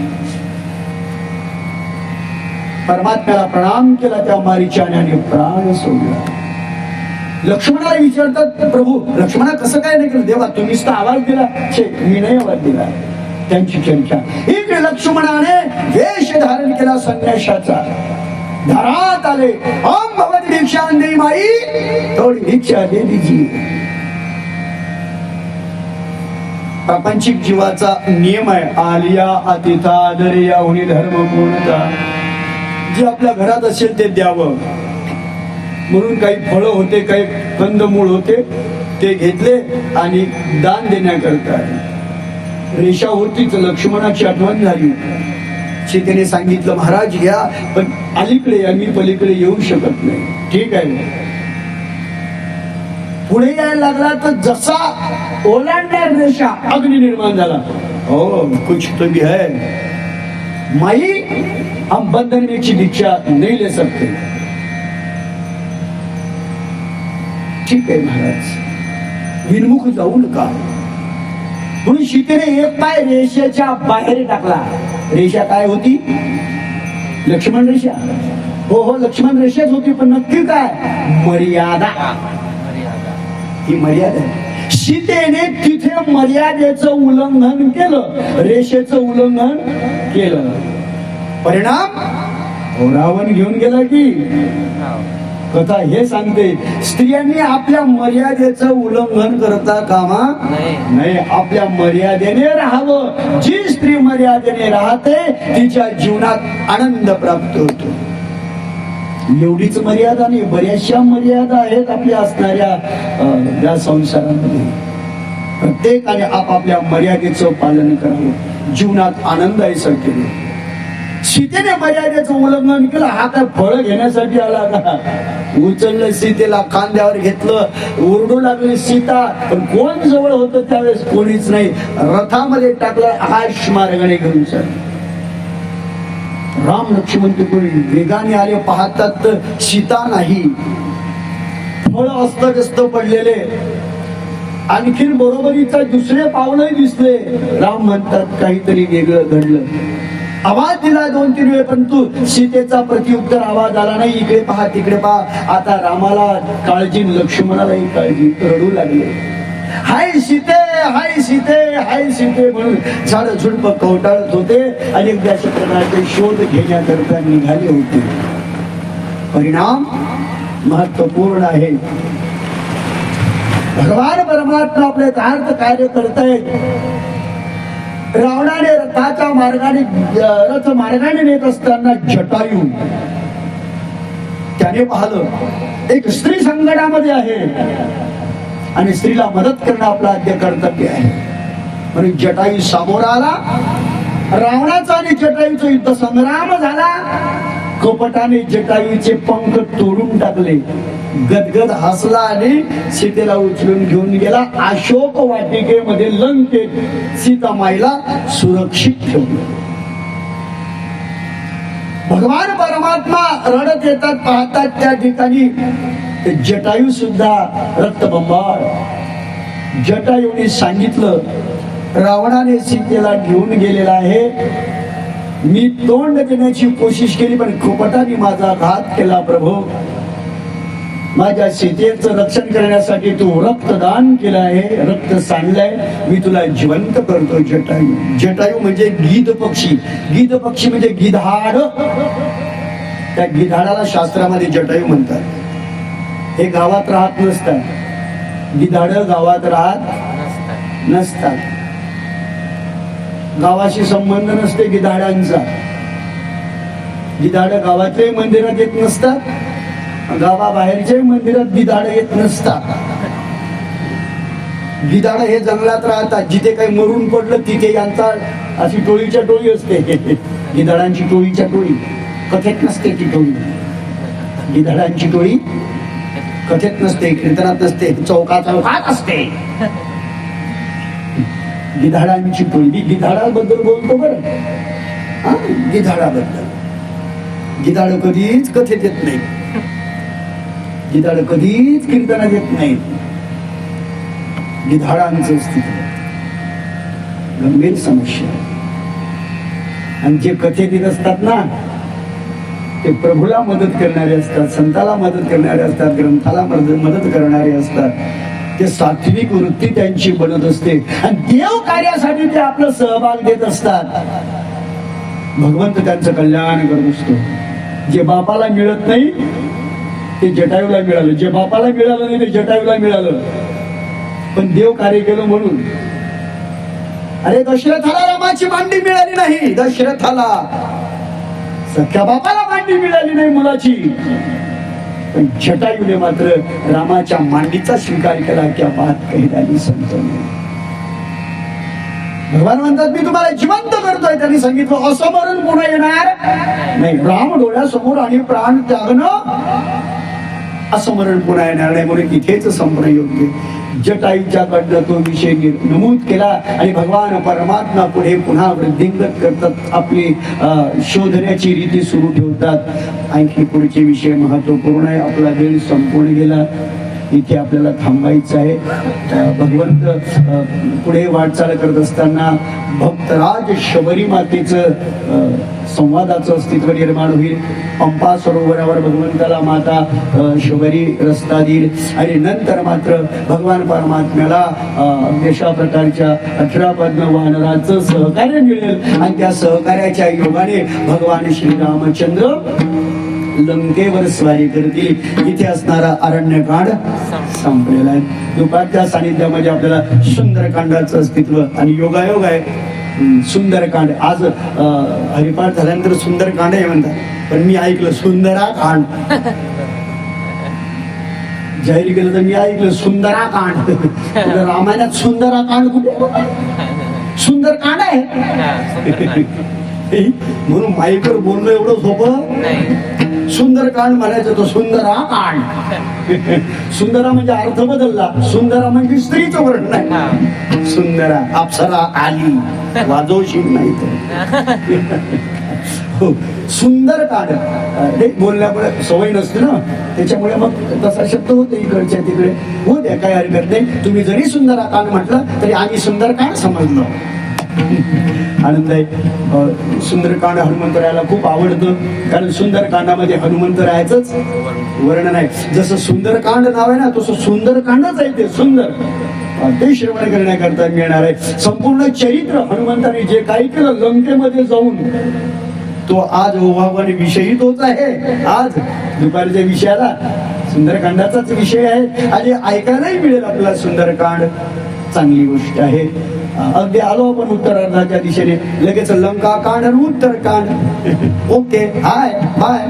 परमात्म्याला प्रणाम केला त्या मारीच्याने प्राण सोडला. लक्ष्मणाला विचारतात, प्रभू लक्ष्मणा कसं काय नाही केलं? देवा तुम्हीच तर आवाज दिला. मी नाही आवाज दिला. त्यांची चर्चा. इकडे लक्ष्मणाने वेश धारण केला संन्याशाचा. घरात आले. ओम भगवती भिक्षा दे माई, थोडी भिक्षा दे दीजिए. प्रापंचिक जीवाचा नियम आहे, आलिया अतिथा आदरिया होणी धर्म पूर्णता. जे आपल्या घरात असेल ते द्यावं. म्हणून काही फळं होते, काही कंदमूळ होते, ते घेतले आणि दान देण्याकरता. रेषा होतीच. लक्ष्मणाची आठवण झाली. सीतेने सांगितलं, महाराज घ्या, पण अलीकडे या, मी पलीकडे येऊ शकत नाही. ठीक आहे. पुढे यायला लागला तर जसा ओलांडणार रेषा अग्नी निर्माण झाला. हो, कुछ तो भी है माई, हम बंधन में की दीक्षा नहीं ले सकते. ठीक आहे महाराज, विनमुख जाऊ नका. म्हणून सीतेने एक पाय रेषेच्या बाहेर टाकला. रेषा काय होती? लक्ष्मण रेषा. हो हो, लक्ष्मण रेषाच होती, पण नक्की काय? मर्यादा. ही मर्यादा. सीतेने तिथे मर्यादेचं उल्लंघन केलं, रेषेचं उल्लंघन केलं. परिणाम रावण घेऊन गेला. की कथा हे सांगते, स्त्रियांनी आपल्या मर्यादेचं उल्लंघन करता कामा नाही. आपल्या मर्यादेने राहावं. जी स्त्री मर्यादेने राहते तिच्या जीवनात आनंद प्राप्त होतो. एवढीच मर्यादा नाही, बऱ्याचशा मर्यादा आहेत आपल्या असणाऱ्या या संसारामध्ये. प्रत्येकाने आपापल्या मर्यादेचं पालन करावं. जीवनात आनंद आहे सर. सीतेने मर्यादेचं उल्लंघन केलं. हा काय फळ घेण्यासाठी आला का? उचललं सीतेला, खांद्यावर घेतलं, ओरडू लागली सीता. पण कोण जवळ होतं त्यावेळेस? कोणीच नाही. रथामध्ये टाकलं, आकाश मार्गाने घेऊन चल. राम लक्ष्मण तिकडे वेगाने आले. पाहतात तर सीता नाही. फळ अस्तव्यस्त पडलेले. आणखीन बरोबरीचा दुसरे पावलंही दिसले. राम म्हणतात काहीतरी वेगळं घडलं. आवाज दिला 2-3 वेळ, परंतु सीतेचा प्रत्युत्तर आवाज आला नाही. इकडे पहा, तिकडे पहा. आता रामाला काळजी, लक्ष्मणालाही काळजी. रडू लागले. हाय सीते, हाय सीते, हाय सीते म्हणून झाड झुडप कवटाळत होते. अनेक अशा प्रकारचे शोध घेण्याकरता निघाले होते. परिणाम महत्वपूर्ण आहे. भगवान परमात्मा आपले यथार्थ कार्य करतायत. रावणाने रथाच्या मार्गाने, रथ मार्गाने नेत असताना जटायू त्याने पाहिलं एक स्त्री संकटामध्ये आहे आणि स्त्रीला मदत करणं आपलं आद्य कर्तव्य आहे. म्हणून जटायू समोर आला. रावणाचा आणि जटायूचा युद्ध संग्राम झाला. कपटाने जटायूचे पंख तोडून टाकले. गदगद हसला आणि सीतेला उचलून घेऊन गेला. अशोक वाटिकेमध्ये लंकेत सीतामाईला सुरक्षित ठेवलं. भगवान परमात्मा रडत येतात. पाहतात त्या ठिकाणी जटायू सुद्धा रक्तबंबाळ. जटायूने सांगितलं रावणाने सीतेला घेऊन गेलेला आहे. मी तोंड देण्याची कोशिश केली पण खोपटाने माझा घात केला. प्रभू, माझ्या सीतेचं रक्षण करण्यासाठी तू रक्तदान केलं आहे, रक्त सांडलंय. मी तुला जिवंत करतो. जटायू, जटायू म्हणजे गिध पक्षी. गिध पक्षी म्हणजे गिधाड. त्या गिधाडाला शास्त्रामध्ये जटायू म्हणतात. हे गावात राहत नसतात. गिधाड गावात राहत नसतात. गावाशी संबंध नसते गिधाडांचा. गिधाड गावाच्याही मंदिरात येत नसतात, गावाबाहेरच्याही मंदिरात गिधाड येत नसतात. गिधाड हे जंगलात राहतात. जिथे काही मरून पडलं तिथे यांचा अशी टोळीच्या टोळी असते. गिधाडांची टोळीच्या टोळी. कथेत नसते ती टोळी. गिधाडांची टोळी कथेत नसते, कीर्तनात नसते, चौकात असते. गिधाडांची टोळी. मी गिधाडाबद्दल बोलतो बरं. गिधाडाबद्दल. गिधाड कधीच कथेत येत नाही. गिधाड कधीच कीर्तनात येत नाही. गिधाडांचं अस्तित्व गंभीर समस्या. आणि जे कथेत येत असतात ना, ते प्रभूला मदत करणारे असतात, संताला मदत करणारे असतात, ग्रंथाला मदत करणारे असतात. ते सात्विक वृत्ती त्यांची बनत असते आणि देव कार्यासाठी ते आपलं सहभाग देत असतात. भगवंत त्यांचं कल्याण करत असतो. जे बापाला मिळत नाही ते जटायूला मिळालं, जे बापाला मिळालं नाही ते जटायूला मिळालं. पण देव कार्य केलं म्हणून. अरे दशरथाला रामाची मांडी मिळाली नाही. दशरथाला सख्या बापाला मांडी मिळाली नाही मुलाची. पण जटायूने मात्र रामाच्या मांडीचा स्वीकार केला. क्या बात कही त्यांनी संतोने. भगवान म्हणतात मी तुम्हाला जिवंत करतोय. त्यांनी सांगितलं असं मरण पुन्हा येणार नाही. राम डोळ्यासमोर आणि प्राण त्यागणं असं मरण पुन्हा येणार नाही. म्हणून इथेच संपणं योग्य. जटायूच्या कडनं तो विषय नमूद केला आणि भगवान परमात्मा पुढे पुन्हा वृद्धिंगत करतात. आपली शोधण्याची रीती सुरू ठेवतात. आणखी पुढचे विषय महत्वपूर्ण आहे. आपला वेळ संपूर्ण गेला. इथे आपल्याला थांबायचं आहे. भगवंत पुढे वाटचाल करत असताना भक्तराज शबरी मातेचं संवादाचं अस्तित्व निर्माण होईल. पंपा सरोवरावर भगवंताला माता शबरी रस्ता देईल आणि नंतर मात्र भगवान परमात्म्याला अशा प्रकारच्या 18 पद्म वानराचं सहकार्य मिळेल आणि त्या सहकार्याच्या योगाने भगवान श्रीरामचंद्र लंकेवर स्वारी करतील. इथे असणारा अरण्यकांड संपलेला आहे. दुपारच्या सानिध्यामध्ये आपल्याला सुंदरकांडाचं अस्तित्व आणि योगायोग आहे. सुंदरकांड आज हरिपाठ झाल्यानंतर सुंदरकांड आहे म्हणतात, पण मी ऐकलं सुंदराकांड. जाहीर केलं तर मी ऐकलं सुंदराकांड. रामायणात सुंदराकांड कुठे? सुंदरकांड आहे. म्हणून माईकवर बोलणं एवढं सोपं. सुंदरकांड म्हणायचं तो सुंदराकांड. सुंदरा म्हणजे अर्थ बदलला. सुंदरा म्हणजे स्त्रीचं वर्ण नाही. सुंदरा अप्सरा आली वाजवशील नाही तर. हो, सुंदरकांड. बोलण्यामुळे सवय नसते ना, त्याच्यामुळे मग तसा शब्द होतो इकडच्या तिकडे. हो द्या, काय हरकत नाही. तुम्ही जरी सुंदराकांड म्हटलं तरी आम्ही सुंदरकांड समजलो. आनंद आहे. सुंदरकांड हनुमंतरायाला खूप आवडतं, कारण सुंदरकांडामध्ये हनुमंतरायाचंच वर्णन आहे. जसं सुंदरकांड नाव आहे ना, तसं सुंदरकांडच आहे ते. सुंदर ते श्रवण करण्याकरता मिळणार आहे. संपूर्ण चरित्र हनुमंताने जे काही केलं लंकेमध्ये जाऊन, तो आज ओवावाने विषयी तोच आहे. आज दुपारच्या विषयाला सुंदरकांडाचाच विषय आहे. आणि ऐकायलाही मिळेल आपल्याला सुंदरकांड. चांगली गोष्ट आहे. अगदी आलो आपण उत्तरार्धाच्या दिशेने. लगेच लंका कांड आणि उत्तरकांड. Okay, hi bye.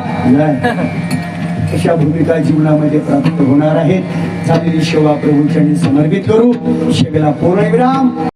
अशा भूमिका जीवनामध्ये प्राप्त होणार आहेत. झालेली सेवा प्रभूंच्या समर्पित करू. सेवेला पूर्णविराम.